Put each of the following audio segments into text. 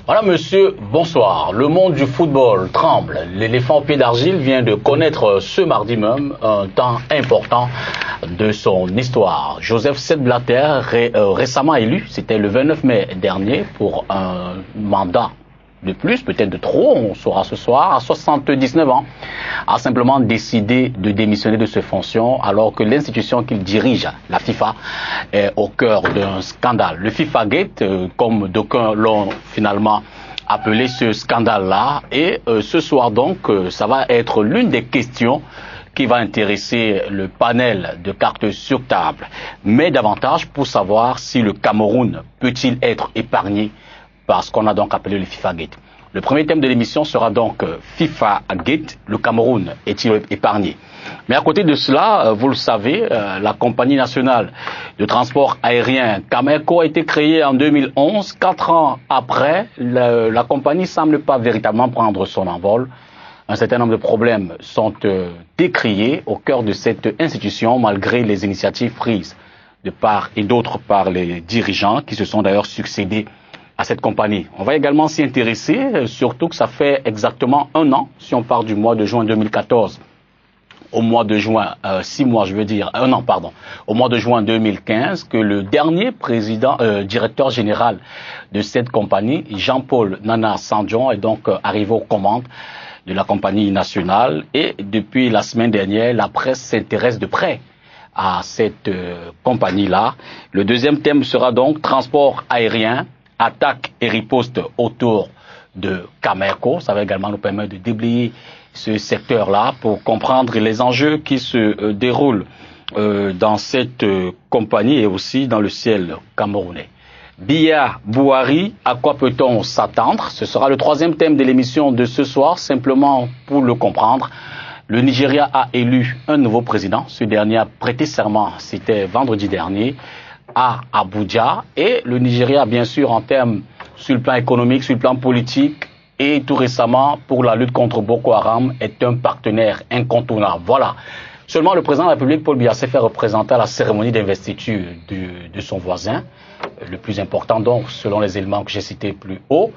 Voilà, monsieur, bonsoir. Le monde du football tremble. L'éléphant au pied d'argile vient de connaître ce mardi même un temps important de son histoire. Joseph Sepp-Blatter, récemment élu, c'était le 29 mai dernier, pour un mandat de plus, peut-être de trop, on saura ce soir, à 79 ans, a simplement décidé de démissionner de ses fonctions alors que l'institution qu'il dirige, la FIFA, est au cœur d'un scandale. Le FIFA Gate, comme d'aucuns l'ont finalement appelé ce scandale-là, et ce soir donc, ça va être l'une des questions qui va intéresser le panel de cartes sur table, mais davantage pour savoir si le Cameroun peut-il être épargné par ce qu'on a donc appelé le FIFA Gate. Le premier thème de l'émission sera donc FIFA Gate, le Cameroun est-il épargné? Mais à côté de cela, vous le savez, la compagnie nationale de transport aérien Cameco a été créée en 2011. 4 ans après, la compagnie semble pas véritablement prendre son envol. Un certain nombre de problèmes sont décriés au cœur de cette institution malgré les initiatives prises de part et d'autre par les dirigeants qui se sont d'ailleurs succédés à cette compagnie. On va également s'y intéresser, surtout que ça fait exactement 1 an, si on part du mois de juin 2014 au mois de juin, 6 mois je veux dire, 1 an pardon, au mois de juin 2015, que le dernier directeur général de cette compagnie, Jean-Paul Nana Sandjon, est donc arrivé aux commandes de la compagnie nationale, et depuis la semaine dernière, la presse s'intéresse de près à cette compagnie-là. Le deuxième thème sera donc transport aérien, attaque et riposte autour de Cameco. Ça va également nous permettre de déblayer ce secteur-là pour comprendre les enjeux qui se déroulent dans cette compagnie et aussi dans le ciel camerounais. Biya Bouhari, à quoi peut-on s'attendre? Ce sera le troisième thème de l'émission de ce soir, simplement pour le comprendre. Le Nigeria a élu un nouveau président. Ce dernier a prêté serment, c'était vendredi dernier, à Abuja, et le Nigeria, bien sûr, en termes sur le plan économique, sur le plan politique, et tout récemment, pour la lutte contre Boko Haram, est un partenaire incontournable. Voilà. Seulement, le président de la République, Paul Biya, s'est fait représenter à la cérémonie d'investiture de son voisin, le plus important donc, selon les éléments que j'ai cités plus haut,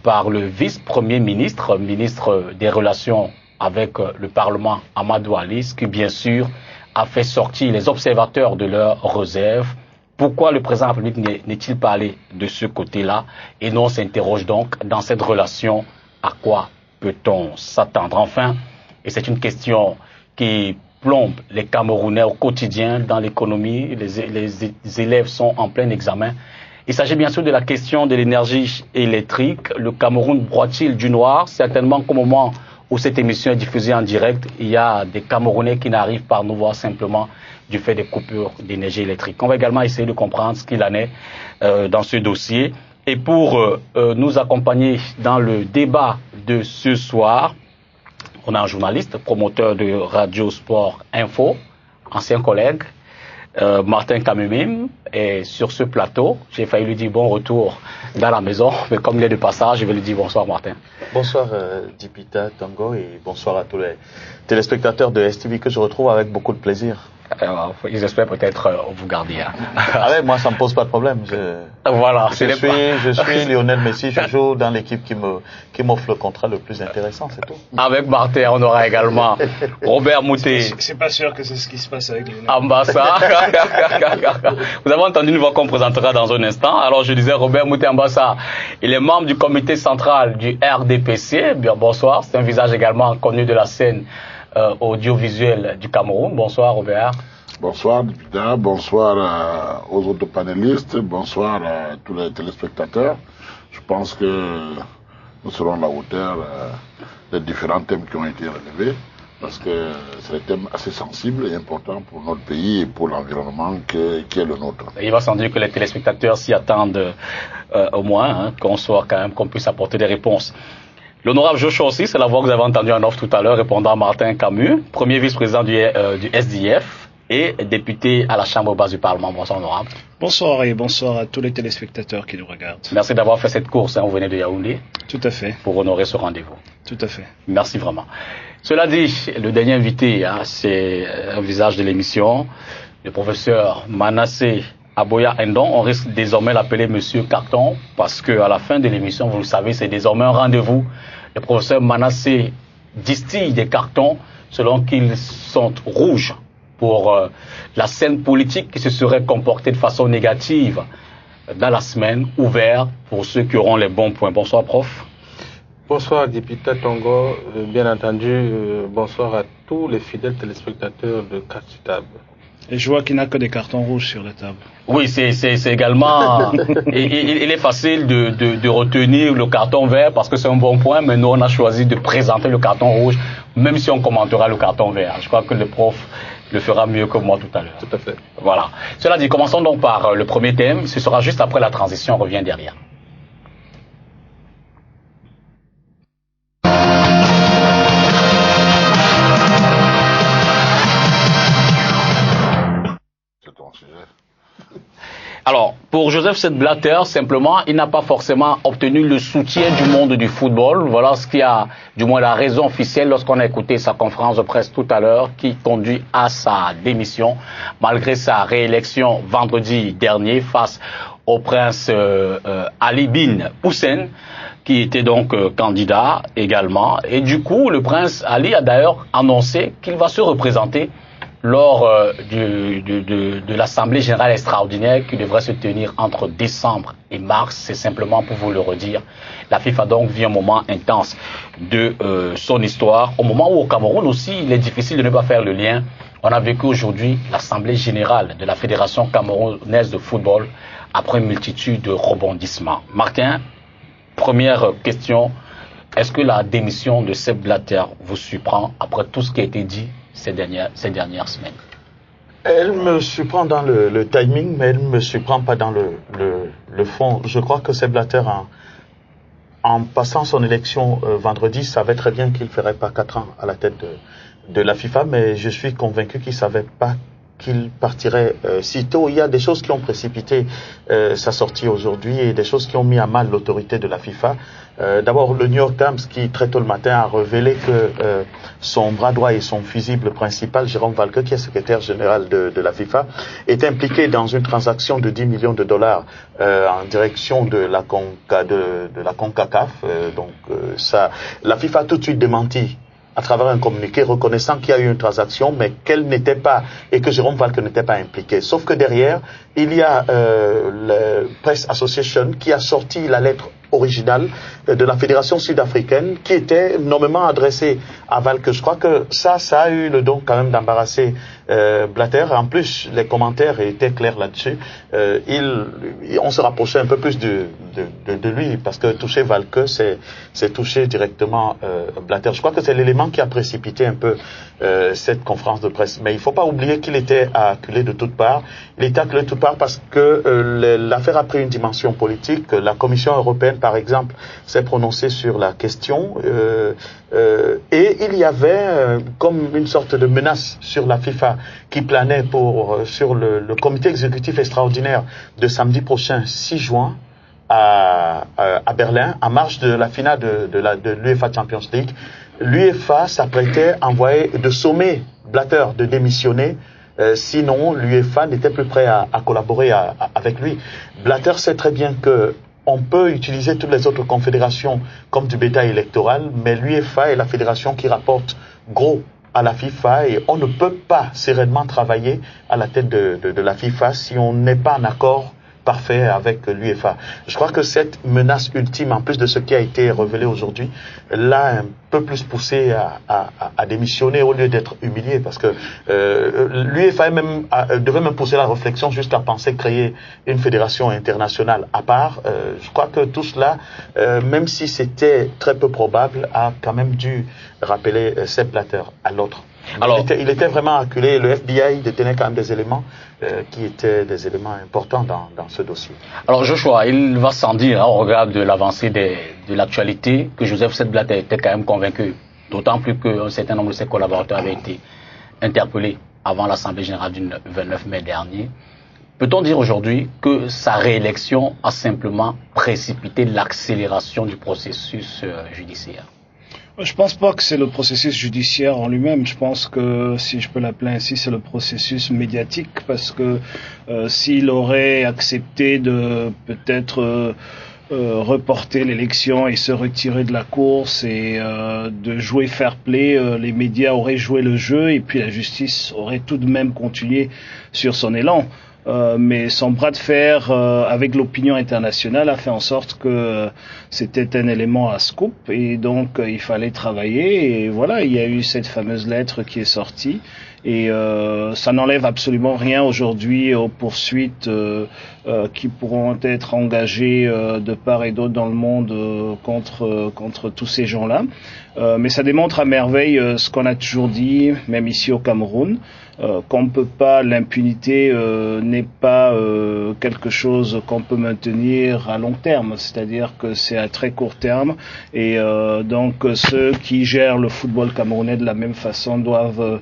par le vice-premier ministre, ministre des Relations avec le Parlement, Amadou Ali, ce qui, bien sûr, a fait sortir les observateurs de leurs réserves. Pourquoi le président de la République n'est-il pas allé de ce côté-là? Et nous, on s'interroge donc dans cette relation, à quoi peut-on s'attendre? Enfin, et c'est une question qui plombe les Camerounais au quotidien dans l'économie, les élèves sont en plein examen. Il s'agit bien sûr de la question de l'énergie électrique. Le Cameroun broie-t-il du noir? Certainement qu'au moment où cette émission est diffusée en direct, il y a des Camerounais qui n'arrivent pas à nous voir simplement du fait des coupures d'énergie électrique. On va également essayer de comprendre ce qu'il en est dans ce dossier. Et pour nous accompagner dans le débat de ce soir, on a un journaliste, promoteur de Radio Sport Info, ancien collègue, Martin Kamumim, est sur ce plateau. J'ai failli lui dire bon retour dans la maison, mais comme il est de passage, je vais lui dire bonsoir Martin. Bonsoir Dipita Tango et bonsoir à tous les téléspectateurs de STV que je retrouve avec beaucoup de plaisir. Ils espèrent peut-être vous garder. Hein. Ah ouais, moi ça me pose pas de problème. Voilà, je suis Lionel Messi, je joue dans l'équipe qui m'offre le contrat le plus intéressant, c'est tout. Avec Martin, on aura également Robert Moutet. C'est pas sûr que c'est ce qui se passe avec Lionel. Ambassa. Vous avez entendu une voix qu'on présentera dans un instant. Alors je disais Robert Moutet Ambassa. Il est membre du comité central du RDPC. Bien, bonsoir, c'est un visage également connu de la scène audiovisuel du Cameroun. Bonsoir Robert. Bonsoir Dipita, bonsoir aux autres panélistes, bonsoir à tous les téléspectateurs. Je pense que nous serons à la hauteur des différents thèmes qui ont été relevés, parce que c'est des thèmes assez sensibles et importants pour notre pays et pour l'environnement qui est le nôtre. Il va sans dire que les téléspectateurs s'y attendent au moins, qu'on puisse apporter des réponses. L'honorable Joshua aussi, c'est la voix que vous avez entendue en off tout à l'heure, répondant à Martin Camus, premier vice-président du SDF et député à la Chambre basse du Parlement. Bonsoir, honorable. Bonsoir et bonsoir à tous les téléspectateurs qui nous regardent. Merci d'avoir fait cette course, vous venez de Yaoundé. Tout à fait. Pour honorer ce rendez-vous. Tout à fait. Merci vraiment. Cela dit, le dernier invité, c'est un visage de l'émission, le professeur Manassé Aboya Endon, on risque désormais d'appeler Monsieur Carton, parce qu'à la fin de l'émission, vous le savez, c'est désormais un rendez-vous. Le professeur Manassé distille des cartons selon qu'ils sont rouges pour la scène politique qui se serait comportée de façon négative dans la semaine, ouvert pour ceux qui auront les bons points. Bonsoir, prof. Bonsoir, député Tongo. Bien entendu, bonsoir à tous les fidèles téléspectateurs de Carte sur Table. Et je vois qu'il n'y a que des cartons rouges sur la table. Oui, c'est également... il est facile de retenir le carton vert parce que c'est un bon point, mais nous, on a choisi de présenter le carton rouge, même si on commentera le carton vert. Je crois que le prof le fera mieux que moi tout à l'heure. Tout à fait. Voilà. Cela dit, commençons donc par le premier thème. Ce sera juste après la transition, on revient derrière. Alors, pour Joseph Sepp-Blatter, simplement, il n'a pas forcément obtenu le soutien du monde du football. Voilà ce qui a, du moins, la raison officielle lorsqu'on a écouté sa conférence de presse tout à l'heure, qui conduit à sa démission, malgré sa réélection vendredi dernier face au prince Ali bin Hussein, qui était donc candidat également. Et du coup, le prince Ali a d'ailleurs annoncé qu'il va se représenter lors de l'Assemblée générale extraordinaire qui devrait se tenir entre décembre et mars. C'est simplement pour vous le redire. La FIFA donc vit un moment intense de son histoire. Au moment où au Cameroun aussi, il est difficile de ne pas faire le lien. On a vécu aujourd'hui l'Assemblée générale de la Fédération camerounaise de football après une multitude de rebondissements. Martin, première question. Est-ce que la démission de Sepp Blatter vous surprend après tout ce qui a été dit ces dernières semaines? Elle me surprend dans le timing, mais elle ne me surprend pas dans le fond. Je crois que Sepp Blatter, en passant son élection vendredi, savait très bien qu'il ne ferait pas 4 ans à la tête de la FIFA, mais je suis convaincu qu'il ne savait pas qu'il partirait si tôt. Il y a des choses qui ont précipité sa sortie aujourd'hui et des choses qui ont mis à mal l'autorité de la FIFA. D'abord, le New York Times, qui très tôt le matin a révélé que son bras droit et son fusible principal, Jérôme Valcke, qui est secrétaire général de la FIFA, est impliqué dans une transaction de 10 millions de dollars en direction de la CONCACAF. La FIFA a tout de suite démenti à travers un communiqué reconnaissant qu'il y a eu une transaction, mais qu'elle n'était pas, et que Jérôme Valcke n'était pas impliqué. Sauf que derrière, il y a le Press Association qui a sorti la lettre originale de la Fédération sud-africaine qui était nommément adressée à Valcke. Je crois que ça a eu le don quand même d'embarrasser Blatter. En plus, les commentaires étaient clairs là-dessus. On se rapprochait un peu plus de lui, parce que toucher Valcke, c'est toucher directement Blatter. Je crois que c'est l'élément qui a précipité un peu cette conférence de presse. Mais il ne faut pas oublier qu'il était acculé de toutes parts. Il était acculé de toutes parts parce que l'affaire a pris une dimension politique. La Commission européenne, par exemple, s'est prononcée sur la question et il y avait comme une sorte de menace sur la FIFA qui planait sur le comité exécutif extraordinaire de samedi prochain, 6 juin, à Berlin, en marge de la finale de l'UEFA Champions League. L'UEFA s'apprêtait à sommer Blatter de démissionner, sinon l'UEFA n'était plus prêt à collaborer avec lui. Blatter sait très bien que on peut utiliser toutes les autres confédérations comme du bétail électoral, mais l'UEFA est la fédération qui rapporte gros à la FIFA et on ne peut pas sereinement travailler à la tête de la FIFA si on n'est pas en accord parfait avec l'UEFA. Je crois que cette menace ultime, en plus de ce qui a été révélé aujourd'hui, l'a un peu plus poussé à démissionner au lieu d'être humilié, parce que l'UEFA devait même pousser la réflexion jusqu'à penser créer une fédération internationale à part. Je crois que tout cela, même si c'était très peu probable, a quand même dû rappeler Sepp Blatter à l'autre. Alors, il était vraiment acculé. Le FBI détenait quand même des éléments qui étaient des éléments importants dans ce dossier. Alors Joshua, il va sans dire, au regard de l'avancée de l'actualité, que Joseph Sepp Blatter était quand même convaincu, d'autant plus qu'un certain nombre de ses collaborateurs avaient été interpellés avant l'Assemblée générale du 29 mai dernier. Peut-on dire aujourd'hui que sa réélection a simplement précipité l'accélération du processus judiciaire? Je pense pas que c'est le processus judiciaire en lui-même. Je pense que, si je peux l'appeler ainsi, c'est le processus médiatique, parce que s'il aurait accepté de peut-être reporter l'élection et se retirer de la course et de jouer fair play, les médias auraient joué le jeu et puis la justice aurait tout de même continué sur son élan. Mais son bras de fer avec l'opinion internationale a fait en sorte que c'était un élément à scoop et donc il fallait travailler et voilà, il y a eu cette fameuse lettre qui est sortie et ça n'enlève absolument rien aujourd'hui aux poursuites qui pourront être engagées de part et d'autre dans le monde contre tous ces gens-là. Mais ça démontre à merveille ce qu'on a toujours dit, même ici au Cameroun, qu'on ne peut pas, l'impunité n'est pas quelque chose qu'on peut maintenir à long terme, c'est-à-dire que c'est à très court terme et donc ceux qui gèrent le football camerounais de la même façon doivent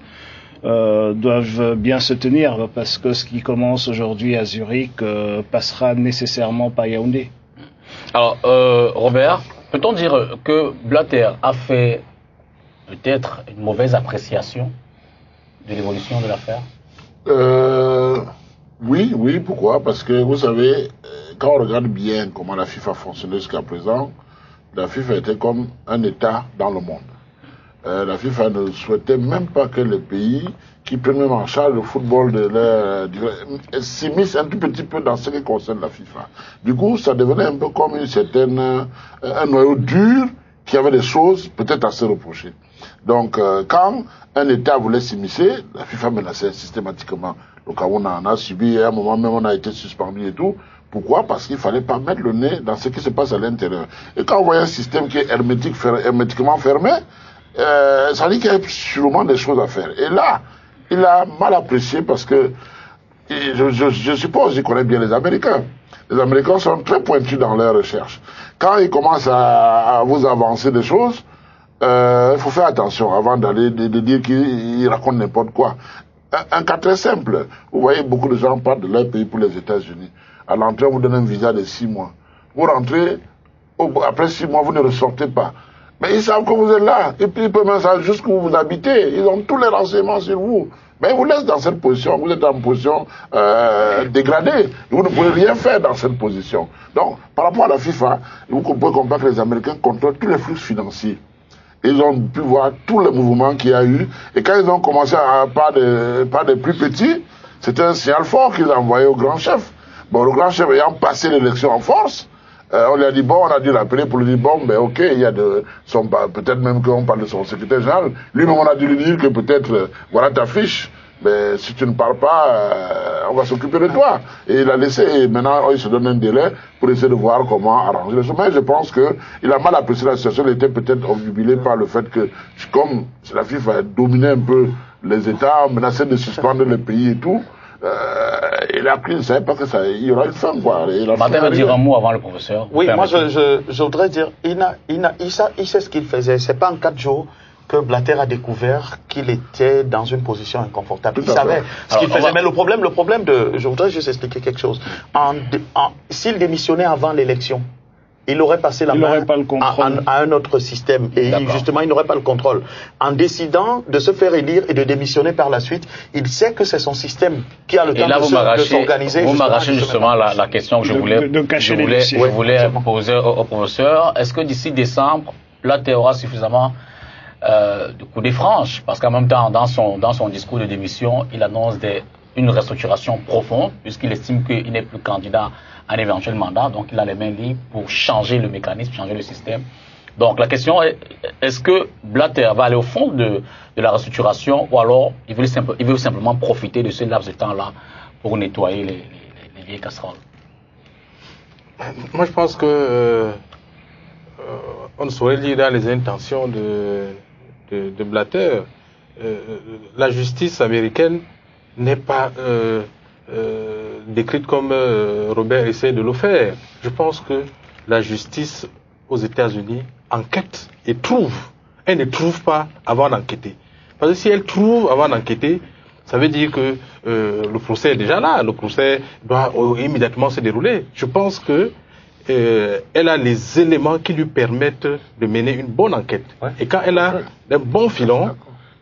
bien se tenir, parce que ce qui commence aujourd'hui à Zurich passera nécessairement par Yaoundé. Alors, Robert, peut-on dire que Blatter a fait peut-être une mauvaise appréciation de l'évolution de l'affaire? Oui, pourquoi? Parce que vous savez, quand on regarde bien comment la FIFA fonctionnait jusqu'à présent, la FIFA était comme un État dans le monde. La FIFA ne souhaitait même pas que les pays qui prennent même en charge le football s'immiscent un tout petit peu dans ce qui concerne la FIFA. Du coup, ça devenait un peu comme un noyau dur qui avait des choses peut-être à se reprocher. Donc, quand un État voulait s'immiscer, la FIFA menaçait systématiquement. Donc, on en a subi, à un moment même, on a été suspendu et tout. Pourquoi? Parce qu'il fallait pas mettre le nez dans ce qui se passe à l'intérieur. Et quand on voit un système qui est hermétiquement fermé, ça dit qu'il y a sûrement des choses à faire. Et là, il a mal apprécié parce que je suppose qu'il connaît bien les Américains. Les Américains sont très pointus dans leurs recherches. Quand ils commencent à vous avancer des choses, il faut faire attention avant d'aller de dire qu'ils racontent n'importe quoi. Un cas très simple. Vous voyez, beaucoup de gens partent de leur pays pour les États-Unis. À l'entrée, on vous donne un visa de 6 mois. Vous rentrez, après 6 mois, vous ne ressortez pas. Mais ils savent que vous êtes là. Et puis ils peuvent même savoir jusqu'où vous habitez. Ils ont tous les renseignements sur vous. Mais ils vous laissent dans cette position. Vous êtes en position dégradée. Vous ne pouvez rien faire dans cette position. Donc, par rapport à la FIFA, vous pouvez comprendre que les Américains contrôlent tous les flux financiers. Ils ont pu voir tous les mouvements qu'il y a eu. Et quand ils ont commencé par des plus petits, c'était un signal fort qu'ils ont envoyé au grand chef. Bon, le grand chef ayant passé l'élection en force, on lui a dit, bon, on a dû l'appeler pour lui dire, bon, ben ok, il y a peut-être même qu'on parle de son secrétaire général. Lui-même, on a dû lui dire que peut-être, voilà ta fiche, mais si tu ne parles pas, on va s'occuper de toi. Et il a laissé, et maintenant, il se donne un délai pour essayer de voir comment arranger les choses. Mais je pense qu'il a mal apprécié la situation, il était peut-être obnubilé par le fait que, comme la FIFA dominait un peu les États, menaçait de suspendre les pays et tout, il a pris, il ne savait pas que ça, il y aura une fin, quoi. Martin va dire un mot avant le professeur. Oui, moi je voudrais dire, il sait ce qu'il faisait. C'est pas en 4 jours que Blatter a découvert qu'il était dans une position inconfortable. Il savait ce qu'il faisait. Mais le problème je voudrais juste expliquer quelque chose. S'il démissionnait avant l'élection, il aurait passé la main à un autre système et justement il n'aurait pas le contrôle. En décidant de se faire élire et de démissionner par la suite, il sait que c'est son système qui a le temps de s'organiser. Vous m'arrachez justement la question que je voulais poser au professeur. Est-ce que d'ici décembre, Blatter aura suffisamment de coups de franche? Parce qu'en même temps, dans son discours de démission, il annonce une restructuration profonde, puisqu'il estime qu'il n'est plus candidat à un éventuel mandat, donc il a les mains libres pour changer le mécanisme, changer le système. Donc la question est, est-ce que Blatter va aller au fond de la restructuration, ou alors il veut simplement profiter de ce laps de temps-là pour nettoyer les vieilles casseroles? Moi je pense que on ne saurait lire dans les intentions de Blatter. La justice américaine n'est pas décrite comme Robert essaie de le faire. Je pense que la justice aux États-Unis enquête et trouve. Elle ne trouve pas avant d'enquêter. Parce que si elle trouve avant d'enquêter, ça veut dire que le procès est déjà là. Le procès doit immédiatement se dérouler. Je pense que elle a les éléments qui lui permettent de mener une bonne enquête. Ouais. Et quand elle a un bon filon,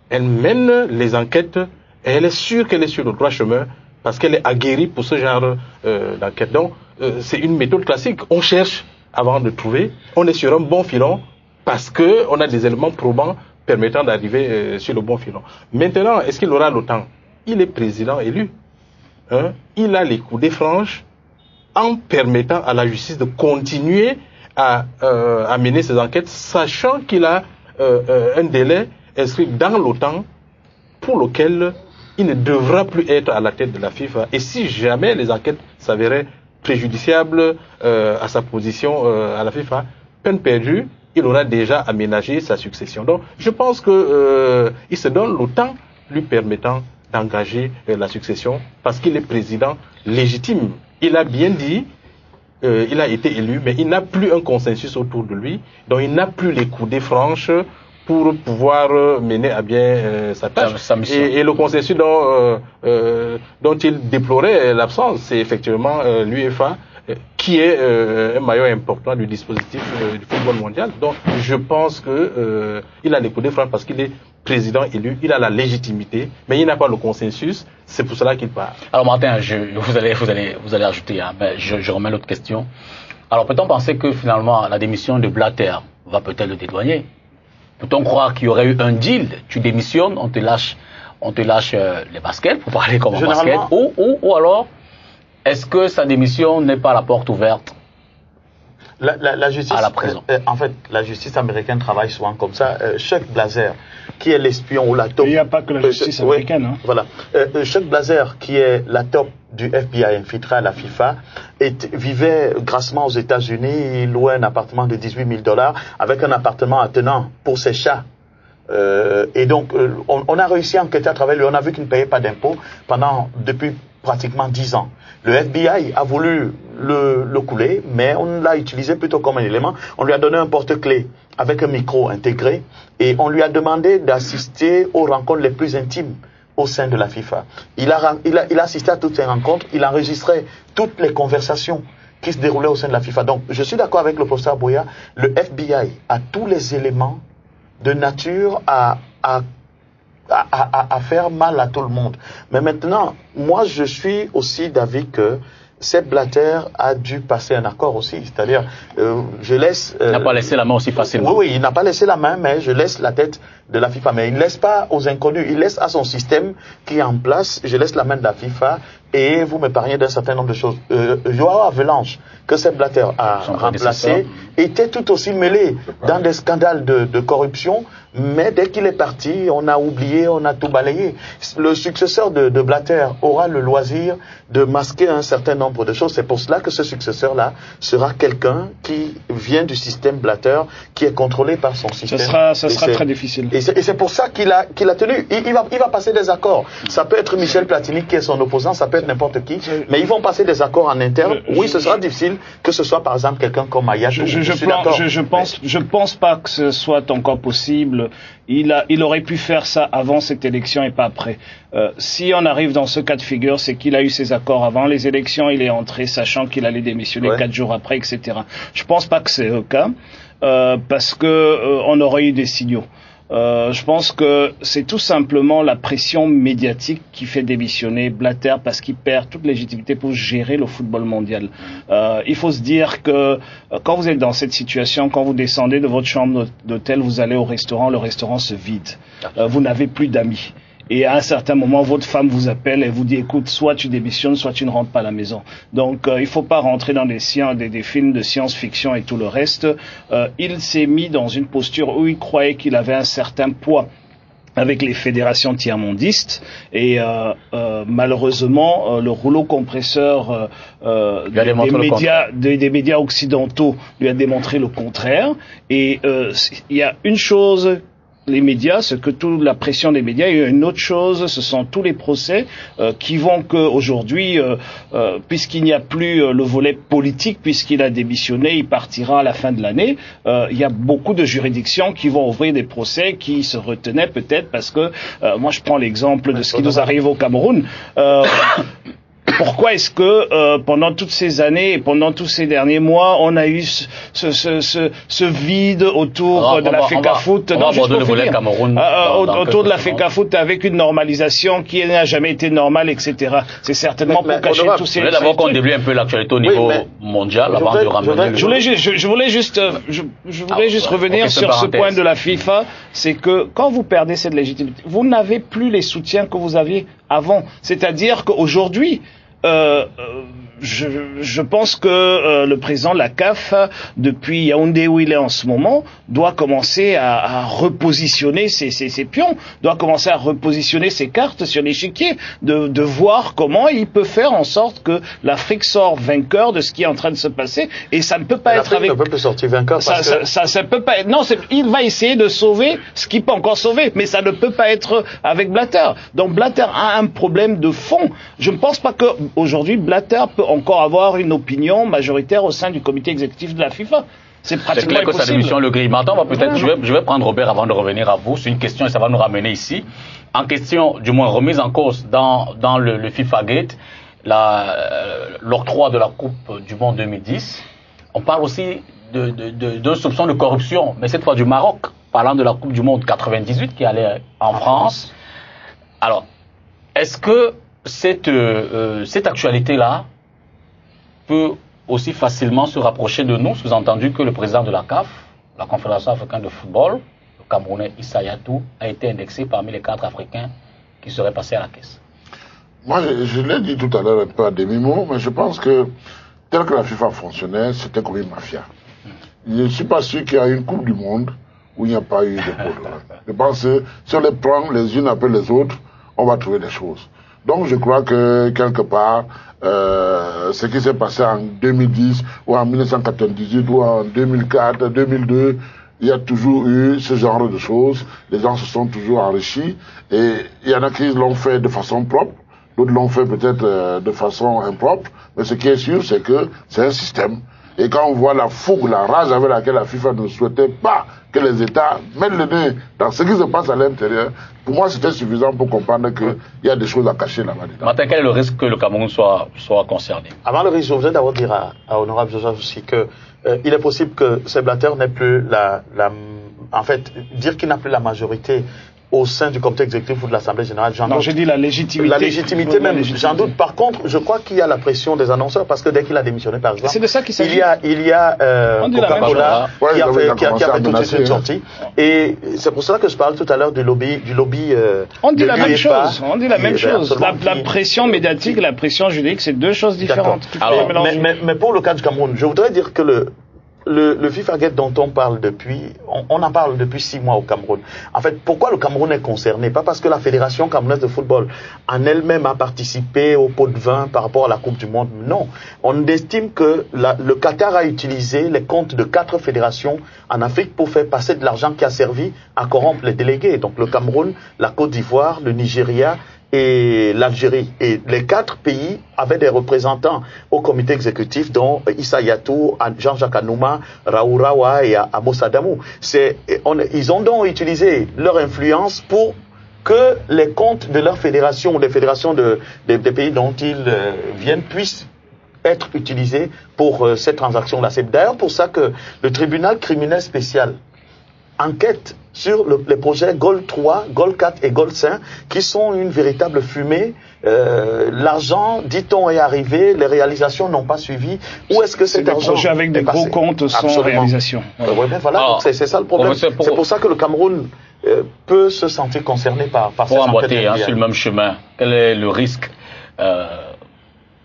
elle mène les enquêtes et elle est sûre qu'elle est sur le droit chemin parce qu'elle est aguerrie pour ce genre d'enquête. Donc, c'est une méthode classique. On cherche avant de trouver. On est sur un bon filon parce qu'on a des éléments probants permettant d'arriver sur le bon filon. Maintenant, est-ce qu'il aura le temps? Il est président élu. Hein? Il a les coudées franches en permettant à la justice de continuer à mener ses enquêtes, sachant qu'il a un délai inscrit dans l'OTAN pour lequel il ne devra plus être à la tête de la FIFA. Et si jamais les enquêtes s'avéraient préjudiciables à sa position à la FIFA, peine perdue, il aura déjà aménagé sa succession. Donc, je pense que il se donne le temps lui permettant d'engager la succession parce qu'il est président légitime. Il a bien dit, il a été élu, mais il n'a plus un consensus autour de lui, donc il n'a plus les coudées franches pour pouvoir mener à bien sa tâche. Et le consensus dont il déplorait l'absence, c'est effectivement l'UEFA, qui est un maillon important du dispositif du football mondial. Donc je pense que il a les coudées franches parce qu'il est président élu, il a la légitimité, mais il n'a pas le consensus, c'est pour cela qu'il part. Alors Martin, vous allez ajouter, hein, mais je remets l'autre question. Alors peut-on penser que finalement la démission de Blatter va peut-être le dédouaner? Peut-on croire qu'il y aurait eu un deal, tu démissionnes, on te lâche les baskets, pour parler comme en basket, ou alors est-ce que sa démission n'est pas la porte ouverte la justice, à la prison? En fait, la justice américaine travaille souvent comme ça. Chuck Blazer, qui est l'espion ou la top... Il n'y a pas que la justice américaine. Hein. Voilà. Chuck Blazer, qui est la top du FBI infiltré à la FIFA, vivait grassement aux États-Unis. Il louait un appartement de $18 000 avec un appartement attenant pour ses chats. Et donc, on a réussi à enquêter à travers lui. On a vu qu'il ne payait pas d'impôts depuis pratiquement 10 ans. Le FBI a voulu le couler, mais on l'a utilisé plutôt comme un élément. On lui a donné un porte-clés avec un micro intégré et on lui a demandé d'assister aux rencontres les plus intimes au sein de la FIFA. Il a assisté à toutes ces rencontres, il enregistrait toutes les conversations qui se déroulaient au sein de la FIFA. Donc, je suis d'accord avec le professeur Boya, le FBI a tous les éléments de nature à faire mal à tout le monde. Mais maintenant, moi je suis aussi d'avis que Sepp Blatter a dû passer un accord aussi. C'est-à-dire, je laisse... il n'a pas laissé la main aussi facilement. Oui, il n'a pas laissé la main, mais je laisse la tête de la FIFA. Mais il ne laisse pas aux inconnus, il laisse à son système qui est en place, je laisse la main de la FIFA et vous m'épargnez d'un certain nombre de choses. Joao Havelange, que Sepp Blatter a remplacé, était tout aussi mêlé dans des scandales de corruption, mais dès qu'il est parti, on a oublié, on a tout balayé. Le successeur de Blatter aura le loisir de masquer un certain nombre de choses. C'est pour cela que ce successeur-là sera quelqu'un qui vient du système Blatter, qui est contrôlé par son système. Ça sera très difficile. Et c'est pour ça qu'il a tenu. Il va passer des accords. Ça peut être Michel Platini qui est son opposant, ça peut être n'importe qui, mais ils vont passer des accords en interne. Oui, ce sera difficile que ce soit par exemple quelqu'un comme Ayatou. Je pense pas que ce soit encore possible. Il aurait pu faire ça avant cette élection et pas après. Si on arrive dans ce cas de figure, c'est qu'il a eu ses accords avant les élections, il est entré sachant qu'il allait démissionner 4 jours après, etc. Je pense pas que c'est le cas, parce que on aurait eu des signaux. Je pense que c'est tout simplement la pression médiatique qui fait démissionner Blatter parce qu'il perd toute légitimité pour gérer le football mondial. Il faut se dire que quand vous êtes dans cette situation, quand vous descendez de votre chambre d'hôtel, vous allez au restaurant, le restaurant se vide. Vous n'avez plus d'amis. Et à un certain moment, votre femme vous appelle et vous dit, écoute, soit tu démissionnes, soit tu ne rentres pas à la maison. Donc, il faut pas rentrer dans des films de science-fiction et tout le reste. Il s'est mis dans une posture où il croyait qu'il avait un certain poids avec les fédérations tiers-mondistes et malheureusement le rouleau compresseur des médias occidentaux lui a démontré le contraire. Et il y a une chose, les médias, ce que toute la pression des médias, et une autre chose, ce sont tous les procès qui vont qu'aujourd'hui, puisqu'il n'y a plus le volet politique, puisqu'il a démissionné, il partira à la fin de l'année, il y a beaucoup de juridictions qui vont ouvrir des procès qui se retenaient peut-être parce que, moi je prends l'exemple de ce qui nous arrive au Cameroun, Pourquoi est-ce que pendant toutes ces années et pendant tous ces derniers mois, on a eu ce vide autour de la FECAFOOT, autour de la FECAFOOT avec une normalisation qui n'a jamais été normale, etc. C'est certainement pour cacher tous ces... Je voulais d'abord qu'on déblie un peu l'actualité au niveau mondial avant de ramener... Je voulais juste revenir sur ce point de la FIFA, c'est que quand vous perdez cette légitimité, vous n'avez plus les soutiens que vous aviez avant. C'est-à-dire qu'aujourd'hui, je pense que le président de la CAF, depuis Yaoundé où il est en ce moment, doit commencer à repositionner ses pions, doit commencer à repositionner ses cartes sur l'échiquier, de voir comment il peut faire en sorte que l'Afrique sort vainqueur de ce qui est en train de se passer, et ça ne peut pas être avec... L'Afrique ne peut sortir vainqueur ça peut pas être... Non, il va essayer de sauver ce qu'il peut encore sauver, mais ça ne peut pas être avec Blatter. Donc Blatter a un problème de fond. Je ne pense pas qu'aujourd'hui Blatter peut encore avoir une opinion majoritaire au sein du comité exécutif de la FIFA. C'est pratiquement clair que sa démission le grille. Maintenant, peut-être, je vais prendre Robert avant de revenir à vous. C'est une question et ça va nous ramener ici. En question, du moins remise en cause dans le FIFA Gate, l'octroi de la Coupe du Monde 2010. On parle aussi d'un soupçon de corruption, mais cette fois du Maroc, parlant de la Coupe du Monde 98 qui allait en France. Alors, est-ce que cette actualité-là peut aussi facilement se rapprocher de nous, sous-entendu que le président de la CAF, la Confédération africaine de football, le Camerounais Issa Yatou, a été indexé parmi les 4 Africains qui seraient passés à la caisse? Moi, je l'ai dit tout à l'heure un peu à demi-mot, mais je pense que tel que la FIFA fonctionnait, c'était comme une mafia. Je ne suis pas sûr qu'il y a une Coupe du Monde où il n'y a pas eu de problème. Je pense que si on les prend les unes après les autres, on va trouver des choses. Donc je crois que quelque part, ce qui s'est passé en 2010 ou en 1998 ou en 2004, 2002, il y a toujours eu ce genre de choses. Les gens se sont toujours enrichis et il y en a qui l'ont fait de façon propre, d'autres l'ont fait peut-être de façon impropre, mais ce qui est sûr, c'est que c'est un système. Et quand on voit la fougue, la rage avec laquelle la FIFA ne souhaitait pas que les États mettent le nez dans ce qui se passe à l'intérieur, pour moi c'était suffisant pour comprendre qu'il y a des choses à cacher là-bas. Martin, quel est le risque que le Cameroun soit concerné? Avant le risque, je voudrais d'abord dire à Honorable Joseph aussi que il est possible que Sepp Blatter n'ait plus en fait, dire qu'il n'a plus la majorité au sein du comité exécutif ou de l'Assemblée générale, j'en doute. Non, j'ai dit la légitimité. La légitimité même, j'en doute. Par contre, je crois qu'il y a la pression des annonceurs, parce que dès qu'il a démissionné, par exemple, c'est de ça qu'il s'agit. Il y a Coca-Cola qui a fait tout de suite une sortie. Et c'est pour cela que je parle tout à l'heure du lobby. On dit la même chose. On dit la même chose. La pression médiatique et la pression juridique, c'est deux choses différentes. Alors, mais pour le cas du Cameroun, je voudrais dire que le FIFA Gate dont on parle depuis, on en parle depuis 6 mois au Cameroun. En fait, pourquoi le Cameroun est concerné? Pas parce que la Fédération camerounaise de football en elle-même a participé au pot de vin par rapport à la Coupe du Monde. Non. On estime que le Qatar a utilisé les comptes de 4 fédérations en Afrique pour faire passer de l'argent qui a servi à corrompre les délégués. Donc le Cameroun, la Côte d'Ivoire, le Nigeria et l'Algérie. Et les 4 pays avaient des représentants au comité exécutif, dont Issa Yatou, Jean-Jacques Anouma, Raoult Rawa et Amos Adamou. Ils ont donc utilisé leur influence pour que les comptes de leur fédération, ou des fédérations des pays dont ils viennent, puissent être utilisés pour cette transaction-là. C'est d'ailleurs pour ça que le tribunal criminel spécial enquête sur les projets Gold 3, Gold 4 et Gold 5, qui sont une véritable fumée. L'argent, dit-on, est arrivé, les réalisations n'ont pas suivi. Où est-ce que cet argent projets avec des gros comptes sans réalisation. Ouais, ben voilà, c'est ça le problème. C'est pour ça que le Cameroun peut se sentir concerné par ces enquêtes. Pour emboîter sur le même chemin, quel est le risque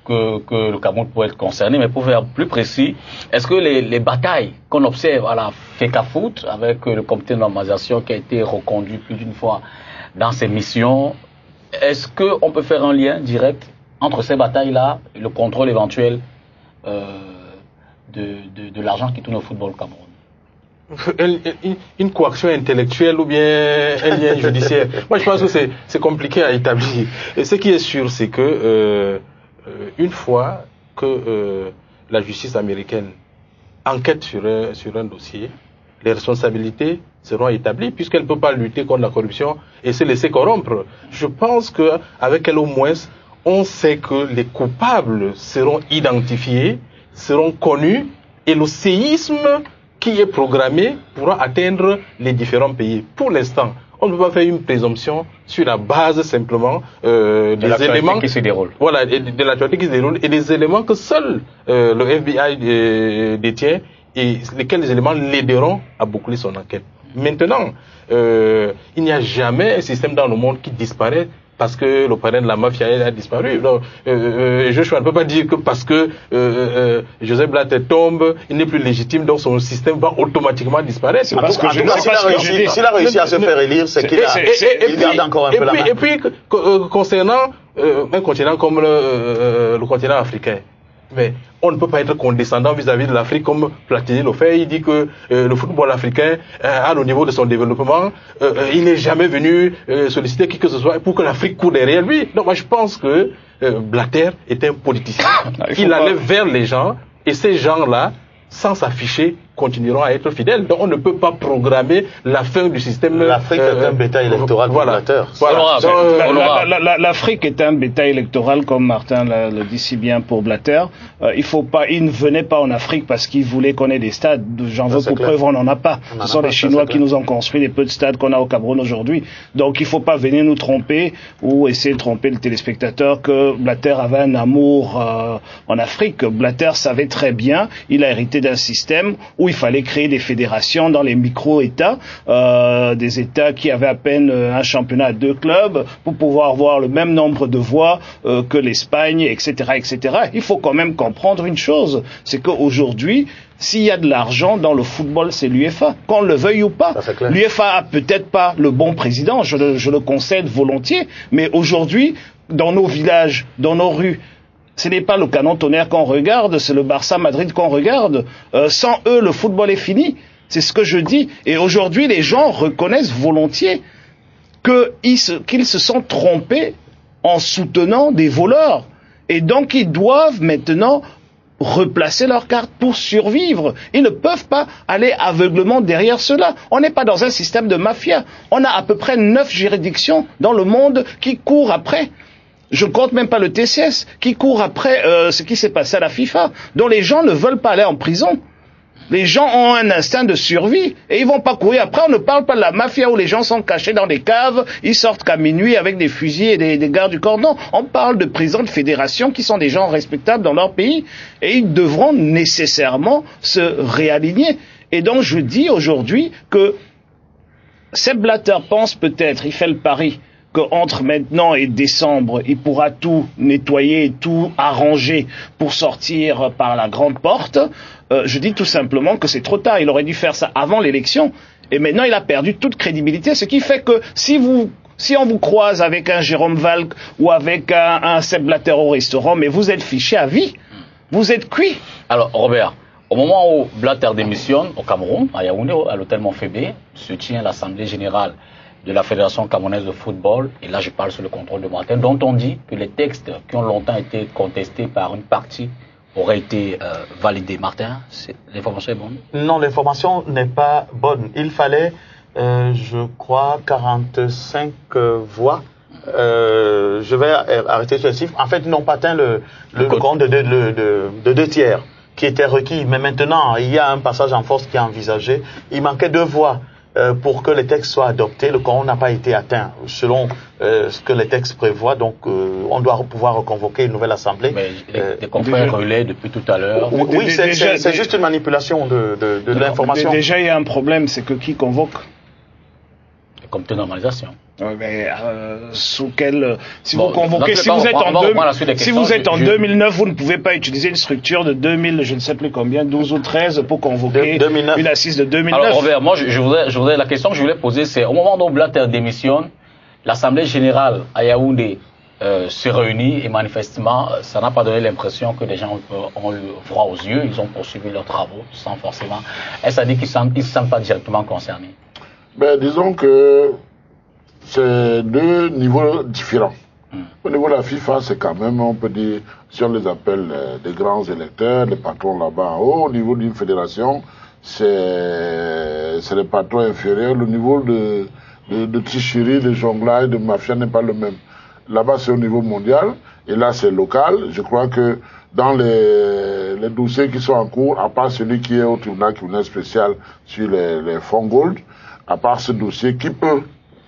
que le Cameroun pourrait être concerné, mais pour faire plus précis, est-ce que les batailles qu'on observe à la FECAFOOT, avec le comité de normalisation qui a été reconduit plus d'une fois dans ses missions, est-ce qu'on peut faire un lien direct entre ces batailles-là et le contrôle éventuel de l'argent qui tourne au football Cameroun? Une coaction intellectuelle ou bien un lien judiciaire? Moi, je pense que c'est compliqué à établir. Et ce qui est sûr, c'est que une fois que la justice américaine enquête sur un dossier, les responsabilités seront établies puisqu'elle ne peut pas lutter contre la corruption et se laisser corrompre. Je pense qu'avec elle, au moins, on sait que les coupables seront identifiés, seront connus, et le séisme qui est programmé pourra atteindre les différents pays. Pour l'instant, on ne peut pas faire une présomption sur la base simplement des éléments qui se déroulent. Voilà, de l'actualité qui se déroule et des éléments que seul le FBI détient et lesquels éléments l'aideront à boucler son enquête. Maintenant, il n'y a jamais un système dans le monde qui disparaît parce que le parrain de la mafia a disparu. Donc, Joshua ne peut pas dire que parce que Joseph Blatter tombe, il n'est plus légitime, donc son système va automatiquement disparaître. S'il a réussi à se faire élire, c'est qu'il garde encore un peu la main. Et puis, concernant un continent comme le continent africain, mais on ne peut pas être condescendant vis-à-vis de l'Afrique comme Platini le fait. Il dit que le football africain, à au niveau de son développement, il n'est jamais venu solliciter qui que ce soit pour que l'Afrique court derrière lui. Donc moi je pense que Blatter est un politicien. Il allait vers les gens et ces gens-là, sans s'afficher, continueront à être fidèles. Donc on ne peut pas programmer la fin du système. L'Afrique est un bétail électoral pour Blatter. L'Afrique est un bétail électoral, comme Martin le dit si bien pour Blatter. Il ne venait pas en Afrique parce qu'il voulait qu'on ait des stades. J'en veux pour preuve, on n'en a pas. Ce sont les Chinois qui nous ont construit les peu de stades qu'on a au Cameroun aujourd'hui. Donc il ne faut pas venir nous tromper ou essayer de tromper le téléspectateur que Blatter avait un amour en Afrique. Blatter savait très bien, il a hérité d'un système où il fallait créer des fédérations dans les micro-États, des États qui avaient à peine un championnat à 2 clubs pour pouvoir avoir le même nombre de voix que l'Espagne, etc., etc. Il faut quand même comprendre une chose, c'est qu'aujourd'hui, s'il y a de l'argent dans le football, c'est l'UEFA, qu'on le veuille ou pas. L'UEFA a peut-être pas le bon président, je le concède volontiers, mais aujourd'hui, dans nos villages, dans nos rues, ce n'est pas le Canon Tonnerre qu'on regarde, c'est le Barça Madrid qu'on regarde. Sans eux, le football est fini. C'est ce que je dis. Et aujourd'hui, les gens reconnaissent volontiers qu'ils se sont trompés en soutenant des voleurs. Et donc, ils doivent maintenant replacer leurs cartes pour survivre. Ils ne peuvent pas aller aveuglement derrière cela. On n'est pas dans un système de mafia. On a à peu près 9 juridictions dans le monde qui courent après. Je ne compte même pas le TCS, qui court après ce qui s'est passé à la FIFA, dont les gens ne veulent pas aller en prison. Les gens ont un instinct de survie et ils vont pas courir après. On ne parle pas de la mafia où les gens sont cachés dans des caves, ils sortent qu'à minuit avec des fusils et des gardes du corps. Non, on parle de présidents de fédérations qui sont des gens respectables dans leur pays et ils devront nécessairement se réaligner. Et donc je dis aujourd'hui que Sepp Blatter pense peut-être, il fait le pari, qu'entre maintenant et décembre, il pourra tout nettoyer, tout arranger pour sortir par la grande porte. Je dis tout simplement que c'est trop tard. Il aurait dû faire ça avant l'élection. Et maintenant, il a perdu toute crédibilité. Ce qui fait que si on vous croise avec un Jérôme Valk ou avec un Sepp Blatter au restaurant, mais vous êtes fiché à vie. Vous êtes cuit. Alors, Robert, au moment où Blatter démissionne au Cameroun, à Yaoundé, à l'hôtel Montfébé, se tient l'Assemblée générale de la Fédération camerounaise de football, et là je parle sous le contrôle de Martin, dont on dit que les textes qui ont longtemps été contestés par une partie auraient été validés. Martin, l'information est bonne? Non, l'information n'est pas bonne. Il fallait, je crois, 45 voix. Je vais arrêter sur le chiffre. En fait, ils n'ont pas atteint le compte de 2 tiers qui était requis. Mais maintenant, il y a un passage en force qui est envisagé. Il manquait 2 voix. Pour que les textes soient adoptés, le quorum n'a pas été atteint selon ce que les textes prévoient. Donc, on doit pouvoir reconvoquer une nouvelle assemblée. Mais les confrères relaient depuis tout à l'heure. Oui, c'est juste une manipulation de l'information. Déjà, il y a un problème, c'est que qui convoque? Le comité de normalisation. Mais sous quel si vous convoquez, si vous êtes en 2009, vous ne pouvez pas utiliser une structure de 2000, je ne sais plus combien, 12 ou 13 pour convoquer une assise de 2009. Alors Robert, moi je voudrais la question que je voulais poser, c'est au moment où Blatter démissionne, l'Assemblée générale à Yaoundé se réunit et manifestement ça n'a pas donné l'impression que les gens ont eu froid aux yeux, ils ont poursuivi leurs travaux sans forcément. Est-ce à dire qu'ils ne se sentent pas directement concernés? Ben disons que c'est 2 niveaux différents. Au niveau de la FIFA, c'est quand même, on peut dire, si on les appelle des grands électeurs, les patrons là-bas en haut. Au niveau d'une fédération, c'est les patrons inférieurs. Le niveau de tricherie, de jonglage, de mafia n'est pas le même. là-bas c'est au niveau mondial, et là c'est local. Je crois que dans les dossiers qui sont en cours, à part celui qui est au tribunal spécial sur les fonds gold, à part ce dossier qui peut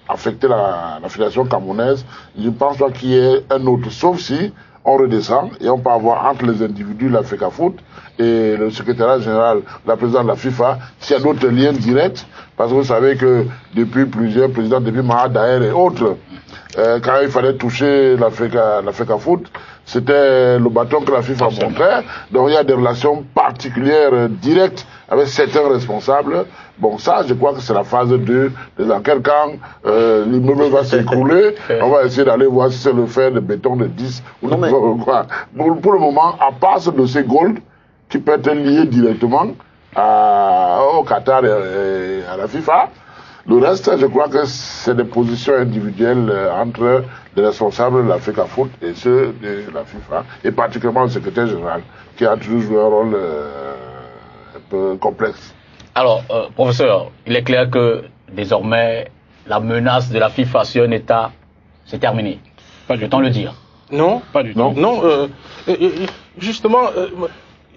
affecter la fédération camerounaise, je ne pense pas qu'il y ait un autre, sauf si on redescend et on peut avoir entre les individus la FECAFOOT et le secrétariat général, la présidente de la FIFA, s'il y a d'autres liens directs, parce que vous savez que depuis plusieurs présidents, depuis Mahat Daher et autres, quand il fallait toucher la FECAFOOT, c'était le bâton que la FIFA montrait. Donc il y a des relations particulières directes avec certains responsables. Bon, ça, je crois que c'est la phase 2 des enquêtes. Quand l'immeuble va s'écrouler, on va essayer d'aller voir si c'est le fer de béton de 10 ou quoi. Pour le moment, à part ce dossier Gold, qui peut être lié directement au Qatar et à la FIFA, le reste, je crois que c'est des positions individuelles entre les responsables de la FECAFOOT et ceux de la FIFA, et particulièrement le secrétaire général, qui a toujours joué un rôle un peu complexe. Alors, professeur, il est clair que désormais, la menace de la FIFA sur un État, c'est terminé. Pas du temps le dire. Non, pas du tout. Non, justement,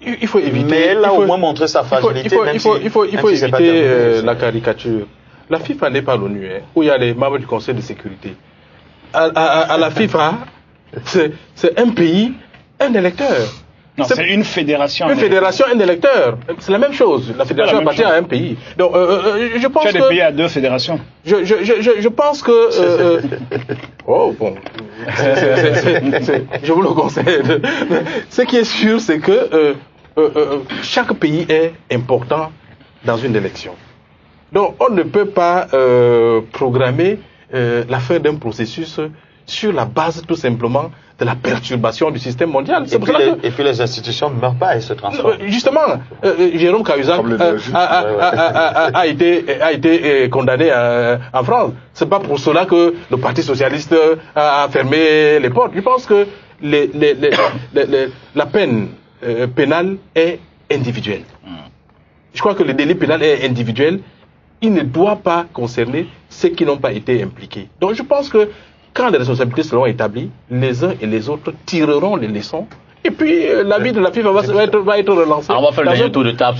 il faut éviter. Mais elle a au moins montré sa fragilité. Il faut éviter la caricature. La FIFA n'est pas l'ONU, où il y a les membres du Conseil de sécurité. À la FIFA, c'est un pays, un électeur. Non, c'est une fédération. Une fédération, un électeur. C'est la même chose. La fédération appartient à un pays. Donc, je pense que... Tu as des pays à deux fédérations. Je pense que... Oh, bon. Je vous le conseille. Ce qui est sûr, c'est que chaque pays est important dans une élection. Donc, on ne peut pas programmer la fin d'un processus sur la base tout simplement de la perturbation du système mondial. Et puis les institutions ne meurent pas et se transforment. Justement, Jérôme Cahuzac a été condamné en France. C'est pas pour cela que le Parti socialiste a fermé les portes. Je pense que la peine pénale est individuelle. Je crois que le délit pénal est individuel. Il ne doit pas concerner ceux qui n'ont pas été impliqués. Donc je pense que quand les responsabilités seront établies, les uns et les autres tireront les leçons. Et puis la vie de la FIFA va être relancée. Alors on va faire le dernier tour de table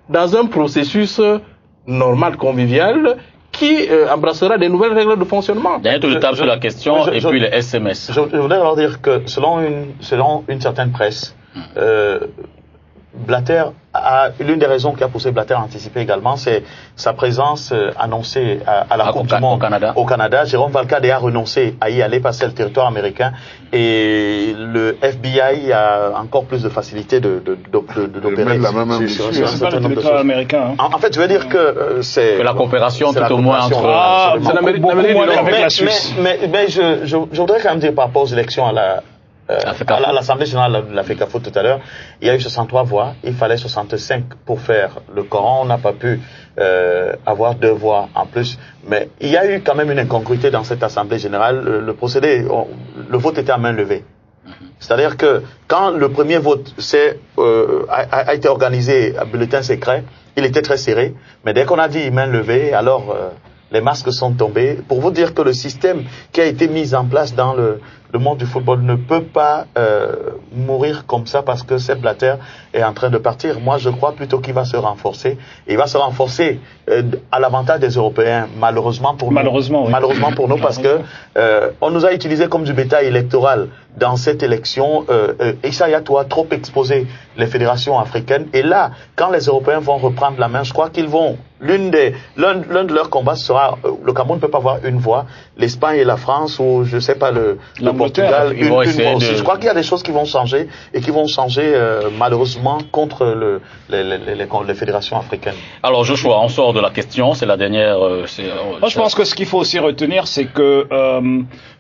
dans un processus normal, convivial, qui embrassera des nouvelles règles de fonctionnement. Dernier tour de table sur la question et puis les SMS. Je voudrais leur dire que selon une certaine presse, Blatter l'une des raisons qui a poussé Blatter à anticiper également, c'est sa présence annoncée à la Coupe du Monde au Canada. Jérôme Valcade a renoncé à y aller parce que c'est le territoire américain et le FBI a encore plus de facilité d'opérer sur un territoire américain. En fait, je veux dire que c'est... Que la coopération tout au moins entre... c'est l'Amérique du Nord avec la Suisse. Mais je voudrais quand même dire par rapport aux élections à l'Assemblée générale de la FECAFOOT tout à l'heure, il y a eu 63 voix, il fallait 65 pour faire le quorum, on n'a pas pu avoir 2 voix en plus, mais il y a eu quand même une incongruité dans cette Assemblée générale, le procédé, le vote était à main levée. C'est-à-dire que quand le premier vote a été organisé à bulletin secret, il était très serré, mais dès qu'on a dit main levée, alors les masques sont tombés. Pour vous dire que le système qui a été mis en place dans le monde du football ne peut pas mourir comme ça parce que Sepp Blatter est en train de partir. Moi, je crois plutôt qu'il va se renforcer. Il va se renforcer à l'avantage des Européens, malheureusement pour nous. Malheureusement pour nous, parce que on nous a utilisé comme du bétail électoral dans cette élection. Issa Yatou a trop exposé les fédérations africaines. Et là, quand les Européens vont reprendre la main, je crois qu'ils vont... L'un de leurs combats sera... le Cameroun ne peut pas avoir une voix. L'Espagne et la France, ou je ne sais pas, le Portugal, une voix aussi. Je crois qu'il y a des choses qui vont changer et qui vont changer malheureusement contre les fédérations africaines. Alors Joshua, on sort de la question, c'est la dernière... Moi je pense que ce qu'il faut aussi retenir, c'est que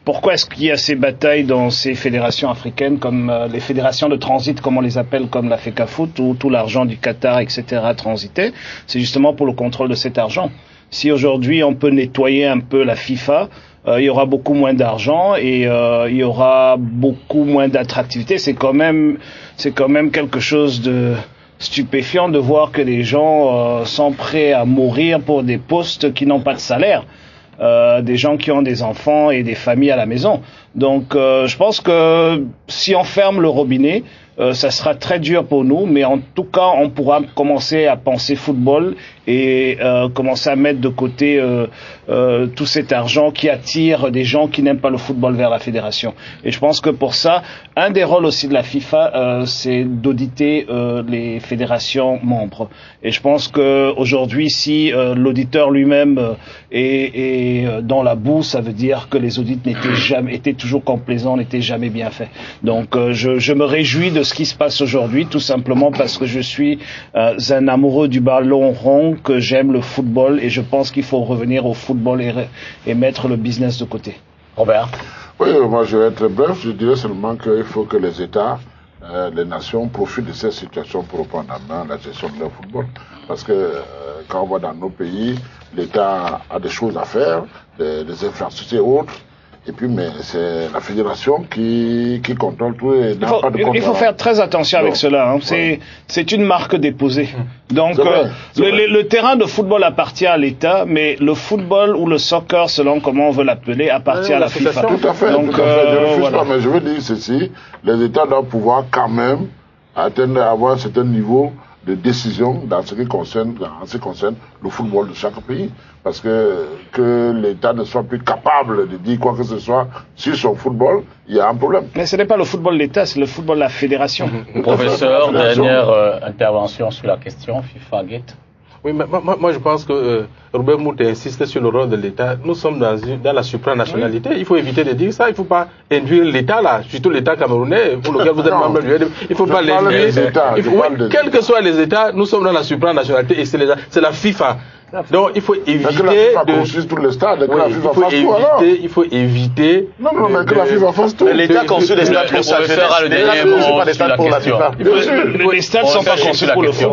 pourquoi est-ce qu'il y a ces batailles dans ces fédérations africaines, comme les fédérations de transit, comme on les appelle, comme la FECAFOOT, où tout l'argent du Qatar, etc. transitait, c'est justement pour le contrôle de cet argent. Si aujourd'hui on peut nettoyer un peu la FIFA, il y aura beaucoup moins d'argent et il y aura beaucoup moins d'attractivité. C'est quand même quelque chose de stupéfiant de voir que les gens sont prêts à mourir pour des postes qui n'ont pas de salaire. des gens qui ont des enfants et des familles à la maison. Donc, je pense que si on ferme le robinet, ça sera très dur pour nous, mais en tout cas, on pourra commencer à penser football et commencer à mettre de côté tout cet argent qui attire des gens qui n'aiment pas le football vers la fédération. Et je pense que pour ça, un des rôles aussi de la FIFA, c'est d'auditer les fédérations membres. Et je pense que aujourd'hui, si l'auditeur lui-même est dans la boue, ça veut dire que les audits étaient toujours complaisants, n'étaient jamais bien faits. Donc, je me réjouis de ce qui se passe aujourd'hui, tout simplement parce que je suis un amoureux du ballon rond, que j'aime le football et je pense qu'il faut revenir au football et mettre le business de côté. Robert? Oui, moi je vais être bref, je dirais seulement qu'il faut que les États, les nations profitent de cette situation pour reprendre en main la gestion de leur football. Parce que quand on va dans nos pays, l'État a des choses à faire, des infrastructures et autres. Et puis, mais c'est la fédération qui contrôle tout et n'a pas de contrôle. Il faut faire très attention avec cela. Hein. C'est une marque déposée. Donc, le terrain de football appartient à l'État, mais le football ou le soccer, selon comment on veut l'appeler, appartient à la FIFA. Tout à fait. Donc, tout à fait. Je ne refuse pas, mais je veux dire ceci. Les États doivent pouvoir quand même avoir un certain niveau de décision dans ce qui concerne le football de chaque pays. Parce que l'État ne soit plus capable de dire quoi que ce soit sur son football, il y a un problème. Mais ce n'est pas le football de l'État, c'est le football de la fédération. Professeur, dernière intervention sur la question, FIFA Gate. Oui, mais moi je pense que Robert Mout insiste sur le rôle de l'État. Nous sommes dans la supranationalité. Oui. Il faut éviter de dire ça. Il ne faut pas induire l'État là, surtout l'État camerounais pour lequel vous êtes membre du UED. Il ne faut pas l'induire. Quels que soient les États, nous sommes dans la supranationalité et c'est la FIFA. Donc il faut éviter tout le stade, il faut éviter. Non, mais que la FIFA fasse tout. L'État construit des stades pour sa jeunesse. Les stades ne sont pas construits pour le foot.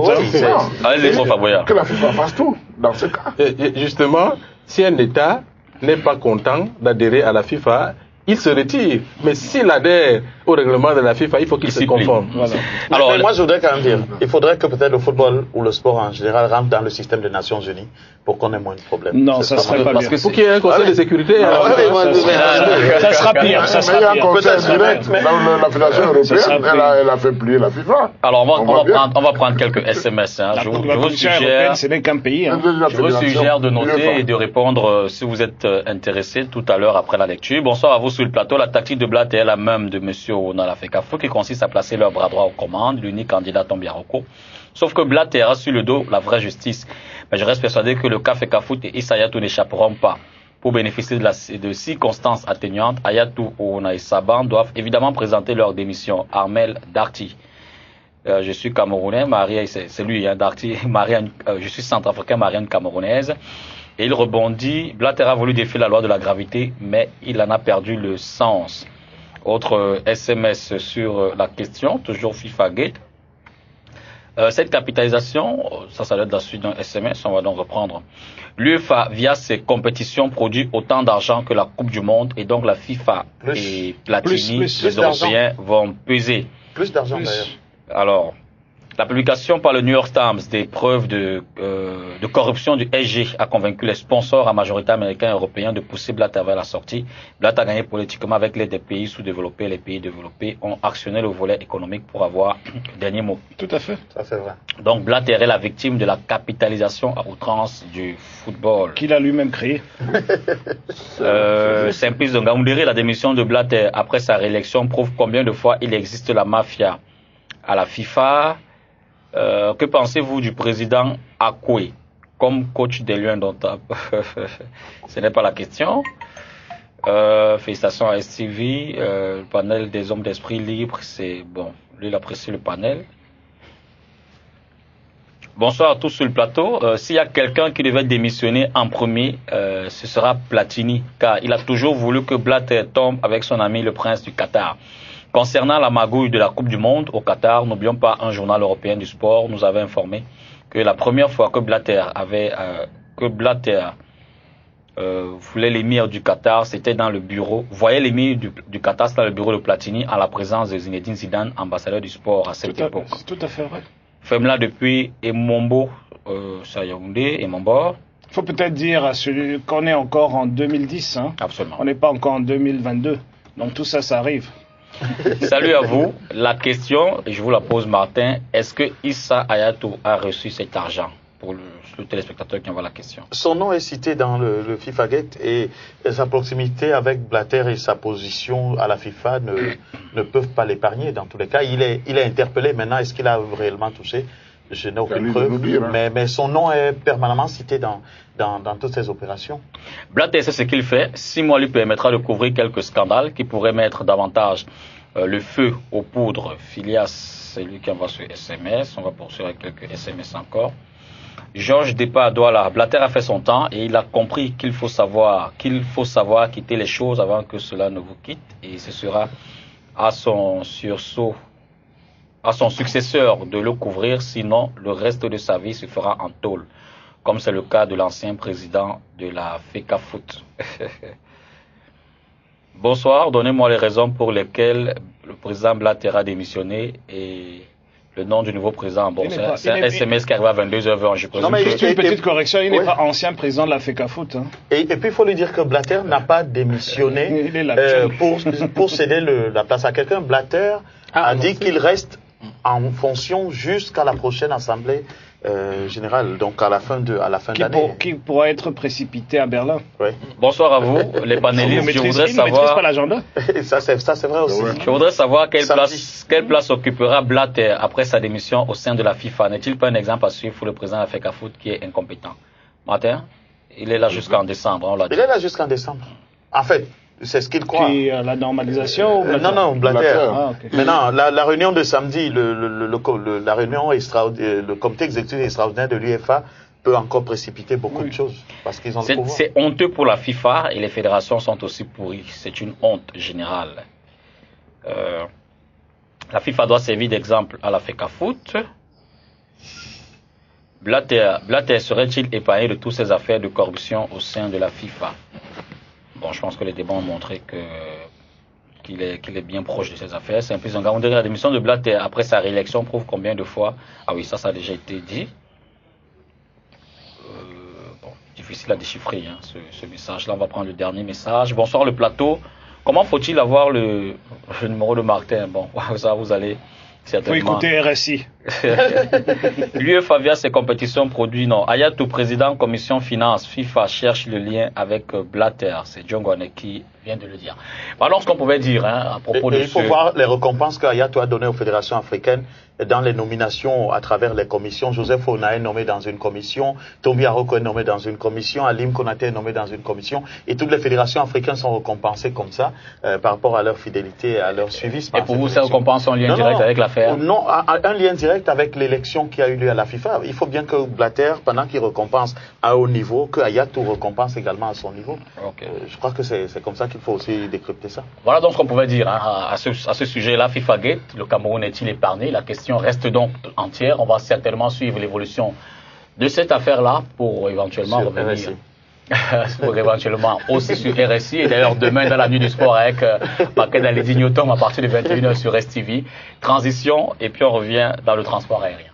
Que la FIFA fasse tout dans ce cas. Justement, si un État n'est pas content d'adhérer à la FIFA, il se retire. Mais s'il adhère au règlement de la FIFA, il faut qu'il se conforme. Voilà. Alors, moi, je voudrais quand même dire, il faudrait que peut-être le football ou le sport en général rentre dans le système des Nations Unies pour qu'on ait moins de problèmes. Non, ça serait pas parce bien. que pour qu'il y ait un conseil de sécurité, ça sera pire. Ça sera pire. Il y a un conseil direct. La Fédération européenne, elle a fait plier la FIFA. Alors, on va prendre quelques SMS. Hein. Je vous suggère, ce n'est qu'un pays. Hein. Je vous suggère de noter et de répondre si vous êtes intéressé tout à l'heure après la lecture. Bonsoir à vous sur le plateau. La tactique de Blatter est la même de Monsieur Onala Fekafou qui consiste à placer leur bras droit aux commandes. L'unique candidat tombe à recours. Sauf que Blatter a sur le dos la vraie justice. Mais je reste persuadé que le cas Fekafout et Issa Hayatou n'échapperont pas. Pour bénéficier de circonstances atténuantes, Hayatou, Ouna et Saban doivent évidemment présenter leur démission. Armel Darty. Je suis camerounais, marié, c'est lui, hein, Darty, je suis centrafricain, marié camerounaise. Et il rebondit, Blatter a voulu défier la loi de la gravité, mais il en a perdu le sens. Autre SMS sur la question, toujours FIFA Gate. Cette capitalisation, ça doit être la suite d'un SMS, on va donc reprendre. L'UEFA, via ses compétitions, produit autant d'argent que la Coupe du Monde, et donc la FIFA et Platini, les Européens, vont peser. Plus d'argent d'ailleurs. Alors, la publication par le New York Times des preuves de corruption du SG a convaincu les sponsors à majorité américains et européens de pousser Blatter vers la sortie. Blatter a gagné politiquement avec l'aide des pays sous-développés. Les pays développés ont actionné le volet économique pour avoir le dernier mot. Tout à fait. Ça c'est vrai. Donc Blatter est la victime de la capitalisation à outrance du football. Qu'il a lui-même créé. Simplice de Ngaoundéré, la démission de Blatter après sa réélection prouve combien de fois il existe la mafia à la FIFA. Que pensez-vous du président Akoué comme coach des Lions dont ce n'est pas la question. Félicitations à STV, le panel des hommes d'esprit libre, c'est bon, lui il apprécie le panel. Bonsoir à tous sur le plateau. S'il y a quelqu'un qui devait démissionner en premier, ce sera Platini, car il a toujours voulu que Blatter tombe avec son ami le prince du Qatar. Concernant la magouille de la Coupe du Monde au Qatar, n'oublions pas un journal européen du sport nous avait informé que la première fois que Blatter voulait l'émir du Qatar, c'était dans le bureau. Voyez l'émir du Qatar, c'était dans le bureau de Platini en la présence de Zinedine Zidane, ambassadeur du sport à cette époque. C'est tout à fait vrai. Femla depuis Emombo, Yaoundé, Emombor, Il faut peut-être dire à celui qu'on est encore en 2010. Hein. Absolument. On n'est pas encore en 2022. Donc tout ça, ça arrive. Salut à vous. La question, je vous la pose, Martin, est-ce que Issa Hayatou a reçu cet argent? Pour le téléspectateur qui envoie la question. Son nom est cité dans le FIFA Gate et sa proximité avec Blatter et sa position à la FIFA ne peuvent pas l'épargner. Dans tous les cas, il est interpellé. Maintenant, est-ce qu'il a réellement touché? Je n'ai aucune preuve, mais son nom est permanemment cité dans toutes ces opérations. Blatter, c'est ce qu'il fait. 6 mois lui permettra de couvrir quelques scandales qui pourraient mettre davantage le feu aux poudres. Phileas, c'est lui qui envoie ce SMS. On va poursuivre avec quelques SMS encore. Georges Depa-Douala, Blatter a fait son temps et il a compris qu'il faut savoir quitter les choses avant que cela ne vous quitte, et ce sera à son successeur de le couvrir, sinon le reste de sa vie se fera en tôle, comme c'est le cas de l'ancien président de la FECAFOOT. Bonsoir, donnez-moi les raisons pour lesquelles le président Blatter a démissionné et le nom du nouveau président. Bon, c'est un SMS qui arrive à 22h20. Je présume. Non, mais juste une petite correction. Il n'est pas ancien président de la FECAFOOT. Hein. Et puis, il faut lui dire que Blatter n'a pas démissionné pour céder la place à quelqu'un. Blatter a dit qu'il reste en fonction jusqu'à la prochaine assemblée générale, donc à la fin d'année. Qui pourra être précipité à Berlin. Oui. Bonsoir à vous, les panélistes. Je voudrais savoir. Pas l'agenda. Ça c'est vrai aussi. Je voudrais savoir quelle place occupera Blatter après sa démission au sein de la FIFA. N'est-il pas un exemple à suivre pour le président de la FECAFOOT qui est incompétent? Martin, il est là jusqu'en décembre. On l'a dit. Il est là jusqu'en décembre. En fait, c'est ce qu'il croit. La normalisation Non, Blatter. Okay. Maintenant, la réunion de samedi, la réunion le comité exécutif extraordinaire de l'UEFA peut encore précipiter beaucoup de choses parce qu'ils ont le pouvoir. C'est honteux pour la FIFA et les fédérations sont aussi pourries. C'est une honte générale. La FIFA doit servir d'exemple à la FECAFOOT. Blatter serait-il épargné de toutes ces affaires de corruption au sein de la FIFA? Bon, je pense que les débats ont montré qu'il est bien proche de ces affaires. C'est un peu un gars. On dirait la démission de Blatter après sa réélection prouve combien de fois. Ah oui, ça a déjà été dit. Bon, difficile à déchiffrer ce message-là. On va prendre le dernier message. Bonsoir le plateau. Comment faut-il avoir le numéro de Martin? Bon, ça vous allez certainement. Faut écouter RSI. L'UEFA via ses compétitions produit non. Hayatou, président commission finance, FIFA cherche le lien avec Blatter. C'est John Gwane qui vient de le dire. Alors ce qu'on pouvait dire à propos de il faut voir les récompenses qu'Hayatou a données aux fédérations africaines dans les nominations à travers les commissions. Joseph Ona est nommé dans une commission, Tombi Aroko est nommé dans une commission, Alim Konaté est nommé dans une commission, et toutes les fédérations africaines sont récompensées comme ça par rapport à leur fidélité et à leur suivi. Et pour vous, ces récompenses ont un lien direct avec l'affaire? Non, un lien direct avec l'élection qui a eu lieu à la FIFA. Il faut bien que Blatter, pendant qu'il récompense à haut niveau, que Hayatou récompense également à son niveau. Okay. Je crois que c'est comme ça qu'il faut aussi décrypter ça. Voilà donc ce qu'on pouvait dire à ce sujet-là. FIFA Gate, le Cameroun est-il épargné? La question reste donc entière. On va certainement suivre l'évolution de cette affaire-là pour éventuellement revenir. Pour éventuellement aussi sur RSI. Et d'ailleurs, demain, dans la nuit du sport avec Paquet Dalidi Newton à partir de 21h sur STV. Transition, et puis on revient dans le transport aérien.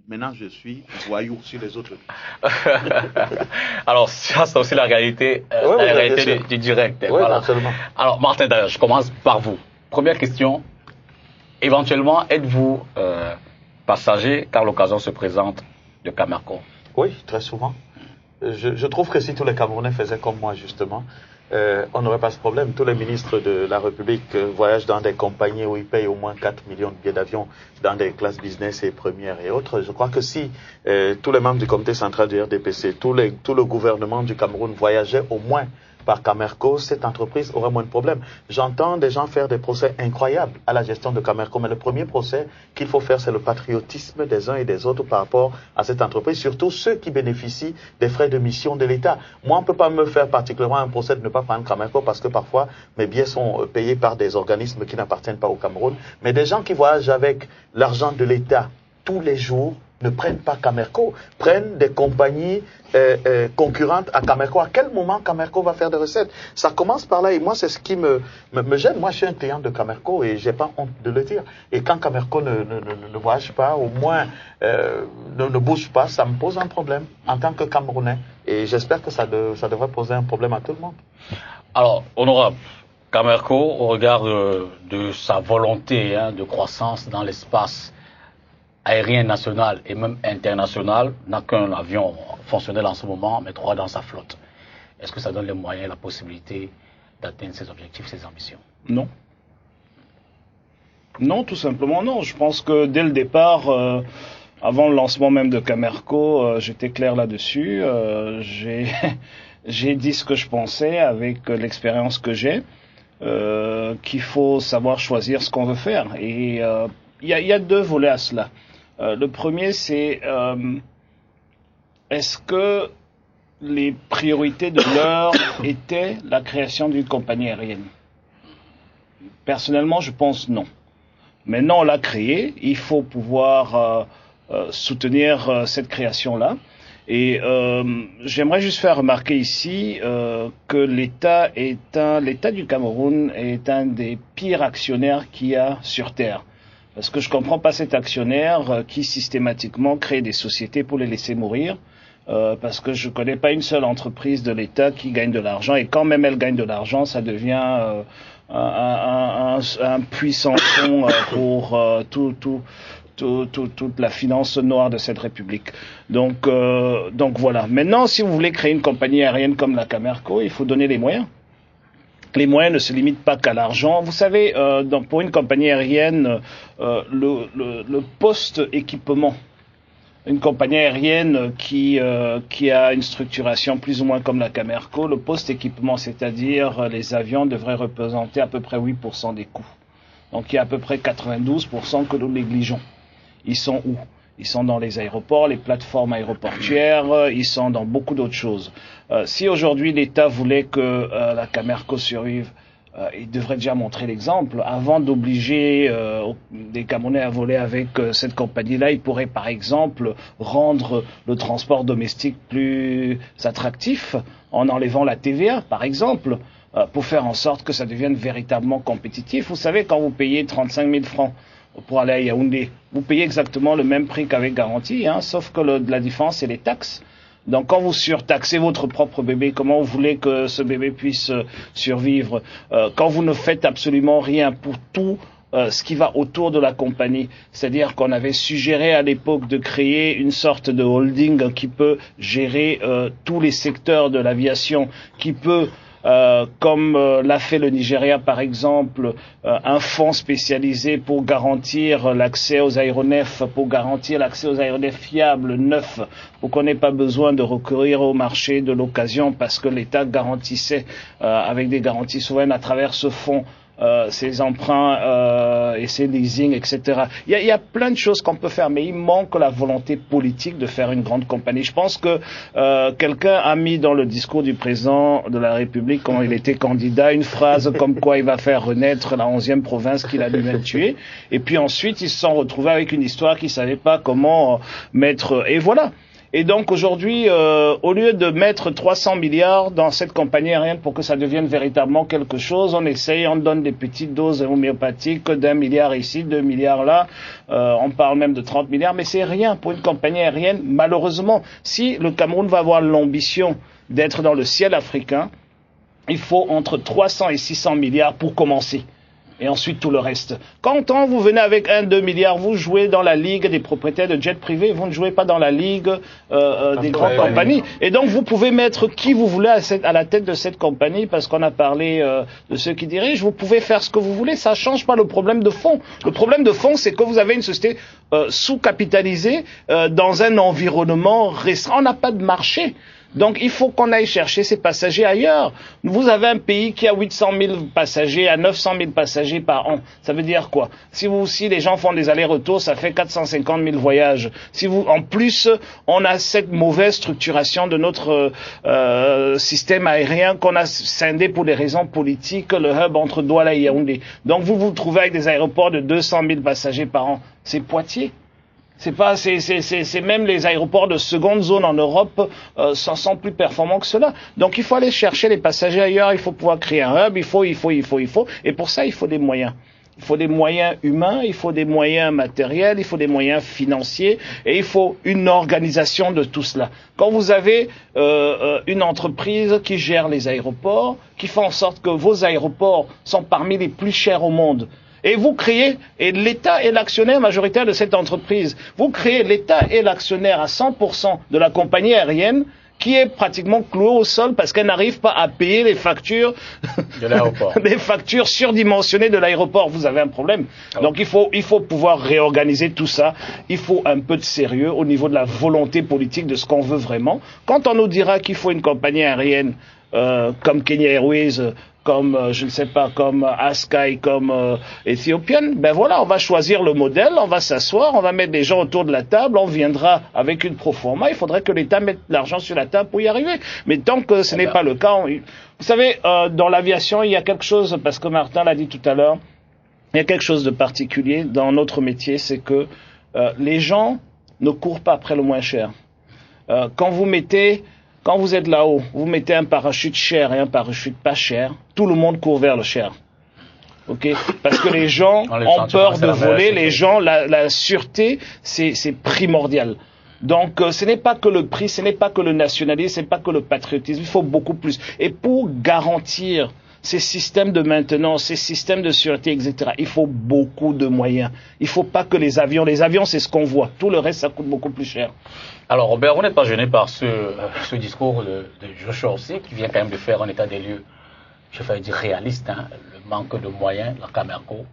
Maintenant, je suis voyou sur les autres. Alors, ça, c'est aussi la réalité, du direct. Oui, voilà. Absolument. Alors, Martin, d'ailleurs, je commence par vous. Première question. Éventuellement, êtes-vous passager quand l'occasion se présente de Camerco? Oui, très souvent. Je trouve que si tous les Camerounais faisaient comme moi, justement, on n'aurait pas ce problème. Tous les ministres de la République voyagent dans des compagnies où ils payent au moins 4 millions de billets d'avion dans des classes business et premières et autres. Je crois que si tous les membres du comité central du RDPC, tout le gouvernement du Cameroun voyageait au moins par Camerco, cette entreprise aurait moins de problèmes. J'entends des gens faire des procès incroyables à la gestion de Camerco, mais le premier procès qu'il faut faire, c'est le patriotisme des uns et des autres par rapport à cette entreprise, surtout ceux qui bénéficient des frais de mission de l'État. Moi, on ne peut pas me faire particulièrement un procès de ne pas prendre Camerco parce que parfois, mes billets sont payés par des organismes qui n'appartiennent pas au Cameroun, mais des gens qui voyagent avec l'argent de l'État tous les jours, ne prennent pas Camerco, prennent des compagnies concurrentes à Camerco. À quel moment Camerco va faire des recettes? Ça commence par là et moi c'est ce qui me gêne. Moi je suis un client de Camerco et j'ai pas honte de le dire. Et quand Camerco ne voyage pas, au moins ne bouge pas, ça me pose un problème en tant que Camerounais. Et j'espère que ça devrait poser un problème à tout le monde. Alors, honorable, Camerco, au regard de sa volonté de croissance dans l'espace aérien national et même international, n'a qu'un avion fonctionnel en ce moment, mais 3 dans sa flotte. Est-ce que ça donne les moyens, la possibilité d'atteindre ses objectifs, ses ambitions? Non. Non, tout simplement non. Je pense que dès le départ, avant le lancement même de Camerco, j'étais clair là-dessus. J'ai dit ce que je pensais avec l'expérience que j'ai, qu'il faut savoir choisir ce qu'on veut faire. Et il y a 2 volets à cela. Le premier, c'est est-ce que les priorités de l'heure étaient la création d'une compagnie aérienne? Personnellement, je pense non. Maintenant, on l'a créée, il faut pouvoir soutenir cette création-là. Et j'aimerais juste faire remarquer ici que l'État du Cameroun est un des pires actionnaires qu'il y a sur Terre. Parce que je comprends pas cet actionnaire qui systématiquement crée des sociétés pour les laisser mourir. Parce que je connais pas une seule entreprise de l'État qui gagne de l'argent. Et quand même elle gagne de l'argent, ça devient un puissant fond pour toute la finance noire de cette République. Donc voilà. Maintenant, si vous voulez créer une compagnie aérienne comme la Camerco, il faut donner les moyens. Les moyens ne se limitent pas qu'à l'argent. Vous savez, pour une compagnie aérienne, le poste équipement, une compagnie aérienne qui a une structuration plus ou moins comme la Camerco, le poste équipement, c'est-à-dire les avions, devraient représenter à peu près 8% des coûts. Donc il y a à peu près 92% que nous négligeons. Ils sont où? Ils sont dans les aéroports, les plateformes aéroportuaires, ils sont dans beaucoup d'autres choses. Si aujourd'hui l'État voulait que la Camerco survive, il devrait déjà montrer l'exemple. Avant d'obliger des Camerounais à voler avec cette compagnie-là, il pourrait par exemple rendre le transport domestique plus attractif en enlevant la TVA, par exemple, pour faire en sorte que ça devienne véritablement compétitif. Vous savez, quand vous payez 35 000 francs pour aller à Yaoundé, vous payez exactement le même prix qu'avec garantie, sauf que la différence, c'est les taxes. Donc quand vous surtaxez votre propre bébé, comment vous voulez que ce bébé puisse survivre quand vous ne faites absolument rien pour tout ce qui va autour de la compagnie? C'est-à-dire qu'on avait suggéré à l'époque de créer une sorte de holding qui peut gérer tous les secteurs de l'aviation, qui peut comme l'a fait le Nigeria par exemple, un fonds spécialisé pour garantir l'accès aux aéronefs, pour garantir l'accès aux aéronefs fiables, neufs, pour qu'on n'ait pas besoin de recourir au marché de l'occasion parce que l'État garantissait avec des garanties souveraines à travers ce fonds ses emprunts et ses leasing, etc. Il y a plein de choses qu'on peut faire, mais il manque la volonté politique de faire une grande compagnie. Je pense que quelqu'un a mis dans le discours du président de la République, quand il était candidat, une phrase comme quoi il va faire renaître la 11e province qu'il a lui-même tuée. Et puis ensuite, ils se sont retrouvés avec une histoire qu'ils ne savaient pas comment mettre. Et voilà. Et donc aujourd'hui, au lieu de mettre 300 milliards dans cette compagnie aérienne pour que ça devienne véritablement quelque chose, on donne des petites doses homéopathiques d'1 milliard ici, 2 milliards là, on parle même de 30 milliards, mais c'est rien pour une compagnie aérienne. Malheureusement, si le Cameroun va avoir l'ambition d'être dans le ciel africain, il faut entre 300 et 600 milliards pour commencer. Et ensuite tout le reste. Quand vous venez avec 1-2 milliards, vous jouez dans la ligue des propriétaires de jets privés, vous ne jouez pas dans la ligue des grandes compagnies. Et donc vous pouvez mettre qui vous voulez à la tête de cette compagnie, parce qu'on a parlé de ceux qui dirigent, vous pouvez faire ce que vous voulez, ça change pas le problème de fond. Le problème de fond, c'est que vous avez une société sous-capitalisée dans un environnement restreint. On n'a pas de marché. Donc il faut qu'on aille chercher ces passagers ailleurs. Vous avez un pays qui a 800 000 passagers à 900 000 passagers par an. Ça veut dire quoi? Si les gens font des allers-retours, ça fait 450 000 voyages. En plus, on a cette mauvaise structuration de notre système aérien qu'on a scindé pour des raisons politiques, le hub entre Douala et Yaoundé. Donc vous vous trouvez avec des aéroports de 200 000 passagers par an. C'est Poitiers. C'est même les aéroports de seconde zone en Europe sont plus performants que cela. Donc il faut aller chercher les passagers ailleurs, il faut pouvoir créer un hub, il faut. Et pour ça, il faut des moyens. Il faut des moyens humains, il faut des moyens matériels, il faut des moyens financiers et il faut une organisation de tout cela. Quand vous avez une entreprise qui gère les aéroports, qui fait en sorte que vos aéroports sont parmi les plus chers au monde, et vous créez, et l'État est l'actionnaire majoritaire de cette entreprise, vous créez, l'État est l'actionnaire à 100% de la compagnie aérienne, qui est pratiquement clouée au sol parce qu'elle n'arrive pas à payer les factures de l'aéroport. des factures surdimensionnées de l'aéroport. Vous avez un problème. Donc il faut pouvoir réorganiser tout ça. Il faut un peu de sérieux au niveau de la volonté politique de ce qu'on veut vraiment. Quand on nous dira qu'il faut une compagnie aérienne comme Kenya Airways, comme, je ne sais pas, comme Askai, comme Ethiopian, ben voilà, on va choisir le modèle, on va s'asseoir, on va mettre des gens autour de la table, on viendra avec une proforma, il faudrait que l'État mette l'argent sur la table pour y arriver. Mais tant que ce n'est pas le cas, vous savez, dans l'aviation, il y a quelque chose, parce que Martin l'a dit tout à l'heure, il y a quelque chose de particulier dans notre métier, c'est que les gens ne courent pas après le moins cher. Quand vous êtes là-haut, vous mettez un parachute cher et un parachute pas cher, tout le monde court vers le cher. Okay? Parce que les gens ont peur de voler, les gens, la sûreté, c'est primordial. Donc, ce n'est pas que le prix, ce n'est pas que le nationalisme, ce n'est pas que le patriotisme, il faut beaucoup plus. Et pour garantir ces systèmes de maintenance, ces systèmes de sûreté, etc., il faut beaucoup de moyens. Il ne faut pas que les avions, c'est ce qu'on voit. Tout le reste, ça coûte beaucoup plus cher. Alors, Robert, vous n'êtes pas gêné par ce discours de Joshua aussi, qui vient quand même de faire un état des lieux, je vais dire réaliste, hein, le manque de moyens, la Camerco.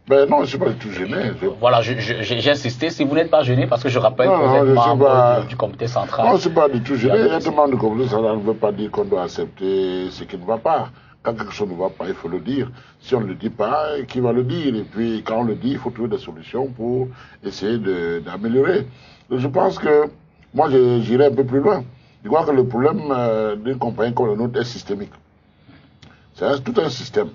Ben non, je ne suis pas du tout gêné. Voilà, j'ai insisté. Si vous n'êtes pas gêné, parce que je rappelle que vous êtes membre du comité central. Non, je ne suis pas du tout gêné. Être membre du comité central ne veut pas dire qu'on doit accepter ce qui ne va pas. Quand quelque chose ne va pas, il faut le dire. Si on ne le dit pas, qui va le dire? Et puis, quand on le dit, il faut trouver des solutions pour essayer d'améliorer. Je pense que, moi, j'irai un peu plus loin. Je crois que le problème d'une compagnie comme la nôtre est systémique. C'est tout un système.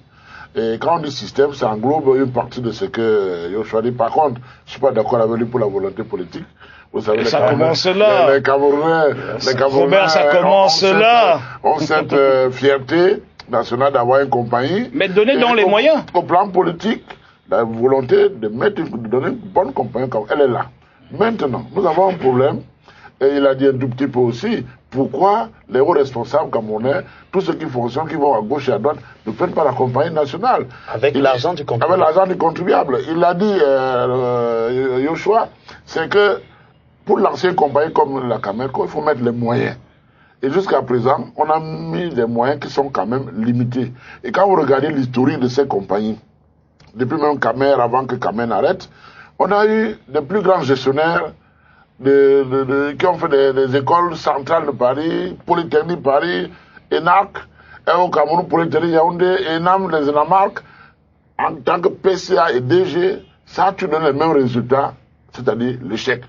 Et quand on dit système, ça englobe une partie de ce que Joshua dit. Par contre, je ne suis pas d'accord avec lui pour la volonté politique. Vous savez, ça commence là. Les Camerounais, Robert, ça commence là. Ont cette fierté nationale d'avoir une compagnie. Mais donnez donc les moyens. Au plan politique, la volonté de donner une bonne compagnie, elle est là. Maintenant, nous avons un problème, et il a dit un tout petit peu aussi, pourquoi les hauts responsables camerounais, tous ceux qui fonctionnent, qui vont à gauche et à droite, ne prennent pas la compagnie nationale. Avec l'argent du contribuable. Avec l'argent du contribuable. Il a dit, Joshua, c'est que pour lancer une compagnie comme la Camerco, il faut mettre les moyens. Et jusqu'à présent, on a mis des moyens qui sont quand même limités. Et quand vous regardez l'historique de ces compagnies, depuis même Camer, avant que Camer n'arrête, on a eu des plus grands gestionnaires qui ont fait des écoles centrales de Paris, Polytechnique Paris, ENAC, et au Cameroun, Polytechnique Yaoundé, ENAM, les ENAMARC, en tant que PCA et DG, ça a toujours donné les mêmes résultats, c'est-à-dire l'échec.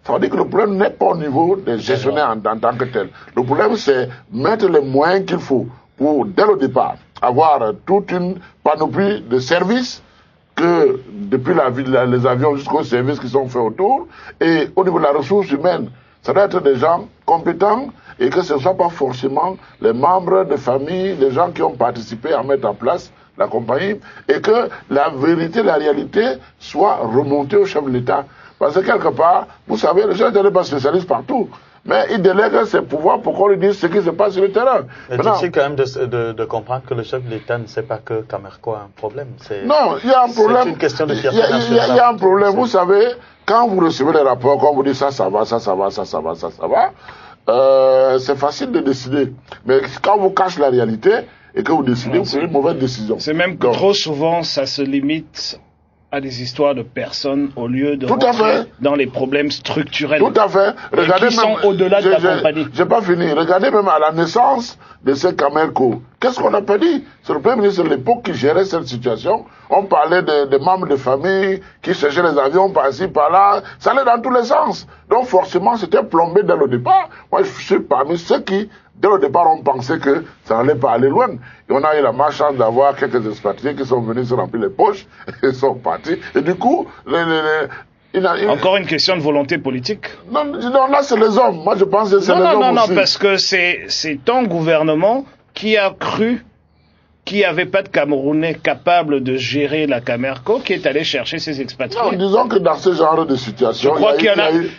Ça veut dire que le problème n'est pas au niveau des gestionnaires en tant que tel. Le problème, c'est mettre les moyens qu'il faut pour, dès le départ, avoir toute une panoplie de services que, depuis les avions jusqu'aux services qui sont faits autour, et au niveau de la ressource humaine, ça doit être des gens compétents et que ce ne soit pas forcément les membres de famille, les gens qui ont participé à mettre en place la compagnie, et que la vérité, la réalité soit remontée au chef de l'État. Parce que quelque part, vous savez, les gens ne sont pas spécialistes partout, mais ils délèguent ses pouvoirs pour qu'on lui dise ce qui se passe sur le terrain. C'est difficile quand même de comprendre que le chef de l'État ne sait pas que Camerco a un problème. Non, il y a un problème. C'est une question de fierté nationale. Il y a un problème. Vous savez, quand vous recevez les rapports, quand vous dites ça va, ça va, ça va, c'est facile de décider. Mais quand vous cachez la réalité et que vous décidez, vous prenez une mauvaise décision. C'est même que trop souvent, ça se limite à des histoires de personnes au lieu de rentrer dans les problèmes structurels. Tout à fait. Regardez qui sont au-delà de la compagnie. J'ai pas fini. Regardez même à la naissance de ces Camerco. Qu'est-ce qu'on n'a pas dit? C'est le Premier ministre de l'époque qui gérait cette situation. On parlait des membres de famille qui cherchaient les avions par-ci, par-là. Ça allait dans tous les sens. Donc forcément, c'était plombé dès le départ. Moi, je suis parmi ceux qui, dès le départ, on pensait que ça n'allait pas aller loin. Et on a eu la malchance d'avoir quelques expatriés qui sont venus se remplir les poches et sont partis. Et du coup, Encore une question de volonté politique. Non, là c'est les hommes. Moi je pense que c'est les hommes aussi. Non, parce que c'est ton gouvernement qui a cru qu'il n'y avait pas de Camerounais capable de gérer la Camerco qui est allé chercher ses expatriés. Non, disons que dans ce genre de situation, je crois qu'il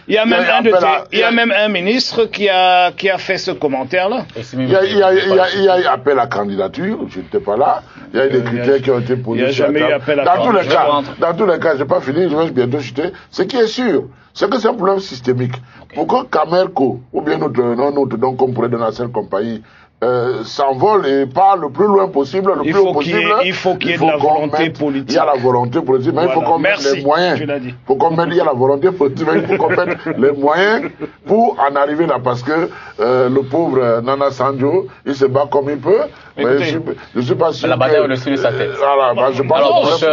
y a même un ministre qui a fait ce commentaire-là. Il y a eu appel à candidature, je n'étais pas là. Il y a eu des critères qui ont été posés. Il n'y a jamais eu appel à candidature. Dans tous les cas, je n'ai pas fini, je vais bientôt chuter. Ce qui est sûr, c'est que c'est un problème systémique. Pour que Camerco, ou bien notre donc qu'on pourrait donner à cette compagnie, s'envole et part le plus loin possible, il faut qu'il y ait de la volonté politique. Il y a la volonté politique, mais il faut qu'on mette les moyens. Il faut qu'on mette, il y a la volonté politique, mais il faut qu'on mette les moyens pour en arriver là, parce que le pauvre Nana Sanjo, il se bat comme il peut. Mais je ne suis pas sûr. La bataille au-dessus de sa tête. Voilà, je pense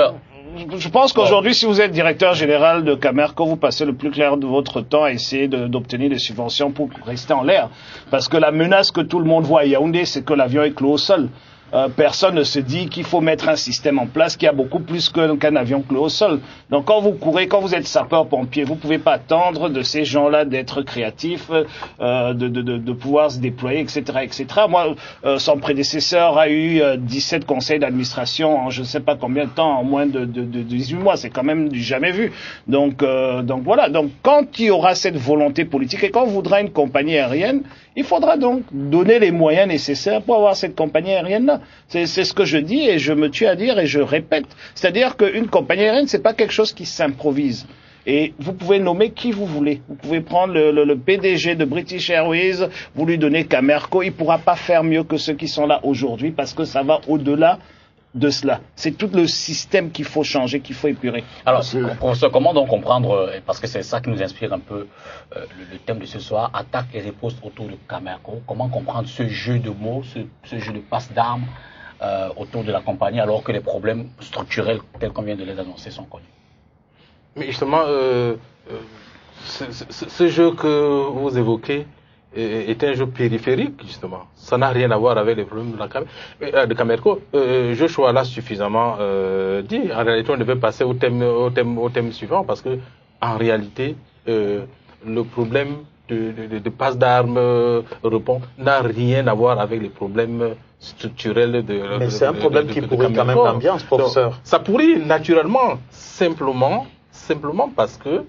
je pense qu'aujourd'hui, si vous êtes directeur général de Camerco, vous passez le plus clair de votre temps à essayer d'obtenir des subventions pour rester en l'air. Parce que la menace que tout le monde voit à Yaoundé, c'est que l'avion est clos au sol. Personne ne se dit qu'il faut mettre un système en place qui a beaucoup plus qu'un avion clos au sol. Donc quand vous courez, quand vous êtes sapeur-pompier, vous pouvez pas attendre de ces gens-là d'être créatifs, de pouvoir se déployer, etc., etc. Moi, son prédécesseur a eu 17 conseils d'administration en je ne sais pas combien de temps, en moins de 18 mois. C'est quand même du jamais vu. Donc voilà. Donc quand il y aura cette volonté politique et quand on voudra une compagnie aérienne, il faudra donc donner les moyens nécessaires pour avoir cette compagnie aérienne-là. C'est ce que je dis et je me tue à dire et je répète. C'est-à-dire qu'une compagnie aérienne, c'est pas quelque chose qui s'improvise. Et vous pouvez nommer qui vous voulez. Vous pouvez prendre le PDG de British Airways, vous lui donnez Camerco, il pourra pas faire mieux que ceux qui sont là aujourd'hui parce que ça va au-delà de cela. C'est tout le système qu'il faut changer, qu'il faut épurer. Alors, professeur, comment donc comprendre, parce que c'est ça qui nous inspire un peu le thème de ce soir, attaque et riposte autour de Camerco, comment comprendre ce jeu de mots, ce jeu de passe d'armes autour de la compagnie, alors que les problèmes structurels, tels qu'on vient de les annoncer, sont connus? Mais justement, ce jeu que vous évoquez est un jeu périphérique, justement. Ça n'a rien à voir avec les problèmes de Camerco. Joshua l'a suffisamment dit. En réalité, on devait passer au thème suivant, parce que, en réalité, le problème de passe d'armes n'a rien à voir avec les problèmes structurels Mais c'est un problème qui pourrit quand même l'ambiance, professeur. Donc, ça pourrit naturellement, simplement parce que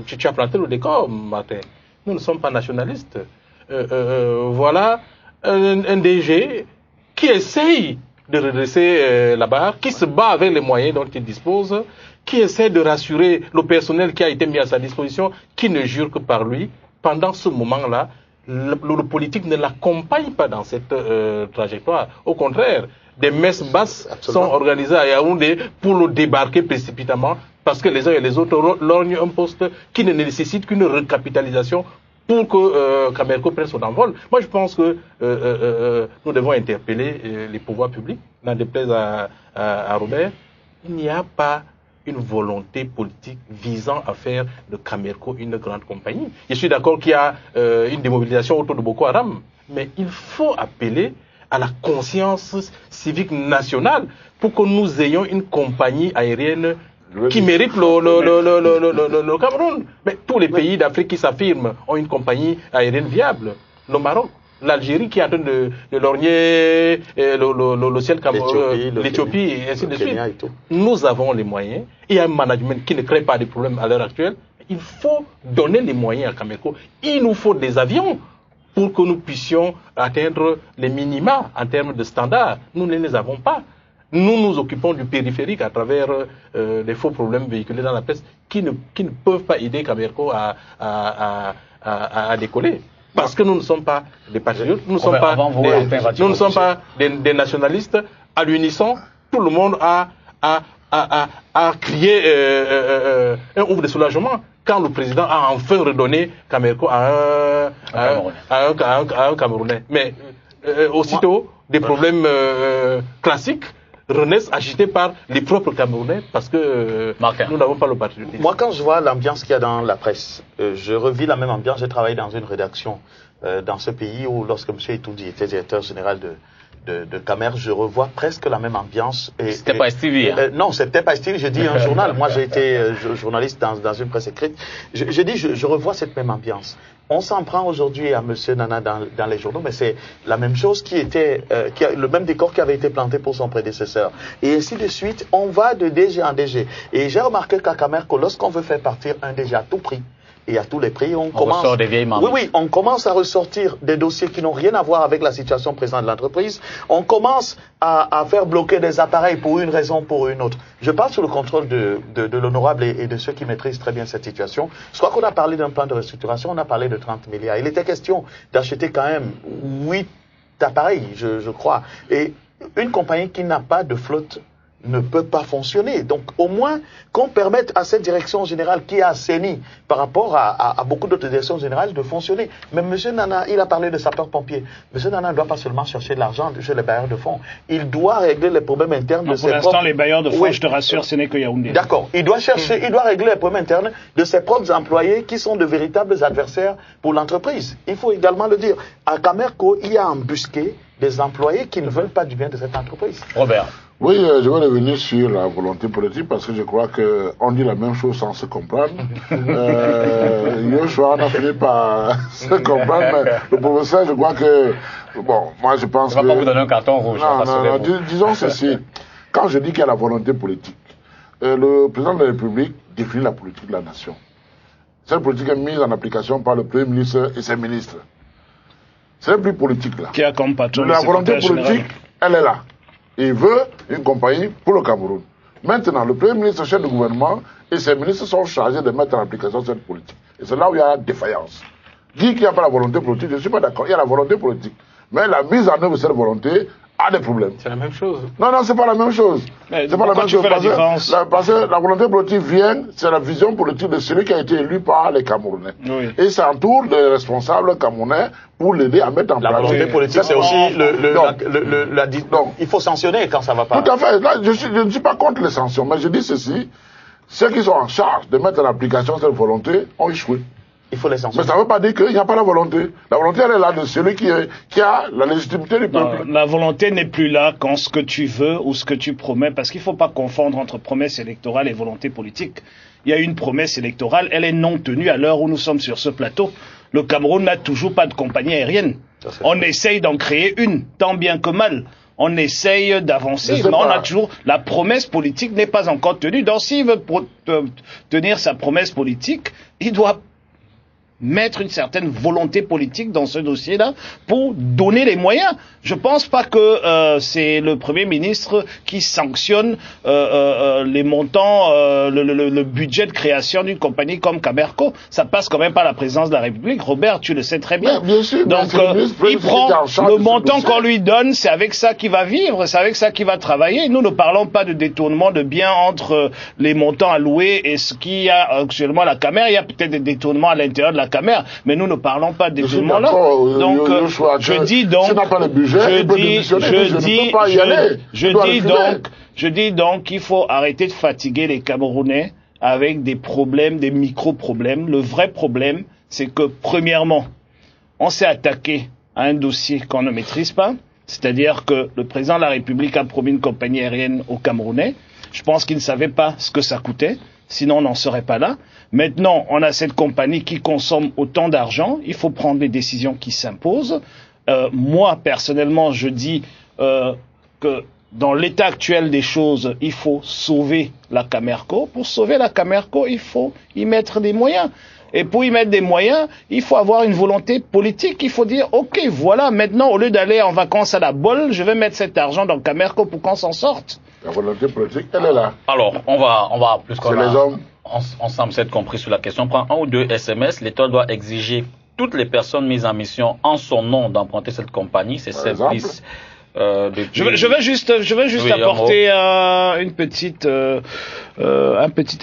tu as planté le décor, Martin. Nous ne sommes pas nationalistes. Voilà un DG qui essaye de redresser la barre, qui se bat avec les moyens dont il dispose, qui essaie de rassurer le personnel qui a été mis à sa disposition, qui ne jure que par lui. Pendant ce moment-là, le politique ne l'accompagne pas dans cette trajectoire. Au contraire, des messes basses sont organisées à Yaoundé pour le débarquer précipitamment, parce que les uns et les autres lorgnent un poste qui ne nécessite qu'une recapitalisation pour que Camerco prenne son envol. Moi, je pense que nous devons interpeller les pouvoirs publics. N'en déplaise à Robert, il n'y a pas une volonté politique visant à faire de Camerco une grande compagnie. Je suis d'accord qu'il y a une démobilisation autour de Boko Haram, mais il faut appeler à la conscience civique nationale pour que nous ayons une compagnie aérienne qui mérite le Cameroun. Mais tous les pays d'Afrique qui s'affirment ont une compagnie aérienne viable. Le Maroc, l'Algérie qui est en train de lorgner le ciel camerounais, l'Éthiopie et ainsi de suite. Nous avons les moyens et un management qui ne crée pas de problèmes à l'heure actuelle. Il faut donner les moyens à Camerco. Il nous faut des avions pour que nous puissions atteindre les minima en termes de standards. Nous ne les avons pas. Nous nous occupons du périphérique à travers des faux problèmes véhiculés dans la presse qui ne peuvent pas aider Camerco à décoller. Parce que nous ne sommes pas des patriotes, nous ne sommes pas des nationalistes. À l'unisson, tout le monde a crié un ouf de soulagement quand le président a enfin redonné Camerco à un Camerounais. Mais aussitôt, des problèmes classiques renaissent agités par les propres Camerounais parce que nous n'avons pas le patriotisme. Moi, quand je vois l'ambiance qu'il y a dans la presse, je revis la même ambiance. J'ai travaillé dans une rédaction dans ce pays où, lorsque M. Etoudi était directeur général de Camer, je revois presque la même ambiance. C'était pas Stevie. Non, c'était pas Stevie. Je dis un journal. Moi, j'ai été journaliste dans une presse écrite. Je revois cette même ambiance. On s'en prend aujourd'hui à Monsieur Nana dans les journaux, mais c'est la même chose qui était, le même décor qui avait été planté pour son prédécesseur. Et ainsi de suite, on va de DG en DG. Et j'ai remarqué qu'à Camerco, lorsqu'on veut faire partir un DG à tout prix, et à tous les prix, on commence, des vieilles mamies. oui, on commence à ressortir des dossiers qui n'ont rien à voir avec la situation présente de l'entreprise. On commence à faire bloquer des appareils pour une raison, pour une autre. Je parle sous le contrôle de l'honorable et de ceux qui maîtrisent très bien cette situation. Je crois qu'on a parlé d'un plan de restructuration, on a parlé de 30 milliards. Il était question d'acheter quand même 8 appareils, je crois. Et une compagnie qui n'a pas de flotte ne peut pas fonctionner. Donc, au moins, qu'on permette à cette direction générale qui a assaini par rapport à beaucoup d'autres directions générales de fonctionner. Mais M. Nana, il a parlé de sapeurs-pompiers. M. Nana ne doit pas seulement chercher de l'argent chez les bailleurs de fonds. Il doit régler les problèmes internes de ses propres... Pour l'instant, les bailleurs de fonds, je te rassure, ce n'est que Yaoundé. D'accord. Il doit chercher, il doit régler les problèmes internes de ses propres employés qui sont de véritables adversaires pour l'entreprise. Il faut également le dire. À Camerco, il y a embusqué des employés qui ne veulent pas du bien de cette entreprise. Robert. Oui, je vais revenir sur la volonté politique parce que je crois qu'on dit la même chose sans se comprendre. Yoshua, on a fini par se comprendre, mais le professeur, je crois que... Bon, moi je pense que... Je ne vais pas vous donner un carton rouge. Non, disons ceci. Quand je dis qu'il y a la volonté politique, le président de la République définit la politique de la nation. Cette politique est mise en application par le Premier ministre et ses ministres. C'est plus politique là. Qui a comme patron la volonté politique, elle est là. Il veut une compagnie pour le Cameroun. Maintenant, le Premier ministre, chef du gouvernement et ses ministres sont chargés de mettre en application cette politique. Et c'est là où il y a la défaillance. Dire qu'il n'y a pas la volonté politique, je ne suis pas d'accord. Il y a la volonté politique. Mais la mise en œuvre de cette volonté a des problèmes. C'est la même chose. Non, c'est pas la même chose. C'est pas la même chose. Parce que la volonté politique vient, c'est la vision politique de celui qui a été élu par les Camerounais. Oui. Et ça entoure des responsables camerounais pour l'aider à mettre en place. La volonté politique, c'est aussi il faut sanctionner quand ça ne va pas. Tout à fait. Là, je ne suis pas contre les sanctions, mais je dis ceci. Ceux qui sont en charge de mettre en application cette volonté ont échoué. Il faut les sanctionner. Mais ça ne veut pas dire qu'il n'y a pas la volonté. La volonté, elle est là de celui qui a la légitimité du peuple. La volonté n'est plus là quand ce que tu veux ou ce que tu promets, parce qu'il ne faut pas confondre entre promesse électorale et volonté politique. Il y a une promesse électorale, elle est non tenue à l'heure où nous sommes sur ce plateau. Le Cameroun n'a toujours pas de compagnie aérienne. On essaye d'en créer une, tant bien que mal. On essaye d'avancer, mais on a toujours... La promesse politique n'est pas encore tenue. Donc s'il veut tenir sa promesse politique, il doit mettre une certaine volonté politique dans ce dossier-là pour donner les moyens. Je pense pas que c'est le Premier ministre qui sanctionne les montants, le budget de création d'une compagnie comme Camerco. Ça passe quand même par la présidence de la République. Robert, tu le sais très bien. Bien sûr, donc il prend le montant qu'on lui donne, c'est avec ça qu'il va vivre, c'est avec ça qu'il va travailler. Nous ne parlons pas de détournement de biens entre les montants alloués et ce qu'il y a actuellement à la Camer. Il y a peut-être des détournements à l'intérieur de la Camer, mais nous ne parlons pas de détournement là. Donc je dis donc, je dis donc qu'il faut arrêter de fatiguer les Camerounais avec des problèmes, des micro-problèmes. Le vrai problème, c'est que premièrement, on s'est attaqué à un dossier qu'on ne maîtrise pas, c'est-à-dire que le président de la République a promis une compagnie aérienne aux Camerounais. Je pense qu'il ne savait pas ce que ça coûtait, sinon on n'en serait pas là. Maintenant, on a cette compagnie qui consomme autant d'argent, il faut prendre les décisions qui s'imposent. Moi, personnellement, je dis que dans l'état actuel des choses, il faut sauver la Camerco. Pour sauver la Camerco, il faut y mettre des moyens. Et pour y mettre des moyens, il faut avoir une volonté politique. Il faut dire, ok, voilà, maintenant, au lieu d'aller en vacances à la Bolle, je vais mettre cet argent dans Camerco pour qu'on s'en sorte. La volonté politique, elle est là. Alors, on va plus qu'on les hommes. On semble s'être compris sur la question. Prends un ou deux SMS. L'État doit exiger toutes les personnes mises en mission en son nom d'emprunter cette compagnie. C'est cette liste. Je vais juste apporter un petit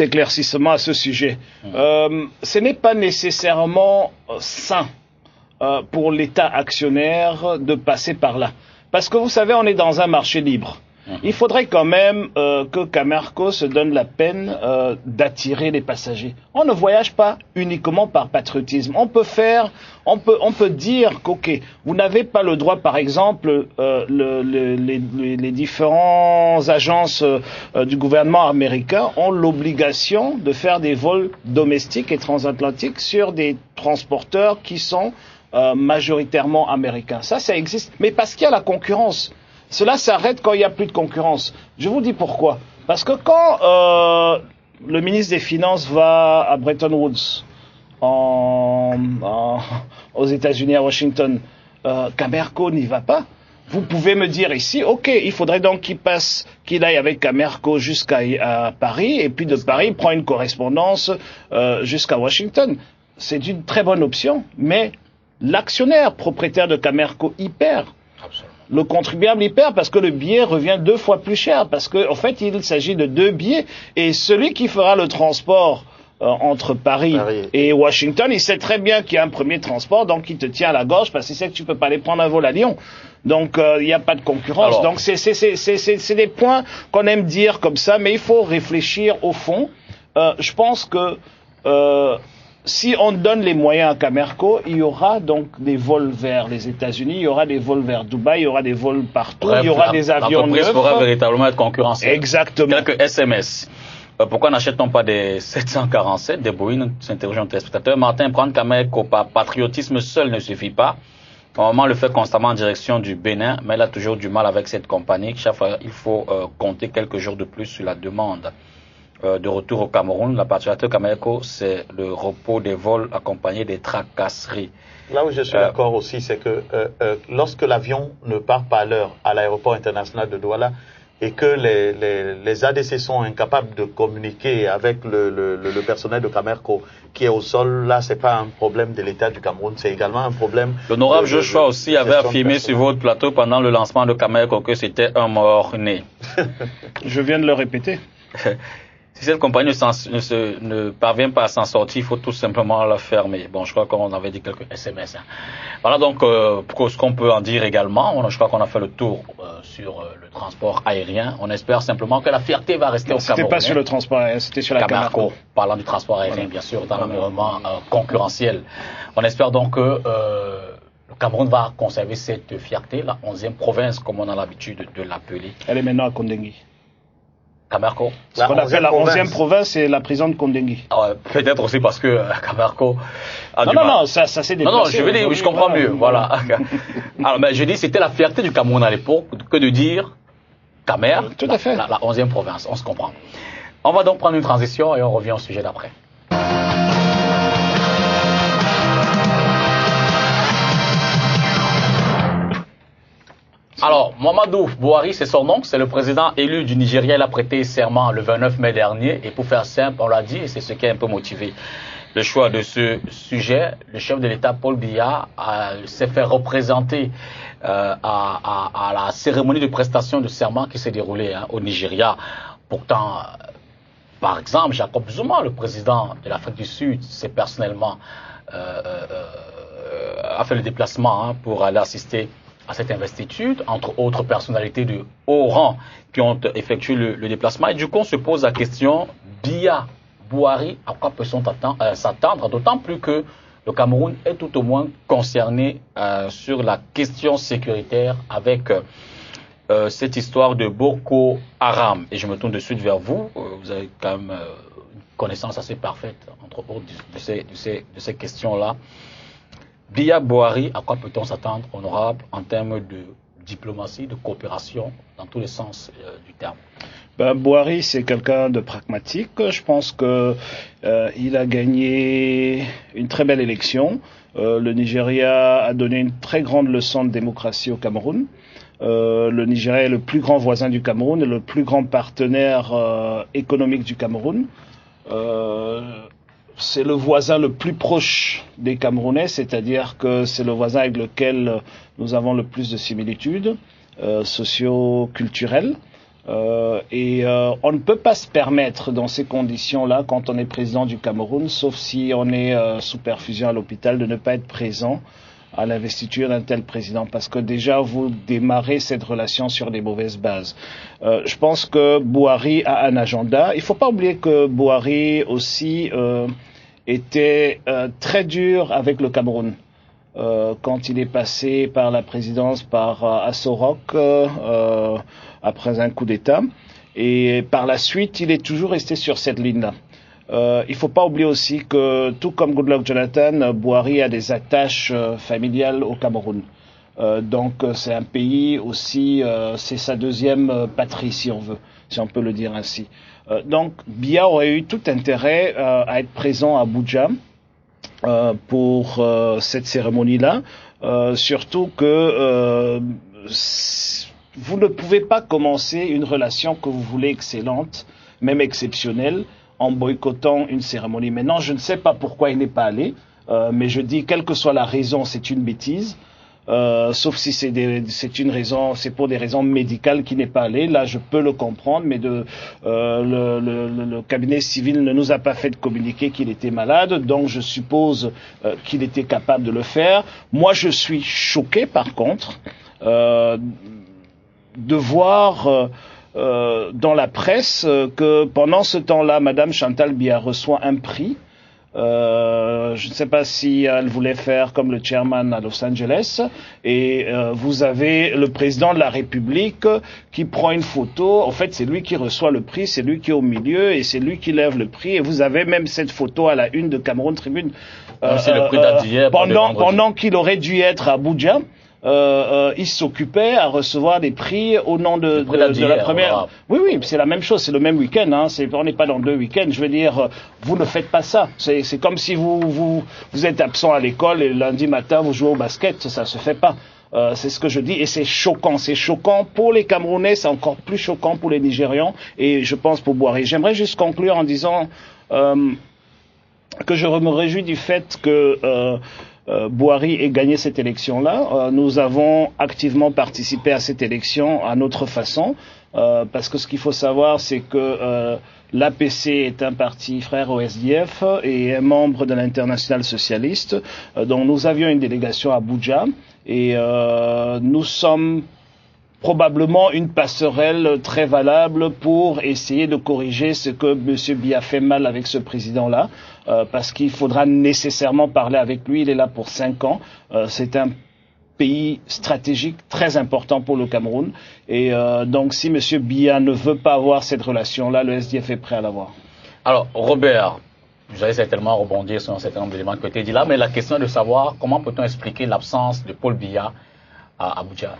éclaircissement à ce sujet. Ce n'est pas nécessairement sain pour l'État actionnaire de passer par là. Parce que vous savez, on est dans un marché libre. Il faudrait quand même que Camerco se donne la peine d'attirer les passagers. On ne voyage pas uniquement par patriotisme. On peut dire qu'ok, vous n'avez pas le droit, par exemple, les différentes agences du gouvernement américain ont l'obligation de faire des vols domestiques et transatlantiques sur des transporteurs qui sont majoritairement américains. Ça existe, mais parce qu'il y a la concurrence. Cela s'arrête quand il n'y a plus de concurrence. Je vous dis pourquoi. Parce que quand le ministre des Finances va à Bretton Woods, aux États-Unis, à Washington, Camerco n'y va pas. Vous pouvez me dire ici, ok, il faudrait donc qu'il aille avec Camerco jusqu'à Paris, et puis de Paris, il prend une correspondance jusqu'à Washington. C'est une très bonne option, mais l'actionnaire propriétaire de Camerco y perd. Absolument. Le contribuable y perd parce que le billet revient 2 fois plus cher, parce qu'en fait, il s'agit de 2 billets, et celui qui fera le transport entre Paris et Washington, il sait très bien qu'il y a un premier transport, donc il te tient à la gorge parce qu'il sait que tu peux pas aller prendre un vol à Lyon. Donc il n'y a pas de concurrence. Alors, donc c'est des points qu'on aime dire comme ça, mais il faut réfléchir au fond. Je pense que si on donne les moyens à Camerco, il y aura donc des vols vers les États-Unis, il y aura des vols vers Dubaï, il y aura des vols partout, il y aura des avions neufs. L'entreprise pourra véritablement être concurrentielle. Exactement. Quelques SMS. Pourquoi n'achète-t-on pas des 747, des Boeing, s'interroge un téléspectateur. Martin, prendre Camerco par patriotisme seul ne suffit pas. Normalement, le fait constamment en direction du Bénin, mais il a toujours du mal avec cette compagnie. Chaque fois, il faut compter quelques jours de plus sur la demande de retour au Cameroun. La particularité de Camerco, c'est le repos des vols accompagné des tracasseries. Là où je suis d'accord aussi, c'est que lorsque l'avion ne part pas à l'heure à l'aéroport international de Douala et que les ADC sont incapables de communiquer avec le personnel de Camerco qui est au sol, là, c'est pas un problème de l'État du Cameroun, c'est également un problème. L'honorable Joshua aussi avait affirmé sur votre plateau pendant le lancement de Camerco que c'était un mort-né. Je viens de le répéter. Si cette compagnie ne parvient pas à s'en sortir, il faut tout simplement la fermer. Bon, je crois qu'on avait dit quelques SMS. Hein. Voilà donc ce qu'on peut en dire également. Je crois qu'on a fait le tour sur le transport aérien. On espère simplement que la fierté va rester au Cameroun. C'était pas sur le transport aérien, c'était sur la Camerco. Parlant du transport aérien, bien sûr, dans l'environnement concurrentiel. On espère donc que le Cameroun va conserver cette fierté, la 11e province, comme on a l'habitude de l'appeler. Elle est maintenant à Kondengui. Camerco. Ce qu'on appelle la 11e province, c'est la prison de Kondengui. Peut-être aussi parce que Camerco a du mal. Non, ça s'est déplacé. Non, je veux dire, je comprends mieux, voilà. Alors, je dis, c'était la fierté du Cameroun à l'époque que de dire Camer, tout à fait. La 11e province, on se comprend. On va donc prendre une transition et on revient au sujet d'après. Alors, Mamadou Buhari, c'est son nom, c'est le président élu du Nigeria. Il a prêté serment le 29 mai dernier. Et pour faire simple, on l'a dit, et c'est ce qui a un peu motivé le choix de ce sujet. Le chef de l'État, Paul Biya, s'est fait représenter à la cérémonie de prestation de serment qui s'est déroulée au Nigeria. Pourtant, par exemple, Jacob Zuma, le président de l'Afrique du Sud, s'est personnellement a fait le déplacement pour aller assister à cette investiture, entre autres personnalités de haut rang qui ont effectué le déplacement. Et du coup, on se pose la question, Biya, Buhari, à quoi peut-on s'attendre, d'autant plus que le Cameroun est tout au moins concerné sur la question sécuritaire avec cette histoire de Boko Haram. Et je me tourne de suite vers vous. Vous avez quand même une connaissance assez parfaite, entre autres, de ces questions-là. Biya, Buhari, à quoi peut-on s'attendre, honorable, en termes de diplomatie, de coopération, dans tous les sens du terme? Buhari, c'est quelqu'un de pragmatique. Je pense que il a gagné une très belle élection. Le Nigeria a donné une très grande leçon de démocratie au Cameroun. Le Nigeria est le plus grand voisin du Cameroun et le plus grand partenaire économique du Cameroun. C'est le voisin le plus proche des Camerounais, c'est-à-dire que c'est le voisin avec lequel nous avons le plus de similitudes socio-culturelles. Et on ne peut pas se permettre dans ces conditions-là, quand on est président du Cameroun, sauf si on est sous perfusion à l'hôpital, de ne pas être présent à l'investiture d'un tel président, parce que déjà vous démarrez cette relation sur des mauvaises bases. Je pense que Buhari a un agenda. Il ne faut pas oublier que Buhari aussi était très dur avec le Cameroun. Quand il est passé par la présidence par Assorok après un coup d'État. Et par la suite, il est toujours resté sur cette ligne-là. Il faut pas oublier aussi que, tout comme Goodluck Jonathan, Buhari a des attaches familiales au Cameroun. Donc c'est un pays aussi, c'est sa deuxième patrie si on veut, si on peut le dire ainsi. Donc Biya aurait eu tout intérêt à être présent à Abuja pour cette cérémonie-là, surtout que vous ne pouvez pas commencer une relation que vous voulez excellente, même exceptionnelle, en boycottant une cérémonie. Maintenant, je ne sais pas pourquoi il n'est pas allé, mais je dis, quelle que soit la raison, c'est une bêtise. Sauf si c'est une raison, c'est pour des raisons médicales qu'il n'est pas allé. Là, je peux le comprendre, mais le cabinet civil ne nous a pas fait de communiquer qu'il était malade, donc je suppose qu'il était capable de le faire. Moi, je suis choqué, par contre, de voir dans la presse que pendant ce temps-là, Madame Chantal Biya reçoit un prix. Je ne sais pas si elle voulait faire comme le chairman à Los Angeles, et vous avez le président de la République qui prend une photo. En fait, c'est lui qui reçoit le prix, c'est lui qui est au milieu et c'est lui qui lève le prix. Et vous avez même cette photo à la une de Cameroun Tribune. C'est le prix d'hier. Pendant qu'il aurait dû être à Abuja. Il s'occupait à recevoir des prix au nom de la première. Oui, c'est la même chose, c'est le même week-end. Hein, on n'est pas dans 2 week-ends. Je veux dire, vous ne faites pas ça. C'est comme si vous êtes absent à l'école et le lundi matin vous jouez au basket. Ça se fait pas. C'est ce que je dis, et c'est choquant. C'est choquant pour les Camerounais, c'est encore plus choquant pour les Nigérians, et je pense pour Buhari. J'aimerais juste conclure en disant que je me réjouis du fait que Buhari ait gagné cette élection-là. Nous avons activement participé à cette élection à notre façon, parce que ce qu'il faut savoir, c'est que l'APC est un parti frère au SDF et un membre de l'Internationale socialiste. Donc nous avions une délégation à Abuja, et nous sommes probablement une passerelle très valable pour essayer de corriger ce que M. Biya fait mal avec ce président-là, parce qu'il faudra nécessairement parler avec lui. Il est là pour 5 ans. C'est un pays stratégique très important pour le Cameroun. Et donc si M. Biya ne veut pas avoir cette relation-là, le SDF est prêt à l'avoir. Alors, Robert, vous allez certainement rebondir sur un certain nombre d'éléments qui ont été dit là, mais la question est de savoir comment peut-on expliquer l'absence de Paul Biya à Abuja.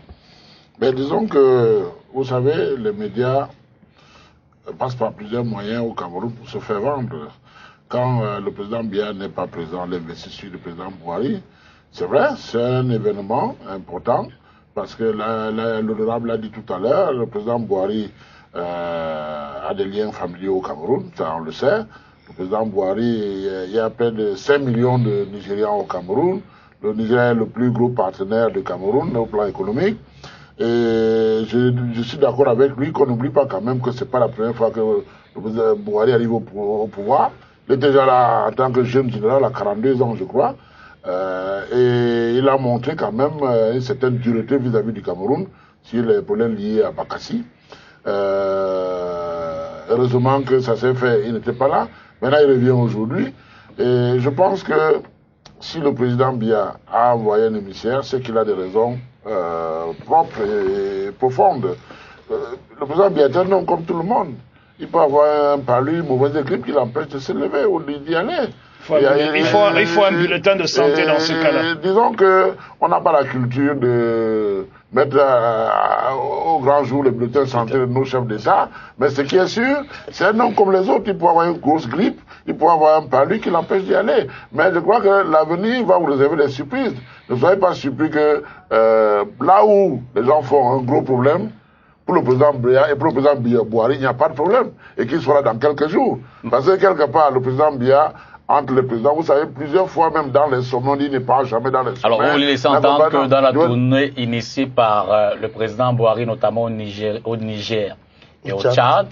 Mais disons que, vous savez, les médias passent par plusieurs moyens au Cameroun pour se faire vendre. Quand le président Biya n'est pas présent, l'investiture du président Buhari, c'est vrai, c'est un événement important, parce que l'honorable l'a dit tout à l'heure, le président Buhari a des liens familiaux au Cameroun, ça on le sait. Le président Buhari, il y a près de 5 millions de Nigérians au Cameroun. Le Nigeria est le plus gros partenaire du Cameroun au plan économique. Et je suis d'accord avec lui qu'on n'oublie pas quand même que c'est pas la première fois que le président Buhari arrive au pouvoir. Il est déjà là en tant que jeune général à 42 ans, je crois. Et il a montré quand même une certaine dureté vis-à-vis du Cameroun sur les problèmes liés à Bakassi. Heureusement que ça s'est fait, il n'était pas là. Maintenant, il revient aujourd'hui. Et je pense que si le président Biya a envoyé un émissaire, c'est qu'il a des raisons propres et profondes. Le président Biya est un homme comme tout le monde. Il peut avoir un palu, une mauvaise grippe qui l'empêche de se lever ou d'y aller. Il faut un bulletin de santé dans ce cas-là. Disons qu'on n'a pas la culture de mettre au grand jour les bulletins de santé de nos chefs d'État, mais ce qui est sûr, c'est un homme comme les autres. Il peut avoir une grosse grippe, il peut avoir un palu qui l'empêche d'y aller. Mais je crois que l'avenir va vous réserver des surprises. Ne soyez pas surpris que là où les gens font un gros problème, pour le président Biya et pour le président Buhari, il n'y a pas de problème. Et qu'il soit là dans quelques jours. Parce que quelque part, le président Biya, entre les présidents, vous savez, plusieurs fois même dans les sommets, on dit ne part jamais dans les sommets. Alors vous voulez laisser entendre que dans la tournée initiée par le président Buhari, notamment au Niger et au Tchad,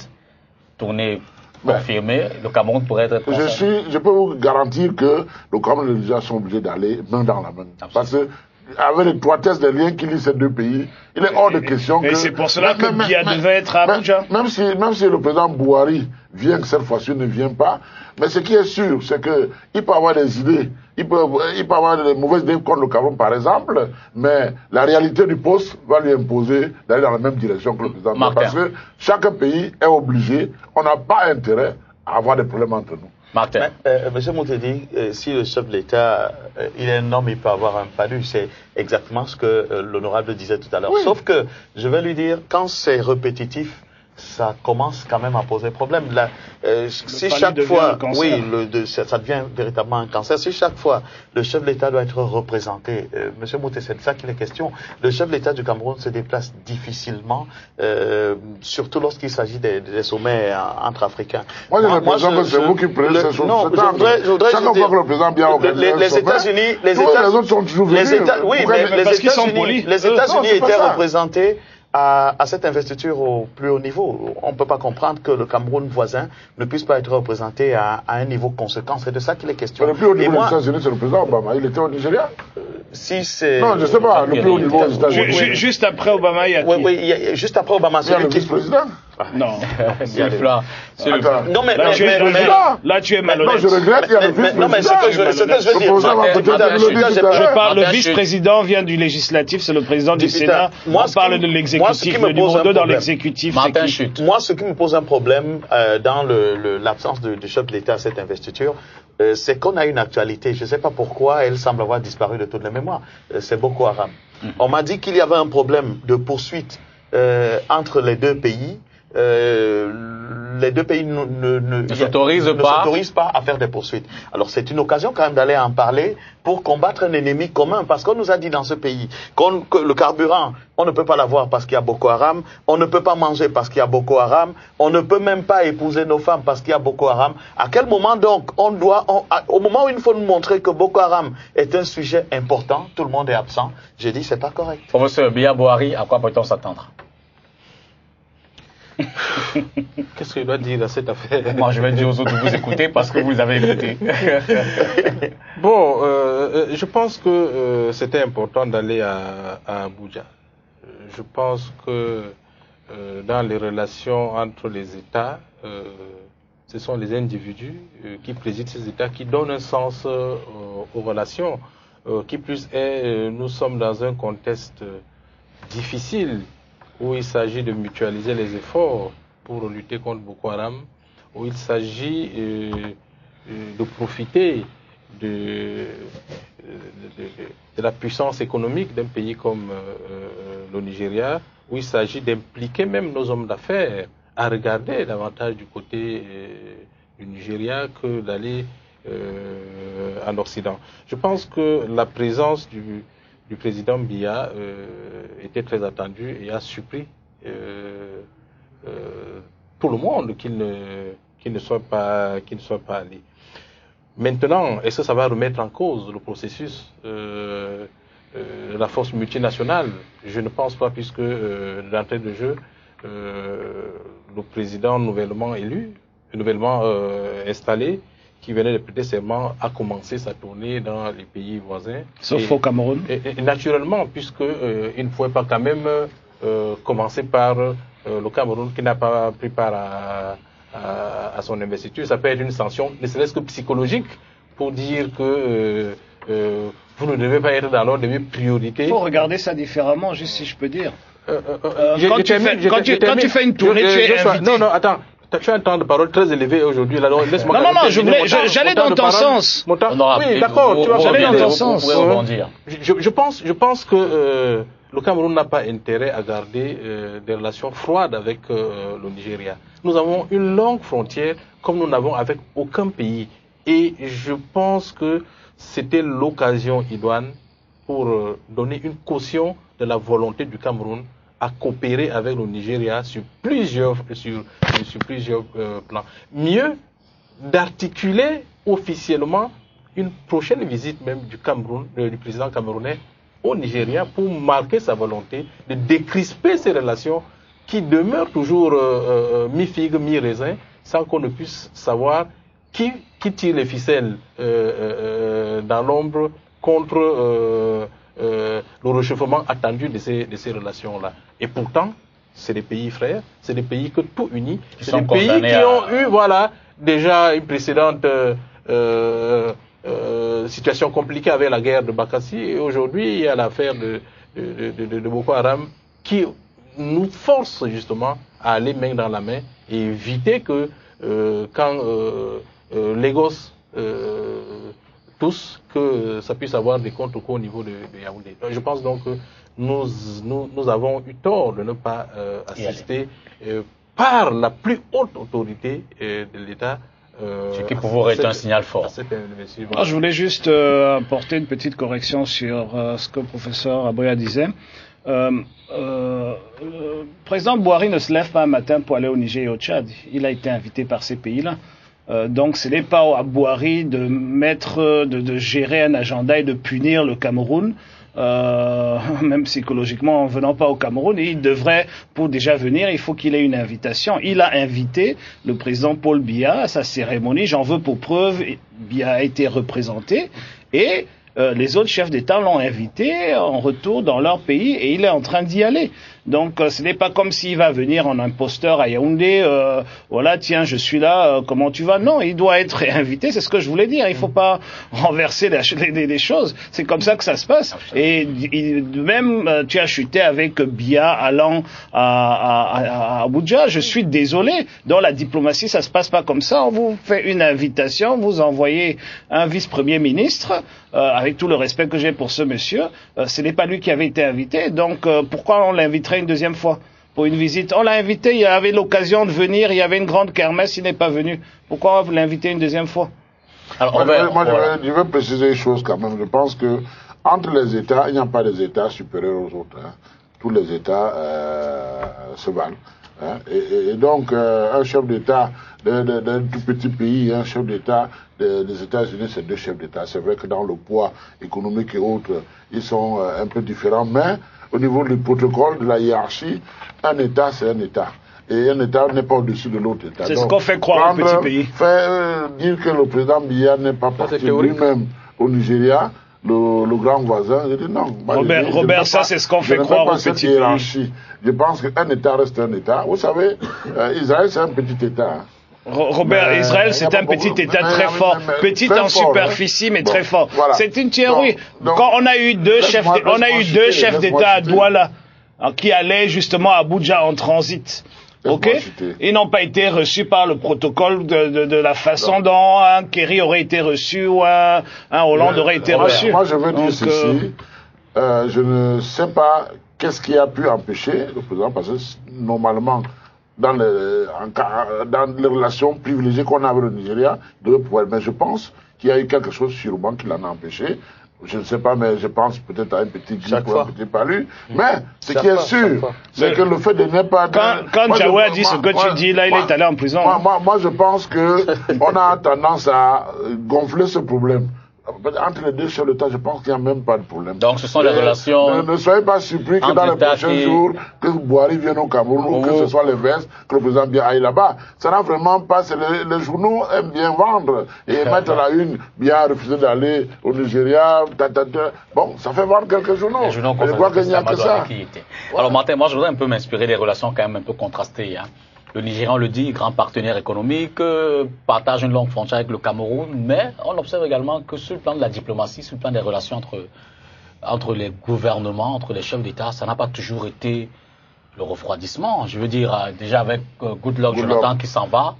tournée confirmée, le Cameroun pourrait être concerné. Je peux vous garantir que le Cameroun et le Niger sont obligés d'aller main dans la main. Absolument. Parce que avec l'étroitesse des liens qui lient ces deux pays, il est hors de question que... Et c'est pour cela que Biya devait être à Abuja. Même si le président Buhari vient, que cette fois-ci ne vient pas, mais ce qui est sûr, c'est qu'il peut avoir des idées, il peut avoir des mauvaises idées contre le Cameroun, par exemple, mais la réalité du poste va lui imposer d'aller dans la même direction que le président. Parce que chaque pays est obligé, on n'a pas intérêt à avoir des problèmes entre nous. Martin. Monsieur Moutedi, si le chef de l'État, il est un homme, il peut avoir un palu. C'est exactement ce que l'honorable disait tout à l'heure. Oui. Sauf que, je vais lui dire, quand c'est répétitif, ça commence quand même à poser problème. Là, si chaque fois, oui, ça devient véritablement un cancer. Si chaque fois le chef de l'État doit être représenté, Monsieur Mouté, c'est de ça qu'il est question. Le chef de l'État du Cameroun se déplace difficilement, surtout lorsqu'il s'agit des sommets entre Africains. Moi, j'ai l'impression que c'est vous qui prenez ces choses. Non, je voudrais chaque fois que le président vient organiser les États-Unis, les autres sont toujours venus. Oui, mais les États-Unis étaient représentés à cette investiture au plus haut niveau. On ne peut pas comprendre que le Cameroun voisin ne puisse pas être représenté à un niveau conséquent. C'est de ça qu'il est question. Mais le plus haut niveau des États-Unis, c'est le président Obama. Il était au Nigeria? Si c'est... Non, je ne sais pas. Le plus haut niveau des États-Unis. Juste après Obama, il y a qui? Oui, juste après Obama. Il y a le vice-président? Non. C'est le flanc. Non, mais là, tu es malhonnête. Non, je regrette, il y a le vice-président. Non, mais ce que je veux dire... Je parle, le vice-président vient du législatif, c'est le président du Sénat. On parle de l'exécutif. Le numéro 2 dans l'exécutif, c'est qui? Moi, ce qui me pose un problème dans l'absence du chef de l'État à cette investiture, c'est qu'on a une actualité. Je ne sais pas pourquoi elle semble avoir disparu de toutes les mémoires. C'est Boko Haram. On m'a dit qu'il y avait un problème de poursuite entre les deux pays. Les deux pays ne s'autorisent pas à faire des poursuites. Alors c'est une occasion quand même d'aller en parler pour combattre un ennemi commun, parce qu'on nous a dit dans ce pays que le carburant, on ne peut pas l'avoir parce qu'il y a Boko Haram, on ne peut pas manger parce qu'il y a Boko Haram, on ne peut même pas épouser nos femmes parce qu'il y a Boko Haram. À quel moment donc au moment où il faut nous montrer que Boko Haram est un sujet important, tout le monde est absent, j'ai dit c'est pas correct. Professeur Biya Buhari, à quoi peut-on s'attendre? Qu'est-ce que je dois dire à cette affaire? Moi, je vais dire aux autres de vous écouter parce que vous les avez écoutés. Bon, je pense que c'était important d'aller à Abuja. Je pense que dans les relations entre les États, ce sont les individus qui président ces États qui donnent un sens aux relations. Qui plus est, nous sommes dans un contexte difficile, où il s'agit de mutualiser les efforts pour lutter contre Boko Haram, où il s'agit de profiter de la puissance économique d'un pays comme le Nigeria, où il s'agit d'impliquer même nos hommes d'affaires à regarder davantage du côté du Nigeria que d'aller en Occident. Je pense que la présence du président Biya était très attendu et a surpris tout le monde qu'il ne soit pas allé. Maintenant, est-ce que ça va remettre en cause le processus de la force multinationale? Je ne pense pas, puisque d'entrée de jeu, le président nouvellement élu, nouvellement installé, qui venait de prêter serment, a commencé sa tournée dans les pays voisins. Sauf au Cameroun. Et naturellement, puisqu'il ne pouvait pas quand même commencer par le Cameroun qui n'a pas pris part à son investiture. Ça peut être une sanction, ne serait-ce que psychologique, pour dire que vous ne devez pas être dans l'ordre des priorités. Il faut regarder ça différemment, juste si je peux dire. Quand tu fais une tournée, tu es invité. Non, attends. Tu as un temps de parole très élevé aujourd'hui. Non, j'allais dans ton sens. Oui, d'accord, j'allais dans ton sens. Je pense que le Cameroun n'a pas intérêt à garder des relations froides avec le Nigeria. Nous avons une longue frontière comme nous n'avons avec aucun pays. Et je pense que c'était l'occasion idoine pour donner une caution de la volonté du Cameroun à coopérer avec le Nigeria sur plusieurs plans. Mieux, d'articuler officiellement une prochaine visite même du Cameroun, du président camerounais au Nigeria pour marquer sa volonté de décrisper ces relations qui demeurent toujours mi-figue, mi-raisin, sans qu'on ne puisse savoir qui tire les ficelles dans l'ombre contre le réchauffement attendu de ces relations-là. Et pourtant, c'est des pays frères, c'est des pays que tout unis, c'est des pays qui ont eu, voilà, déjà une précédente situation compliquée avec la guerre de Bakassi, et aujourd'hui il y a l'affaire de Boko Haram qui nous force justement à aller main dans la main et éviter que quand Lagos tous, que ça puisse avoir des contre-coups au niveau de Yaoundé. Je pense donc que nous avons eu tort de ne pas assister par la plus haute autorité de l'État. Ce qui pourrait être un signal fort. Je voulais juste apporter une petite correction sur ce que le professeur Abouya disait. Le président Buhari ne se lève pas un matin pour aller au Niger et au Tchad. Il a été invité par ces pays-là. Donc ce n'est pas à Buhari de gérer un agenda et de punir le Cameroun. Même psychologiquement, en venant pas au Cameroun, il devrait, pour déjà venir, il faut qu'il ait une invitation. Il a invité le président Paul Biya à sa cérémonie. J'en veux pour preuve, Biya a été représenté et les autres chefs d'État l'ont invité en retour dans leur pays et il est en train d'y aller. Donc ce n'est pas comme s'il va venir en imposteur à Yaoundé, voilà, tiens, je suis là, comment tu vas? Non, il doit être invité, c'est ce que je voulais dire. Il faut pas renverser les choses. C'est comme ça que ça se passe. Et même, tu as chuté avec Biya allant à Abuja. Je suis désolé. Dans la diplomatie, ça se passe pas comme ça. On vous fait une invitation, vous envoyez un vice-premier ministre, avec tout le respect que j'ai pour ce monsieur. Ce n'est pas lui qui avait été invité. Donc, pourquoi on l'inviterait une deuxième fois pour une visite? On l'a invité, il avait l'occasion de venir, il y avait une grande kermesse, il n'est pas venu. Pourquoi vous l'invitez une deuxième fois? Alors, je vais préciser une chose quand même. Je pense que entre les États, il n'y a pas des États supérieurs aux autres. Hein. Tous les États se valent. Hein. Et donc, un chef d'État d'un tout petit pays, un chef d'État des États-Unis, c'est deux chefs d'État. C'est vrai que dans le poids économique et autres, ils sont un peu différents, mais au niveau du protocole, de la hiérarchie, un État, c'est un État. Et un État n'est pas au-dessus de l'autre État. C'est ce qu'on fait croire au petit pays. Dire que le président Biya n'est pas parti lui-même au Nigeria, le grand voisin, je dis non. Robert, ça c'est ce qu'on fait croire au petit pays. Je pense qu'un État reste un État. Vous savez, Israël c'est un petit État. Hein. Robert, Israël, c'est un petit État très fort, petit en superficie, mais très fort. Voilà. C'est une théorie. Quand on a eu deux chefs d'État à Douala, qui allaient justement à Abuja en transit, ok, ils n'ont pas été reçus par le protocole de la façon dont un Kerry aurait été reçu ou un Hollande aurait été reçu. Moi, je veux dire ceci. Je ne sais pas qu'est-ce qui a pu empêcher le président, parce que normalement, dans les relations privilégiées qu'on a avec le Nigeria, mais je pense qu'il y a eu quelque chose sûrement qui l'en a empêché. Je ne sais pas, mais je pense peut-être à un petit grippe ou un petit palu. Mais ce qui est sûr, c'est que le fait de ne pas... Quand Jawé a dit ce que tu dis, là, il est allé en prison. Moi, je pense qu'on a tendance à gonfler ce problème. Entre les deux chefs d'État, je pense qu'il n'y a même pas de problème. Donc ce sont les relations... Ne soyez pas surpris que dans les prochains jours, que Buhari vienne au Cameroun ou que ce soit l'inverse, que le président Biya aille là-bas. Ça n'a vraiment pas... Les journaux aiment bien vendre et mettre à la une, Biya a refusé d'aller au Nigeria, Bon, ça fait vendre quelques journaux. Je crois qu'il n'y a que ça. Alors Martin, moi je voudrais un peu m'inspirer des relations quand même un peu contrastées. Hein. Le Nigeria, on le dit, grand partenaire économique, partage une longue frontière avec le Cameroun, mais on observe également que sur le plan de la diplomatie, sur le plan des relations entre les gouvernements, entre les chefs d'État, ça n'a pas toujours été le refroidissement. Je veux dire, déjà avec Goodluck Jonathan qui s'en va.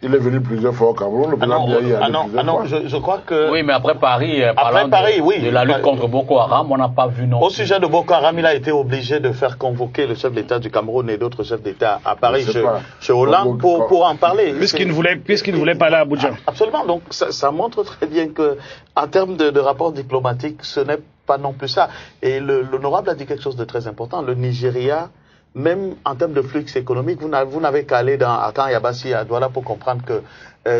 Il est venu plusieurs fois au Cameroun, le président Biya y allé plusieurs fois. Je crois que... Oui, mais après Paris, parlant de la lutte contre Boko Haram, on n'a pas vu non. Au sujet de Boko Haram, il a été obligé de faire convoquer le chef d'État du Cameroun et d'autres chefs d'État à Paris, chez Hollande, pour en parler. Puisqu'il ne voulait pas aller à Abuja. Absolument, donc ça montre très bien que, en termes de rapports diplomatiques, ce n'est pas non plus ça. Et l'honorable a dit quelque chose de très important. Le Nigeria, même en termes de flux économique, vous n'avez qu'à aller à Kan Yabassi, à Douala, pour comprendre que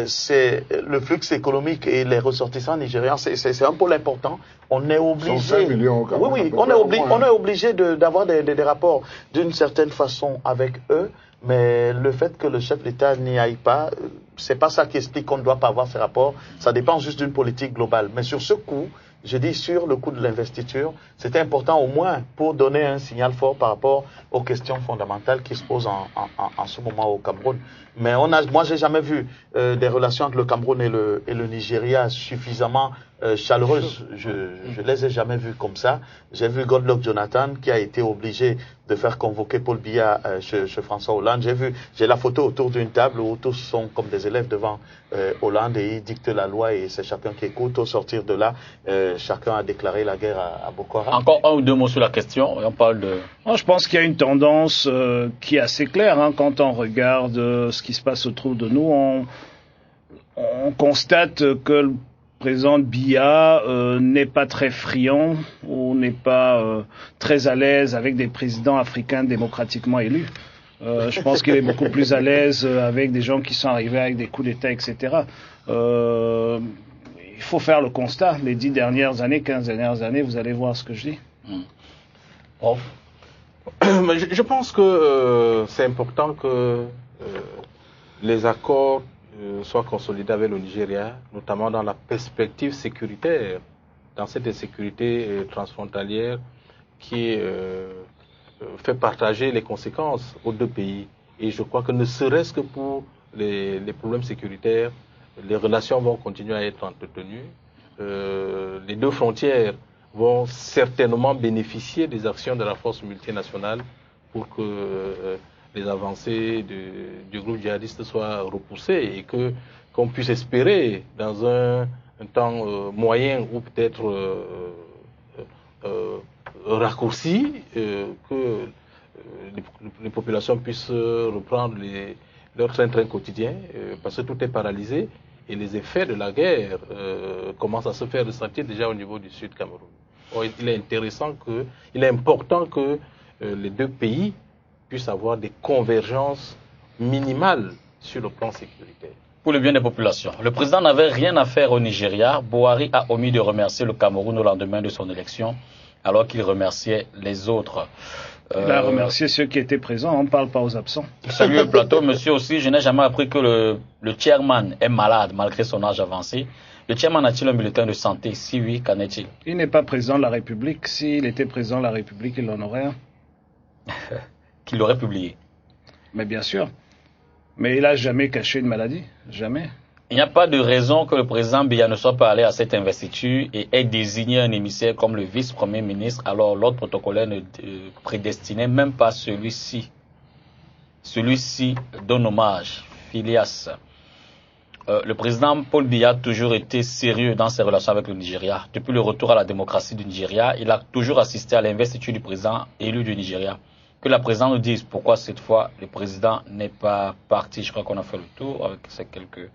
c'est le flux économique et les ressortissants nigérians, c'est un pôle important. On est obligé. 5 millions au Cameroun. Oui, on est obligé d'avoir des rapports d'une certaine façon avec eux, mais le fait que le chef d'État n'y aille pas, c'est pas ça qui explique qu'on ne doit pas avoir ces rapports. Ça dépend juste d'une politique globale. Mais sur ce coup, je dis sur le coup de l'investiture, c'était important au moins pour donner un signal fort par rapport aux questions fondamentales qui se posent en ce moment au Cameroun. Mais moi, j'ai jamais vu des relations entre le Cameroun et le Nigeria suffisamment chaleureuses. Je les ai jamais vues comme ça. J'ai vu Goodluck Jonathan qui a été obligé de faire convoquer Paul Biya chez François Hollande. J'ai la photo autour d'une table où tous sont comme des élèves devant Hollande et ils dictent la loi et c'est chacun qui écoute. Au sortir de là, chacun a déclaré la guerre à Boko Haram. Encore un ou deux mots sur la question. On parle de... Moi, je pense qu'il y a une tendance qui est assez claire. Quand on regarde ce qui se passe autour de nous, on constate que le président Biya n'est pas très friand ou n'est pas très à l'aise avec des présidents africains démocratiquement élus. Je pense qu'il est beaucoup plus à l'aise avec des gens qui sont arrivés avec des coups d'État, etc. Il faut faire le constat. Les 10 dernières années, 15 dernières années, vous allez voir ce que je dis. Je pense que c'est important que les accords soient consolidés avec le Nigeria, notamment dans la perspective sécuritaire, dans cette insécurité transfrontalière qui fait partager les conséquences aux deux pays. Et je crois que ne serait-ce que pour les problèmes sécuritaires, les relations vont continuer à être entretenues. Les deux frontières vont certainement bénéficier des actions de la force multinationale pour que les avancées du groupe djihadiste soient repoussées et qu'on puisse espérer dans un temps moyen ou peut-être raccourci que les populations puissent reprendre leur train-train quotidien parce que tout est paralysé et les effets de la guerre commencent à se faire ressentir déjà au niveau du Sud Cameroun. Il est important que les deux pays puissent avoir des convergences minimales sur le plan sécuritaire. Pour le bien des populations. Le président n'avait rien à faire au Nigeria. Buhari a omis de remercier le Cameroun au lendemain de son élection, alors qu'il remerciait les autres. Il a remercié ceux qui étaient présents, on ne parle pas aux absents. Salut le plateau, monsieur aussi, je n'ai jamais appris que le chairman est malade malgré son âge avancé. Le chairman a-t-il un bulletin de santé? Si oui, qu'en est-il? Il n'est pas président de la République. S'il était président de la République, il en aurait un. Qu'il l'aurait publié. Mais bien sûr. Mais il n'a jamais caché une maladie. Jamais. Il n'y a pas de raison que le président Biya ne soit pas allé à cette investiture et ait désigné un émissaire comme le vice-premier ministre, alors l'autre protocolaire ne prédestinait même pas celui-ci. Celui-ci donne hommage, Phileas. Le président Paul Biya a toujours été sérieux dans ses relations avec le Nigeria. Depuis le retour à la démocratie du Nigeria, il a toujours assisté à l'investiture du président élu du Nigeria. Que la présidente nous dise pourquoi cette fois le président n'est pas parti. Je crois qu'on a fait le tour avec ces quelques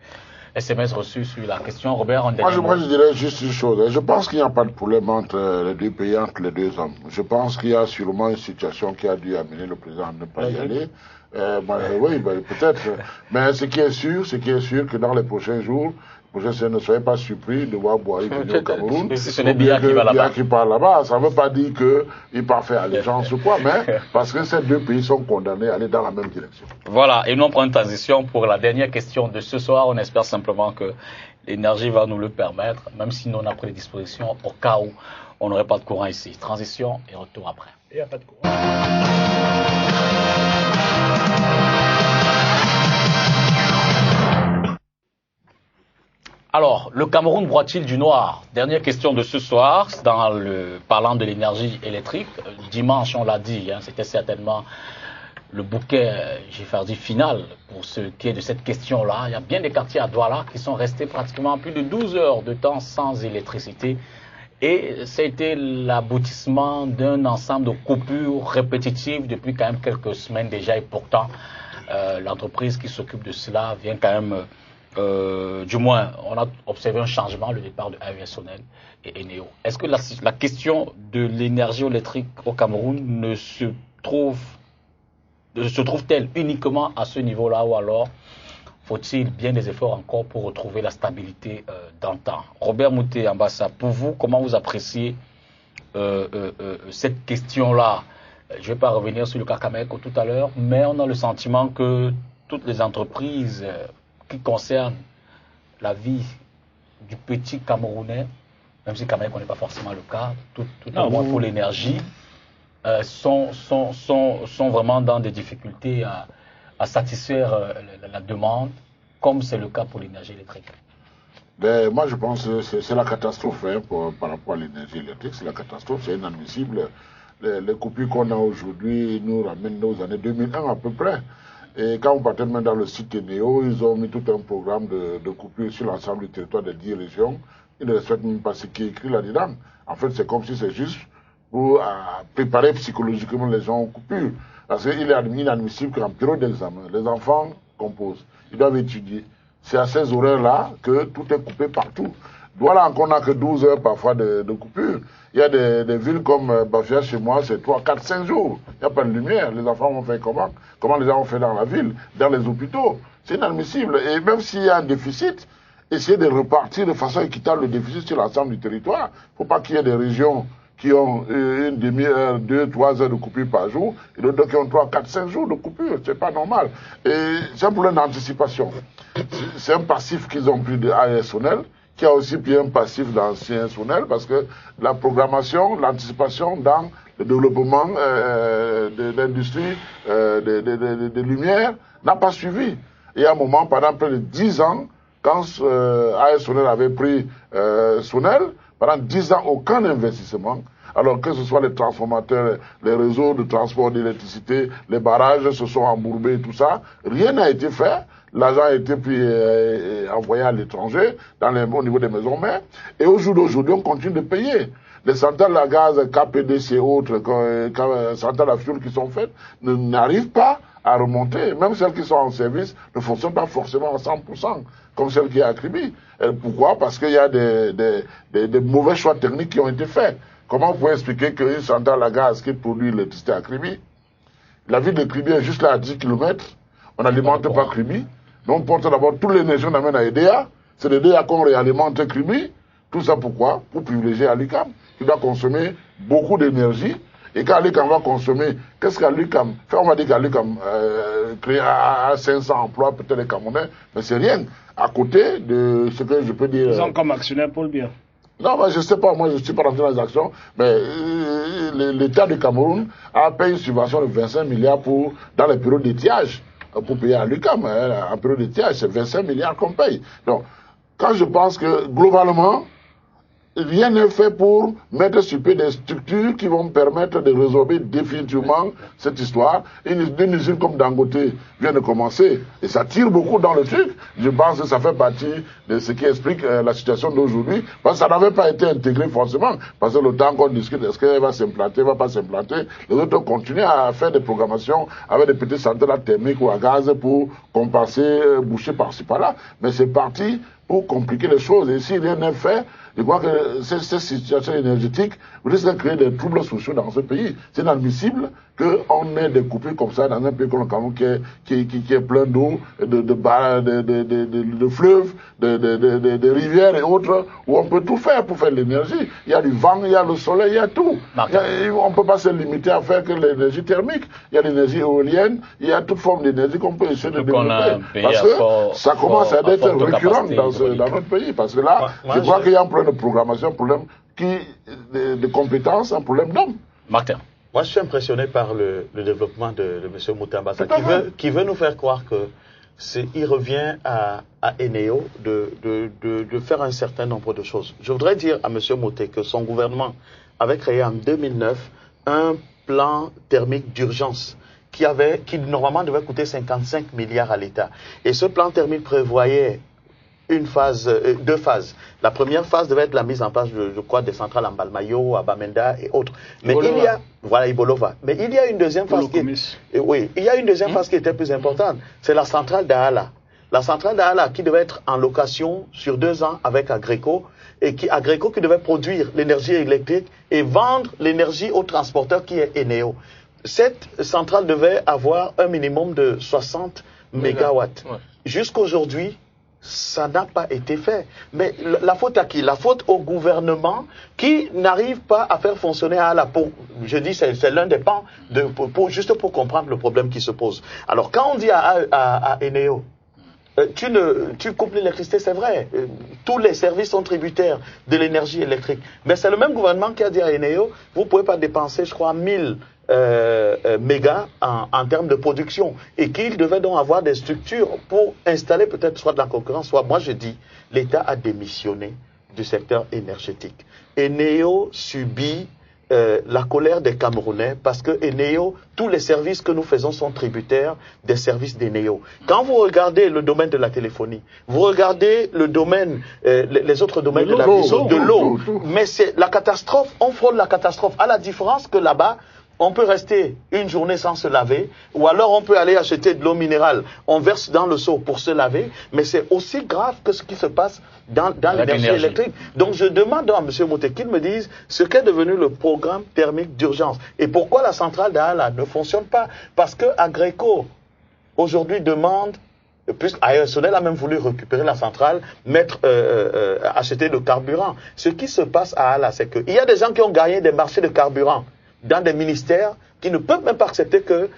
SMS reçus sur la question. Robert, moi, je dirais juste une chose. Je pense qu'il n'y a pas de problème entre les deux pays, entre les deux hommes. Je pense qu'il y a sûrement une situation qui a dû amener le président à ne pas y aller. Oui, peut-être. Mais ce qui est sûr, que dans les prochains jours, ne soyez pas surpris de voir Buhari venir au Cameroun. Si ce n'est Biya qui va là-bas. Qui part là-bas, ça ne veut pas dire qu'il part faire allégeance ou quoi, mais parce que ces deux pays sont condamnés à aller dans la même direction. Voilà, et nous on prend une transition pour la dernière question de ce soir. On espère simplement que l'énergie va nous le permettre, même si nous on a pris des dispositions au cas où on n'aurait pas de courant ici. Transition et retour après. Il n'y a pas de courant. Alors, le Cameroun broie-t-il du noir? Dernière question de ce soir, parlant de l'énergie électrique. Dimanche, on l'a dit, c'était certainement le bouquet, final pour ce qui est de cette question-là. Il y a bien des quartiers à Douala qui sont restés pratiquement plus de 12 heures de temps sans électricité. Et ça a été l'aboutissement d'un ensemble de coupures répétitives depuis quand même quelques semaines déjà. Et pourtant, l'entreprise qui s'occupe de cela vient quand même... du moins, on a observé un changement, le départ de AESonel et Eneo. Est-ce que la question de l'énergie électrique au Cameroun se trouve-t-elle uniquement à ce niveau-là ou alors faut-il bien des efforts encore pour retrouver la stabilité d'antan? Robert Mouté, ambassade, pour vous, comment vous appréciez cette question-là? Je ne vais pas revenir sur le cas Cameco tout à l'heure, mais on a le sentiment que toutes les entreprises qui concernent la vie du petit Camerounais même si quand même on n'est pas forcément le cas, tout au moins pour l'énergie, sont vraiment dans des difficultés à satisfaire la demande, comme c'est le cas pour l'énergie électrique. Ben, moi, je pense que c'est la catastrophe par rapport à l'énergie électrique. C'est la catastrophe, c'est inadmissible. Les coupures qu'on a aujourd'hui nous ramènent aux années 2001 à peu près. Et quand on partait même dans le site Eneo, ils ont mis tout un programme de coupures sur l'ensemble du territoire des 10 régions. Ils ne respectent même pas ce qui est écrit là-dedans. En fait, c'est comme si c'est juste pour préparer psychologiquement les gens aux coupures. Parce qu'il est inadmissible qu'en période d'examen, les enfants composent, ils doivent étudier. C'est à ces horaires-là que tout est coupé partout. Voilà, on n'a que 12 heures parfois de coupure. Il y a des villes comme Bafia, chez moi, c'est 3, 4, 5 jours. Il n'y a pas de lumière. Les enfants vont faire comment? Comment les gens ont fait dans la ville, dans les hôpitaux? C'est inadmissible. Et même s'il y a un déficit, essayer de repartir de façon équitable le déficit sur l'ensemble du territoire. Il ne faut pas qu'il y ait des régions qui ont une demi-heure, 2, 3 heures de coupure par jour, et d'autres qui ont 3, 4, 5 jours de coupure. C'est pas normal. Et c'est un problème d'anticipation. C'est un passif qu'ils ont pris de ASONEL, qui a aussi pris un passif d'ancien SONEL, parce que la programmation, l'anticipation dans le développement de l'industrie des lumières n'a pas suivi. Il y a un moment, pendant près de 10 ans, quand ASONEL avait pris SONEL, pendant 10 ans, aucun investissement. Alors que ce soit les transformateurs, les réseaux de transport d'électricité, les barrages se sont embourbés et tout ça, rien n'a été fait. L'argent a été puis envoyé à l'étranger, au niveau des maisons mères. Et au jour d'aujourd'hui, on continue de payer. Les centrales à gaz, KPDC et autres, centrales à fioul qui sont faites, n'arrivent pas à remonter. Même celles qui sont en service ne fonctionnent pas forcément à 100%, comme celle qui est à Kribi. Pourquoi? Parce qu'il y a des mauvais choix techniques qui ont été faits. Comment vous pouvez expliquer qu'une centrale à gaz qui produit l'électricité à Kribi, la ville de Kribi est juste là à 10 km, on n'alimente pas Kribi, donc on porte d'abord toute l'énergie, on amène à EDA, c'est l'EDA qu'on réalimente Kribi, tout ça pourquoi? Pour privilégier Alicam, qui doit consommer beaucoup d'énergie, et quand Alicam va consommer, qu'est-ce qu'Alicam fait? On va dire qu'Alicam crée à 500 emplois, peut-être les Camerounais, mais c'est rien, à côté de ce que je peux dire... Ils ont comme actionnaire Paul Biya. Non, mais je sais pas, moi je suis pas rentré dans les actions, mais l'État du Cameroun a payé une subvention de 25 milliards dans les périodes d'étiage, pour payer à l'UQAM, en période d'étiage, c'est 25 milliards qu'on paye. Donc, quand je pense que globalement, rien n'est fait pour mettre sur pied des structures qui vont permettre de résorber définitivement cette histoire. Une usine comme Dangote vient de commencer et ça tire beaucoup dans le truc. Je pense que ça fait partie de ce qui explique la situation d'aujourd'hui. Parce que ça n'avait pas été intégré forcément. Parce que le temps qu'on discute, est-ce qu'elle va s'implanter, va pas s'implanter, les autres continuent à faire des programmations avec des petites centrales thermiques ou à gaz pour compenser, boucher par-ci par-là. Mais c'est parti pour compliquer les choses. Et si rien n'est fait, je crois que cette situation énergétique risque de créer des troubles sociaux dans ce pays. C'est inadmissible qu'on ait des coupures comme ça dans un pays comme le Cameroun qui est plein d'eau, de fleuves, de rivières et autres, où on peut tout faire pour faire de l'énergie. Il y a du vent, il y a le soleil, il y a tout. On ne peut pas se limiter à faire que l'énergie thermique. Il y a l'énergie éolienne, il y a toute forme d'énergie qu'on peut essayer de développer. Parce que ça commence à être récurrent dans notre pays. Parce que là, je crois qu'il y a un problème de programmation, un problème de compétences, un problème d'homme. Martin. Moi, je suis impressionné par le développement de M. Moutambassa, qui veut nous faire croire que il revient à Eneo de faire un certain nombre de choses. Je voudrais dire à M. Mouté que son gouvernement avait créé en 2009 un plan thermique d'urgence qui normalement devait coûter 55 milliards à l'État. Et ce plan thermique prévoyait deux phases. La première phase devait être la mise en place, je crois, des centrales en Balmayo, à Bamenda et autres. Mais Ibolova. Mais il y a une deuxième phase phase qui était plus importante. C'est la centrale d'Aala. La centrale d'Aala qui devait être en location sur 2 ans avec Agreco, et Agreco qui devait produire l'énergie électrique et vendre l'énergie au transporteur qui est Eneo. Cette centrale devait avoir un minimum de 60 mégawatts. Ouais. Jusqu'aujourd'hui, ça n'a pas été fait. Mais la faute à qui? La faute au gouvernement qui n'arrive pas à faire fonctionner à la je dis c'est l'un des pans juste pour comprendre le problème qui se pose. Alors quand on dit à Eneo, tu coupes l'électricité, c'est vrai. Tous les services sont tributaires de l'énergie électrique. Mais c'est le même gouvernement qui a dit à Eneo, vous ne pouvez pas dépenser, je crois, 1000 mégas en termes de production. Et qu'il devait donc avoir des structures pour installer peut-être soit de la concurrence, soit, moi je dis, l'État a démissionné du secteur énergétique. Eneo subit la colère des Camerounais parce que Eneo, tous les services que nous faisons sont tributaires des services d'Eneo. Quand vous regardez le domaine de la téléphonie, vous regardez le domaine, les autres domaines de la vie, de l'eau, mais c'est la catastrophe, on frôle la catastrophe, à la différence que là-bas, on peut rester une journée sans se laver, ou alors on peut aller acheter de l'eau minérale, on verse dans le seau pour se laver, mais c'est aussi grave que ce qui se passe dans l'énergie électrique. Donc je demande à M. Mouté qu'il me dise ce qu'est devenu le programme thermique d'urgence et pourquoi la centrale d'Aala ne fonctionne pas. Parce que Agreco, aujourd'hui, demande, puisque AESonel a même voulu récupérer la centrale, acheter le carburant. Ce qui se passe à Aala, c'est qu'il y a des gens qui ont gagné des marchés de carburant dans des ministères qui ne peuvent même pas accepter que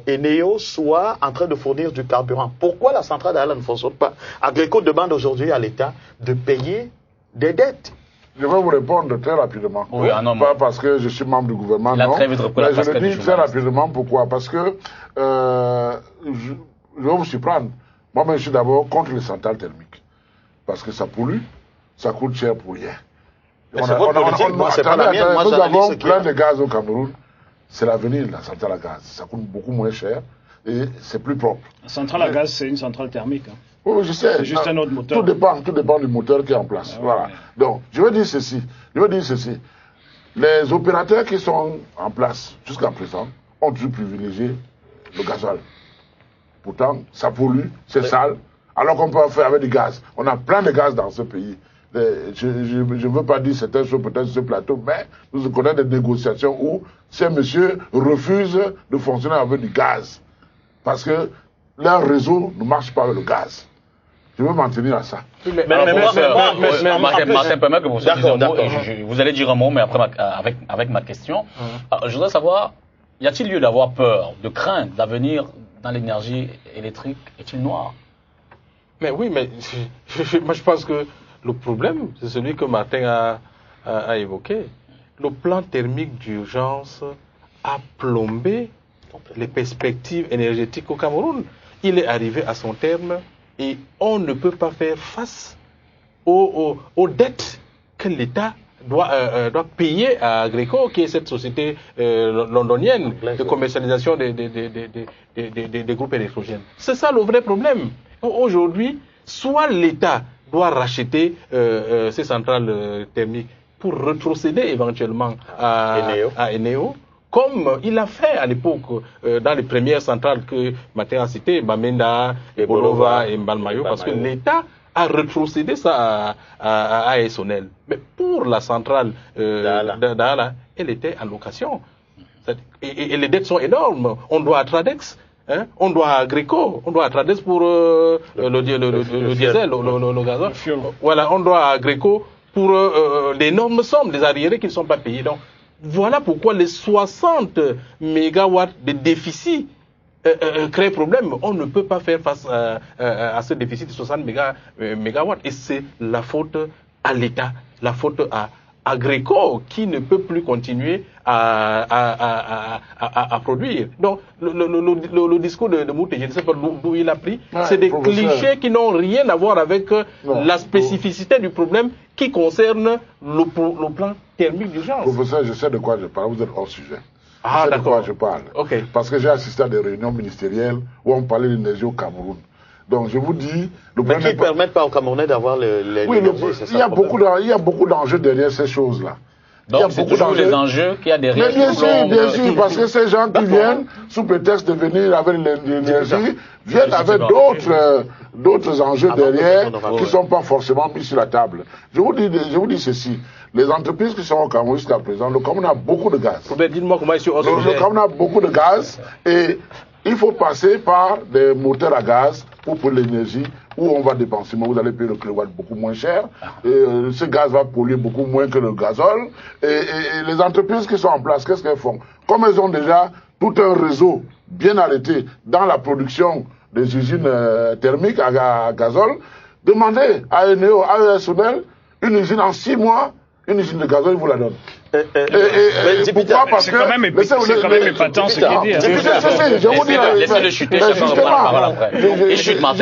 Eneo soit en train de fournir du carburant. Pourquoi la centrale d'Aala ne fonctionne pas? Agreco demande aujourd'hui à l'État de payer des dettes. Je vais vous répondre très rapidement. Oui, pas parce que je suis membre du gouvernement, non. Mais je le dis très rapidement. Pourquoi? Parce que je vais vous surprendre. Moi-même, je suis d'abord contre les centrales thermiques. Parce que ça pollue, ça coûte cher pour rien. Nous avons plein de gaz au Cameroun. C'est l'avenir, la centrale à gaz. Ça coûte beaucoup moins cher et c'est plus propre. La centrale à gaz, c'est une centrale thermique. Hein. Oui, je sais. C'est juste un autre moteur. Tout dépend du moteur qui est en place. Voilà. Donc, je veux dire ceci. Les opérateurs qui sont en place jusqu'à présent ont toujours privilégié le gasoil. Pourtant, ça pollue, c'est sale, alors qu'on peut en faire avec du gaz. On a plein de gaz dans ce pays. Je ne veux pas dire certaines choses peut-être sur ce plateau, mais nous connaissons des négociations où ces messieurs refusent de fonctionner avec du gaz. Parce que leur réseau ne marche pas avec le gaz. Je veux m'en tenir à ça. Martin, permet que vous disiez un mot. Vous allez dire un mot, mais après, avec ma question. Je voudrais savoir, y a-t-il lieu d'avoir peur, de craindre l'avenir dans l'énergie électrique? Est-il noir? Mais oui, mais moi je pense que le problème, c'est celui que Martin a évoqué. Le plan thermique d'urgence a plombé les perspectives énergétiques au Cameroun. Il est arrivé à son terme et on ne peut pas faire face aux dettes que l'État doit payer à Agreco, qui est cette société londonienne de commercialisation des groupes électrogènes. C'est ça le vrai problème. Aujourd'hui, soit l'État doit racheter ces centrales thermiques pour rétrocéder éventuellement à Eneo, comme il a fait à l'époque dans les premières centrales que Martin a citées, Bamenda, Bolova et Mbalmayo, parce que l'État a rétrocédé ça à AESonel. Mais pour la centrale d'Aala, elle était en location. Et les dettes sont énormes. On doit à Tradex. Hein? On doit à Agreco, on doit à Tradex pour le diesel, le gazole. Voilà, on doit à Agreco pour d'énormes sommes, des arriérés qui ne sont pas payés. Donc, voilà pourquoi les 60 mégawatts de déficit créent problème. On ne peut pas faire face à ce déficit de 60 mégawatts. Et c'est la faute à l'État, la faute à Agreco qui ne peut plus continuer à produire. Donc le discours de Mouté, je ne sais pas d'où il a pris, c'est des clichés qui n'ont rien à voir avec la spécificité du problème qui concerne le plan thermique d'urgence. Professeur, je sais de quoi je parle, vous êtes hors sujet. Ah, d'accord. De quoi je parle. Okay. Parce que j'ai assisté à des réunions ministérielles où on parlait d'énergie au Cameroun. Donc je vous dis... Mais qui ne permettent pas aux Camerounais d'avoir l'énergie, c'est ça. Il y a beaucoup d'enjeux derrière ces choses-là. Donc c'est toujours les enjeux qu'il y a derrière. Mais bien sûr, parce que ces gens qui viennent, sous prétexte de venir avec l'énergie, viennent avec d'autres enjeux derrière qui ne sont pas forcément mis sur la table. Je vous dis ceci. Les entreprises qui sont au Cameroun jusqu'à présent, le Cameroun a beaucoup de gaz. Dites-moi comment le Cameroun a beaucoup de gaz et il faut passer par des moteurs à gaz pour l'énergie où on va dépenser. Mais vous allez payer le kilowatt beaucoup moins cher. Ce gaz va polluer beaucoup moins que le gazole. Et les entreprises qui sont en place, qu'est-ce qu'elles font? Comme elles ont déjà tout un réseau bien arrêté dans la production des usines thermiques à gazole. Demandez à Eneo, à ESNL, une usine en 6 mois, une usine de gazole, ils vous la donnent. Pourquoi? Parce que c'est quand même épatant ce qu'il dit. Je vous dis, laissez-le chuter, je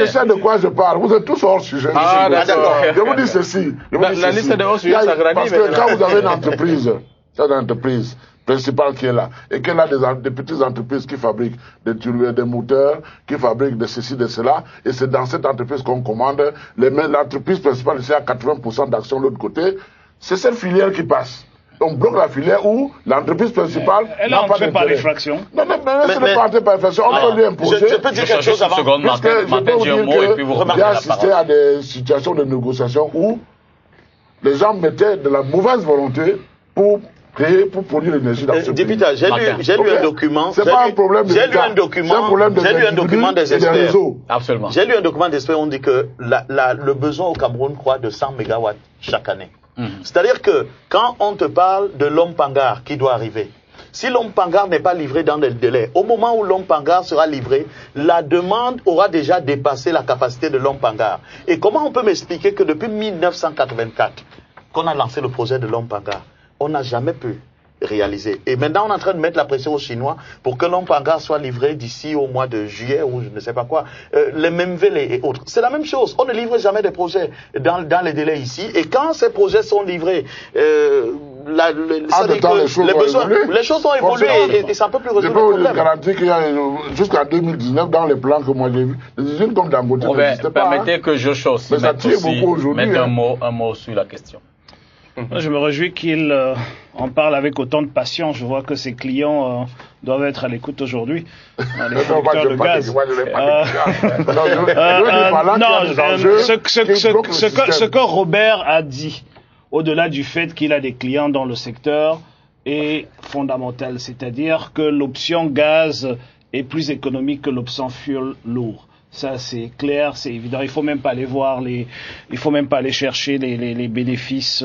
sais de quoi je parle. Vous êtes tous hors sujet. Ah, d'accord. Je vous dis ceci. La liste de hors sujet s'agrandit. Parce que quand vous avez une entreprise, c'est une entreprise principale qui est là, et qu'elle a des petites entreprises qui fabriquent des moteurs, qui fabriquent de ceci, de cela, et c'est dans cette entreprise qu'on commande. L'entreprise principale, c'est à 80% d'action de l'autre côté. C'est cette filière qui passe. On bloque la filière où l'entreprise principale n'a pas d'intérêt. par l'effraction. Non, mais ce n'est pas entré par l'effraction. On peut lui imposer. Je peux dire quelque chose avant. Puisque je peux vous dire que j'ai assisté à des situations de négociation où les gens mettaient de la mauvaise volonté pour produire l'énergie dans ce pays. Député, j'ai lu un document. C'est pas un problème de J'ai lu un document des experts. Absolument. J'ai lu un document des experts, on dit que le besoin au Cameroun croît de 100 MW chaque année. C'est-à-dire que quand on te parle de l'Ompangar qui doit arriver, si l'Ompangar n'est pas livré dans le délai, au moment où l'Ompangar sera livré, la demande aura déjà dépassé la capacité de l'Ompangar. Et comment on peut m'expliquer que depuis 1984, qu'on a lancé le projet de l'Ompangar, on n'a jamais pu réaliser. Et maintenant, on est en train de mettre la pression aux Chinois pour que l'Ompangar soit livré d'ici au mois de juillet ou je ne sais pas quoi. Les Memvele et autres. C'est la même chose. On ne livre jamais des projets dans les délais ici. Et quand ces projets sont livrés, les choses ont évolué et c'est un peu plus résolu le problème. Je peux vous garantir qu'il y a jusqu'en 2019, dans les plans que moi j'ai vus, des usines comme Dangote n'existaient pas. Permettez que Joshua aussi mette un mot sur la question. Je me réjouis qu'il en parle avec autant de passion. Je vois que ses clients doivent être à l'écoute aujourd'hui. Les producteurs de gaz. Ce que Robert a dit, au-delà du fait qu'il a des clients dans le secteur, est fondamental. C'est-à-dire que l'option gaz est plus économique que l'option fuel lourd. Ça, c'est clair, c'est évident. Il faut même pas aller voir il faut même pas aller chercher les bénéfices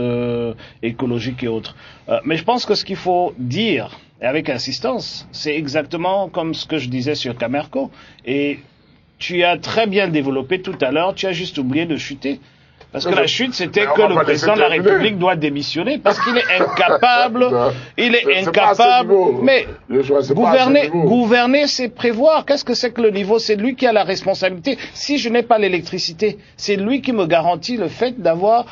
écologiques et autres. Mais je pense que ce qu'il faut dire, et avec insistance, c'est exactement comme ce que je disais sur Camerco. Et tu as très bien développé tout à l'heure, tu as juste oublié de chuter. Parce que la chute, c'était que le président de la République doit démissionner parce qu'il est incapable. Mais gouverner, c'est prévoir. Qu'est-ce que c'est que le niveau? C'est lui qui a la responsabilité. Si je n'ai pas l'électricité, c'est lui qui me garantit le fait d'avoir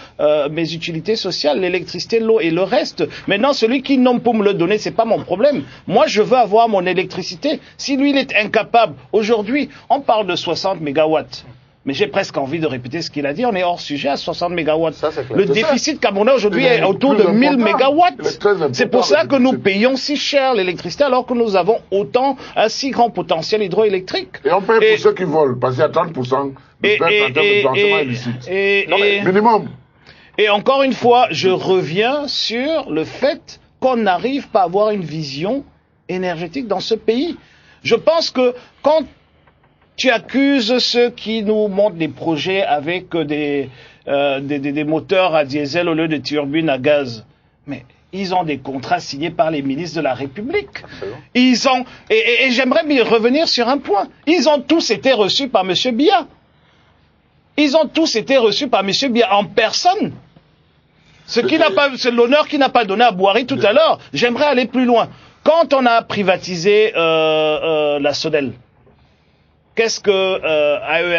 mes utilités sociales, l'électricité, l'eau et le reste. Maintenant, celui qui nomme pour me le donner, c'est pas mon problème. Moi, je veux avoir mon électricité. Si lui, il est incapable, aujourd'hui, on parle de 60 mégawatts. Mais j'ai presque envie de répéter ce qu'il a dit. On est hors sujet à 60 mégawatts. Le déficit camerounais aujourd'hui est autour de 1000 mégawatts. C'est pour ça que nous payons si cher l'électricité alors que nous avons un si grand potentiel hydroélectrique. Et on paye pour ceux qui volent, parce qu'il y a 30% de perte en termes de blanchiment illicite. Minimum. Et encore une fois, je reviens sur le fait qu'on n'arrive pas à avoir une vision énergétique dans ce pays. Je pense que quand tu accuses ceux qui nous montrent des projets avec des moteurs à diesel au lieu de turbines à gaz. Mais ils ont des contrats signés par les ministres de la République. Ils ont, et j'aimerais revenir sur un point. Ils ont tous été reçus par M. Biya. Ils ont tous été reçus par M. Biya en personne. C'est l'honneur qu'il n'a pas donné à Bouhari tout à l'heure. J'aimerais aller plus loin. Quand on a privatisé la Sodel, qu'est-ce que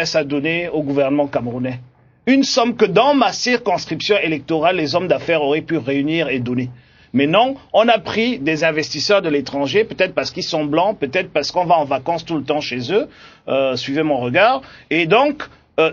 AES a donné au gouvernement camerounais? Une somme que dans ma circonscription électorale, les hommes d'affaires auraient pu réunir et donner. Mais non, on a pris des investisseurs de l'étranger, peut-être parce qu'ils sont blancs, peut-être parce qu'on va en vacances tout le temps chez eux, suivez mon regard, et donc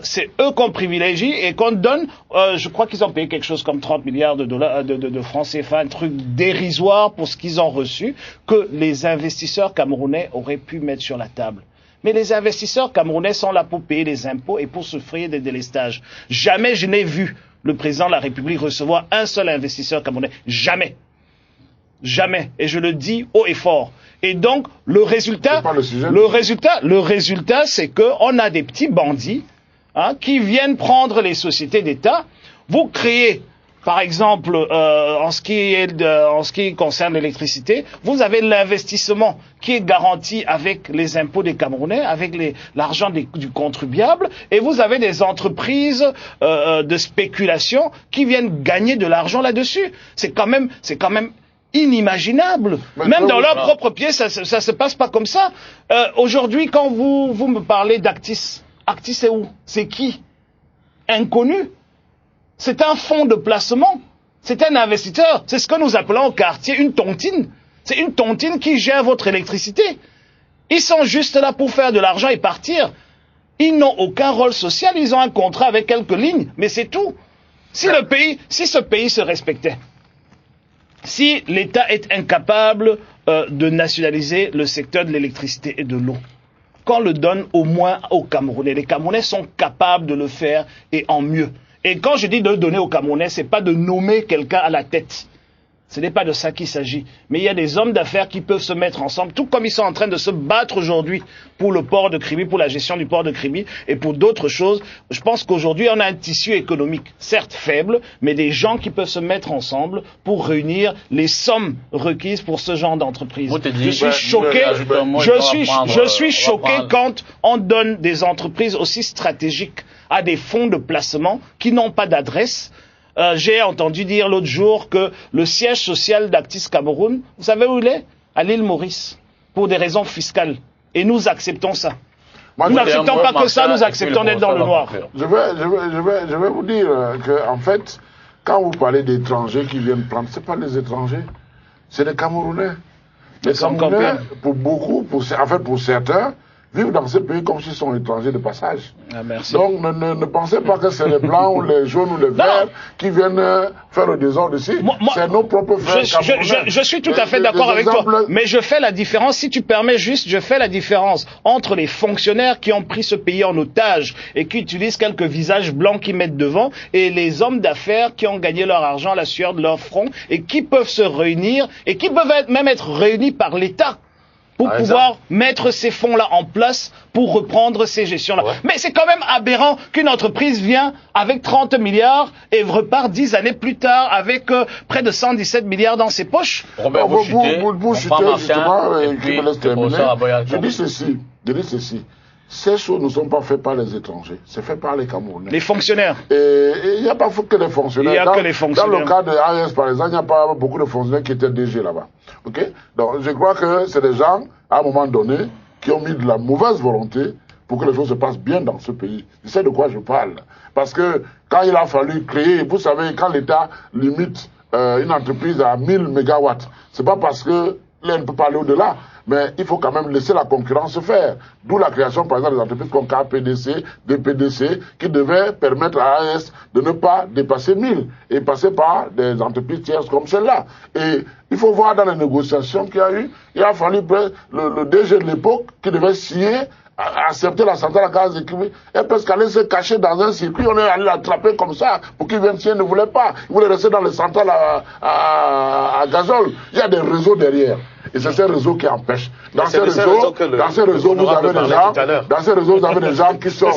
c'est eux qu'on privilégie et qu'on donne, je crois qu'ils ont payé quelque chose comme 30 milliards de dollars, de francs CFA, un truc dérisoire pour ce qu'ils ont reçu, que les investisseurs camerounais auraient pu mettre sur la table. Mais les investisseurs camerounais sont là pour payer les impôts et pour souffrir des délestages. Jamais je n'ai vu le président de la République recevoir un seul investisseur camerounais. Jamais. Jamais. Et je le dis haut et fort. Et donc, le résultat, c'est qu'on a des petits bandits, qui viennent prendre les sociétés d'État. Vous créez par exemple, en ce qui concerne l'électricité, vous avez l'investissement qui est garanti avec les impôts des Camerounais, avec l'argent du contribuable, et vous avez des entreprises de spéculation qui viennent gagner de l'argent là-dessus. C'est quand même inimaginable. Même dans leur propre pied, ça se passe pas comme ça. Aujourd'hui, quand vous me parlez d'Actis, Actis c'est où? C'est qui? Inconnu. C'est un fonds de placement. C'est un investisseur. C'est ce que nous appelons au quartier une tontine. C'est une tontine qui gère votre électricité. Ils sont juste là pour faire de l'argent et partir. Ils n'ont aucun rôle social. Ils ont un contrat avec quelques lignes, mais c'est tout. Si ce pays se respectait, si l'État est incapable de nationaliser le secteur de l'électricité et de l'eau, qu'on le donne au moins aux Camerounais. Les Camerounais sont capables de le faire et en mieux. Et quand je dis de le donner aux Camerounais, c'est pas de nommer quelqu'un à la tête. Ce n'est pas de ça qu'il s'agit. Mais il y a des hommes d'affaires qui peuvent se mettre ensemble, tout comme ils sont en train de se battre aujourd'hui pour le port de Kribi, pour la gestion du port de Kribi et pour d'autres choses. Je pense qu'aujourd'hui, on a un tissu économique, certes faible, mais des gens qui peuvent se mettre ensemble pour réunir les sommes requises pour ce genre d'entreprise. Je suis choqué, je suis choqué quand on donne des entreprises aussi stratégiques à des fonds de placement qui n'ont pas d'adresse. J'ai entendu dire l'autre jour que le siège social d'Actis Cameroun, vous savez où il est? À l'île Maurice, pour des raisons fiscales. Et nous acceptons ça. Nous n'acceptons pas que ça, nous acceptons d'être dans le noir. Je vais vous dire que, en fait, quand vous parlez d'étrangers qui viennent prendre, ce n'est pas les étrangers, c'est les Camerounais. Les Camerounais, pour beaucoup, pour certains, vivent dans ce pays comme s'ils sont étrangers de passage. Ah, merci. Donc ne pensez pas que c'est les blancs ou les jaunes ou les verts qui viennent faire le désordre ici. C'est nos propres frères camerounais. Je suis tout à fait d'accord avec toi. Mais je fais la différence, si tu permets juste, je fais la différence entre les fonctionnaires qui ont pris ce pays en otage et qui utilisent quelques visages blancs qu'ils mettent devant et les hommes d'affaires qui ont gagné leur argent à la sueur de leur front et qui peuvent se réunir et qui peuvent même être réunis par l'État pour pouvoir mettre ces fonds-là en place pour reprendre ces gestions-là. Ouais. Mais c'est quand même aberrant qu'une entreprise vient avec 30 milliards et repart 10 années plus tard avec près de 117 milliards dans ses poches. Robert, vous citez justement, qui me laisse terminer. Je dis ceci. Ces choses ne sont pas faites par les étrangers, c'est fait par les Camerounais. Les fonctionnaires. Et il n'y a pas que les fonctionnaires. Il n'y a que les fonctionnaires. Dans le cas de AES, par exemple, il n'y a pas beaucoup de fonctionnaires qui étaient DG là-bas. Okay? Donc je crois que c'est des gens, à un moment donné, qui ont mis de la mauvaise volonté pour que les choses se passent bien dans ce pays. Je sais de quoi je parle. Parce que quand il a fallu créer, vous savez, quand l'État limite une entreprise à 1000 mégawatts, c'est pas parce que là, on ne peut pas aller au-delà. Mais il faut quand même laisser la concurrence se faire. D'où la création, par exemple, des entreprises comme KPDC, DPDC, qui devaient permettre à AES de ne pas dépasser 1000 et passer par des entreprises tierces comme celle-là. Et il faut voir dans les négociations qu'il y a eu, il a fallu le DG de l'époque qui devait signer, accepter la centrale à gaz équipée, et parce qu'aller se cacher dans un circuit, on est allé l'attraper comme ça, pour qu'il vienne signer, il ne voulait pas. Il voulait rester dans les centrales à gazole. Il y a des réseaux derrière. Et c'est ces réseaux qui empêchent. Dans ces réseaux, vous avez des gens qui sont,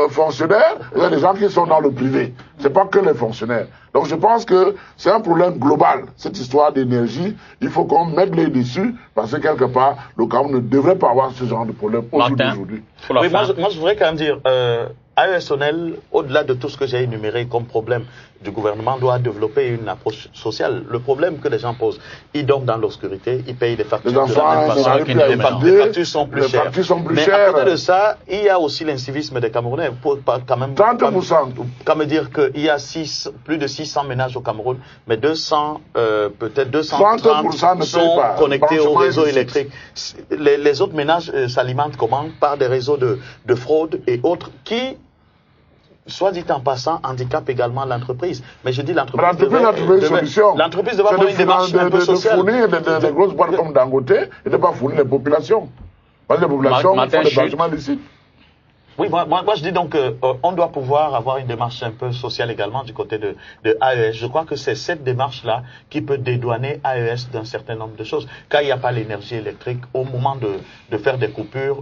fonctionnaires, et des gens qui sont dans le privé. C'est pas que les fonctionnaires. Donc je pense que c'est un problème global. Cette histoire d'énergie, il faut qu'on mette les dessus, parce que quelque part, le Cameroun ne devrait pas avoir ce genre de problème aujourd'hui. Oui, moi je voudrais quand même dire, AESONEL, au-delà de tout ce que j'ai énuméré comme problème du gouvernement, doit développer une approche sociale. Le problème que les gens posent, ils dorment dans l'obscurité, ils payent des factures de la même façon, les factures sont plus chères. Mais à côté de ça, il y a aussi l'incivisme des Camerounais. Quand même, 30%. Quand me dire qu'il y a plus de 600 ménages au Cameroun, mais 200, peut-être 230 sont connectés au réseau électrique. Les autres ménages s'alimentent comment? Par des réseaux de fraude et autres qui, soit dit en passant, handicapent également l'entreprise. Mais je dis l'entreprise devrait avoir une démarche un peu sociale. De fournir des grosses boîtes comme Dangote et de ne pas fournir les populations. Parce que les populations font des bâtiments licites. Oui, moi je dis donc on doit pouvoir avoir une démarche un peu sociale également du côté de AES. Je crois que c'est cette démarche-là qui peut dédouaner AES d'un certain nombre de choses. Quand il n'y a pas l'énergie électrique, au moment de faire des coupures,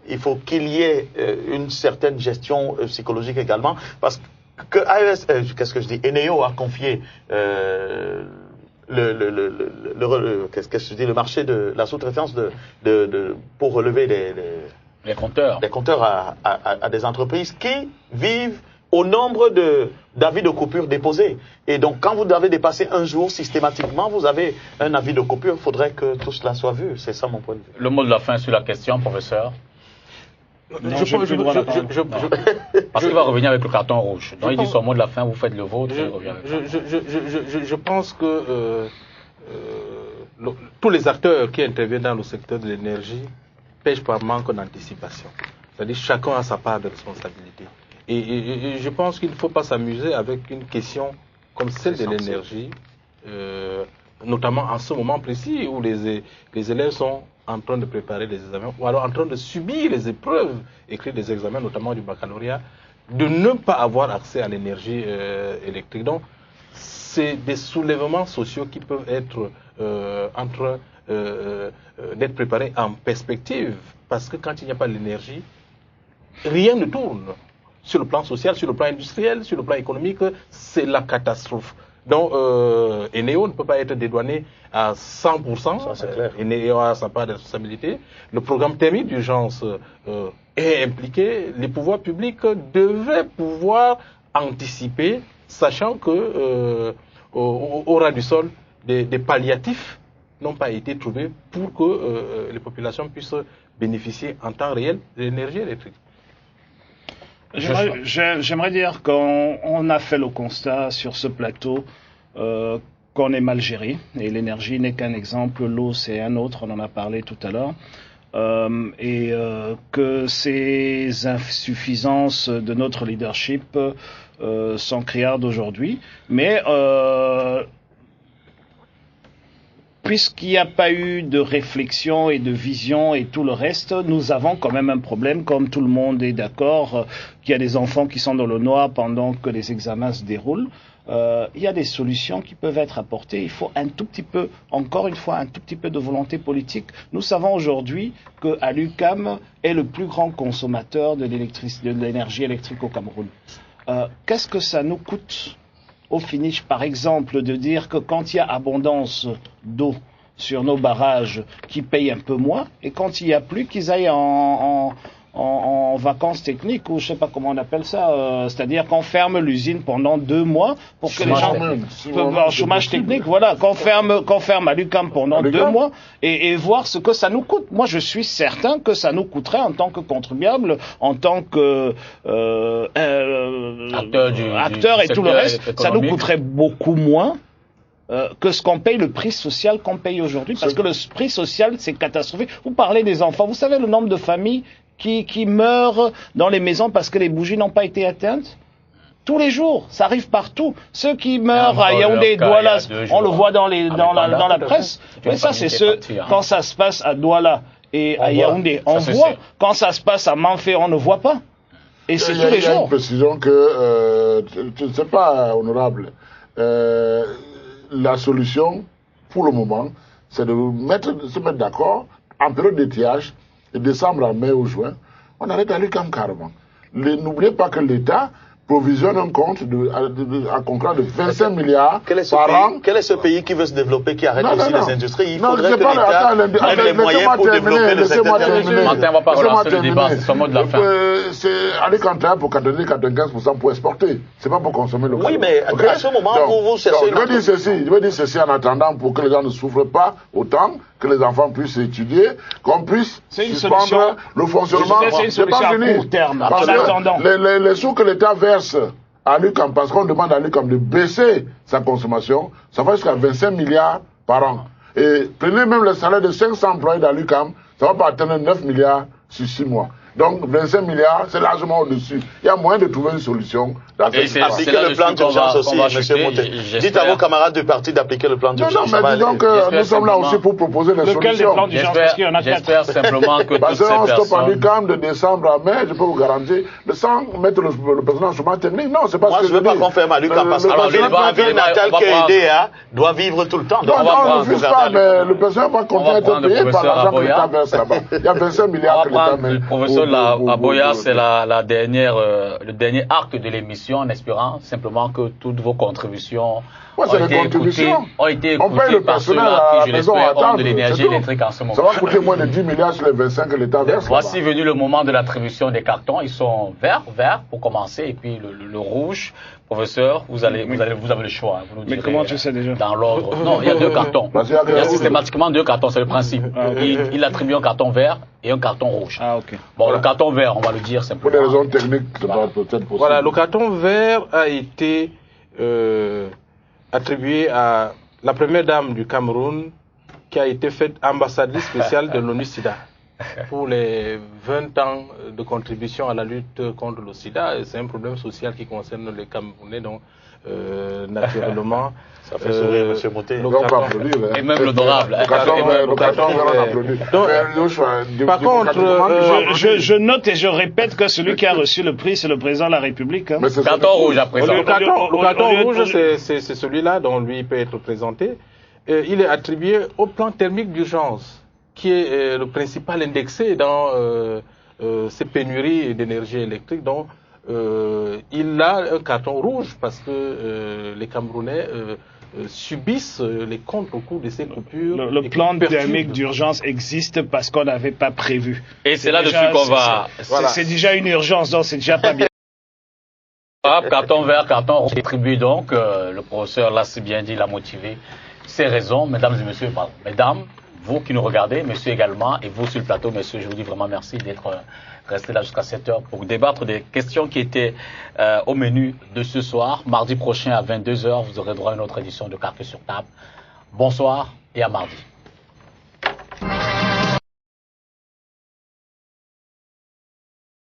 il faut qu'il y ait une certaine gestion psychologique également, parce que que AES, qu'est-ce que je dis, Eneo a confié qu'est-ce que je dis, le marché de la sous-traitance pour relever les compteurs à des entreprises qui vivent au nombre d'avis de coupure déposés. Et donc, quand vous avez dépassé un jour systématiquement, vous avez un avis de coupure. Il faudrait que tout cela soit vu. C'est ça mon point de vue. Le mot de la fin sur la question, professeur. Parce qu'il va revenir avec le carton rouge. Donc, il dit son mot de la fin, vous faites le vôtre, il revient avec je pense que tous les acteurs qui interviennent dans le secteur de l'énergie pêchent par manque d'anticipation. C'est-à-dire chacun a sa part de responsabilité. Et je pense qu'il ne faut pas s'amuser avec une question comme celle de l'énergie, notamment en ce moment précis où les élèves sont en train de préparer des examens, ou alors en train de subir les épreuves écrites des examens, notamment du baccalauréat, de ne pas avoir accès à l'énergie électrique. Donc, c'est des soulèvements sociaux qui peuvent être en train d'être préparés en perspective, parce que quand il n'y a pas l'énergie, rien ne tourne. Sur le plan social, sur le plan industriel, sur le plan économique, c'est la catastrophe. Donc, Eneo ne peut pas être dédouané à 100%. Ça, c'est clair. Eneo a sa part de responsabilité. Le programme thermique d'urgence est impliqué. Les pouvoirs publics devaient pouvoir anticiper, sachant que au ras du sol, des palliatifs n'ont pas été trouvés pour que les populations puissent bénéficier en temps réel de l'énergie électrique. J'aimerais dire qu'on a fait le constat sur ce plateau qu'on est mal géré, et l'énergie n'est qu'un exemple, l'eau c'est un autre, on en a parlé tout à l'heure, et que ces insuffisances de notre leadership sont criardes aujourd'hui, mais puisqu'il n'y a pas eu de réflexion et de vision et tout le reste, nous avons quand même un problème, comme tout le monde est d'accord, qu'il y a des enfants qui sont dans le noir pendant que les examens se déroulent. Il y a des solutions qui peuvent être apportées. Il faut un tout petit peu, encore une fois, un tout petit peu de volonté politique. Nous savons aujourd'hui qu'à l'UQAM est le plus grand consommateur de l'énergie électrique au Cameroun. Qu'est-ce que ça nous coûte au finish, par exemple, de dire que quand il y a abondance d'eau sur nos barrages, qu'ils payent un peu moins, et quand il n'y a plus, qu'ils aillent en vacances techniques, ou je sais pas comment on appelle ça, c'est-à-dire qu'on ferme l'usine pendant 2 mois pour que les gens en chômage technique, voilà, qu'on ferme à l'UQAM pendant 2 mois et voir ce que ça nous coûte. Moi, je suis certain que ça nous coûterait en tant que contribuable, en tant que acteur et tout le reste, ça nous coûterait beaucoup moins que ce qu'on paye, le prix social qu'on paye aujourd'hui, parce que le prix social, c'est catastrophique. Vous parlez des enfants, vous savez le nombre de familles qui meurent dans les maisons parce que les bougies n'ont pas été atteintes? Tous les jours, ça arrive partout. Ceux qui meurent à Yaoundé, Douala, on le voit dans la presse. Mais ça, c'est quand ça se passe à Douala et à Yaoundé, on voit. Quand ça se passe à Manfé, on ne voit pas. Et c'est tous les jours. Il y a une précision que, je ne sais pas, honorable, la solution, pour le moment, c'est de se mettre d'accord en période d'étiage, de décembre à mai ou juin, on arrête à l'UQAM carrément. N'oubliez pas que l'État provisionne un compte à concret de 25 milliards par an. Quel est ce pays qui veut se développer, qui arrête aussi les industries? Il faudrait que l'État mette les moyens pour développer le secteur énergétique. Martin, on va pas relancer le débat, c'est son mot de la fin. C'est aller contraire pour 95% pour exporter. C'est pas pour consommer le Oui, mais à ce moment, vous cherchez... Je veux dire ceci en attendant pour que les gens ne souffrent pas autant, que les enfants puissent étudier, qu'on puisse suspendre le fonctionnement. C'est une solution à court terme, en attendant. Les sous que l'État verse à l'UQAM, parce qu'on demande à l'UQAM de baisser sa consommation, ça va jusqu'à 25 milliards par an. Et prenez même le salaire de 500 employés dans l'UQAM, ça va pas atteindre 9 milliards sur 6 mois. Donc 25 milliards, c'est largement au-dessus. Il y a moyen de trouver une solution. Appliquer le plan d'urgence aussi, M. Moutet. Dites à vos camarades du parti d'appliquer le plan d'urgence. Non, mais disons que nous sommes là aussi pour proposer des solutions. J'espère simplement que parce qu'on stoppe en UQAM de décembre à mai, je peux vous garantir, sans mettre le président en chômage technique. Non, c'est pas ce que je veux dire. Moi, je veux pas qu'on ferme à l'UQAM parce que ma ville natale qui est aidée doit vivre tout le temps. Non, on ne refuse pas, mais le président va continuer à être payé par l'argent que l'État verse là-bas. Il y a 25 milliards que l'État met. à Boya, c'est la dernière, le dernier acte de l'émission, en espérant simplement que toutes vos contributions ont été écoutées par ceux-là qui, je l'espère, ont de l'énergie électrique en ce moment. Ça va coûter moins de 10 milliards sur les 25 que l'État verse. Voici venu le moment de l'attribution des cartons. Ils sont verts pour commencer, et puis le rouge. Professeur, vous avez le choix. Vous nous direz, mais comment tu sais déjà? Dans l'ordre. Non, il y a 2 cartons. Il y a systématiquement 2 cartons, c'est le principe. Il attribue un carton vert et un carton rouge. Ah, ok. Bon, le carton vert, on va le dire simplement. Pour des raisons techniques, c'est pas peut-être possible. Voilà, le carton vert a été attribué à la première dame du Cameroun, qui a été faite ambassadrice spéciale de l'ONU-SIDA pour les 20 ans de contribution à la lutte contre le sida. C'est un problème social qui concerne les Camerounais, donc naturellement... Ça fait sourire M. Moutet. Et même l'honorable. Par contre, je note et je répète que celui qui a reçu le prix, c'est le président de la République. Hein. Le carton rouge à présent. Le carton rouge, c'est celui-là dont lui peut être présenté. Il est attribué au plan thermique d'urgence, qui est le principal indexé dans ces pénuries d'énergie électrique. Donc, il a un carton rouge parce que les Camerounais subissent les contre-coups de ces coupures. Le plan thermique d'urgence existe parce qu'on n'avait pas prévu. Et c'est là-dessus qu'on va... C'est déjà une urgence, donc c'est déjà pas bien. Carton vert, carton rouge. Attribué donc, le professeur l'a si bien dit, l'a motivé. Ces raisons, mesdames et messieurs, pardon, mesdames, vous qui nous regardez, messieurs également, et vous sur le plateau, messieurs, je vous dis vraiment merci d'être restés là jusqu'à 7 heures pour débattre des questions qui étaient au menu de ce soir. Mardi prochain à 22 h, vous aurez droit à une autre édition de Cartes sur table. Bonsoir et à mardi.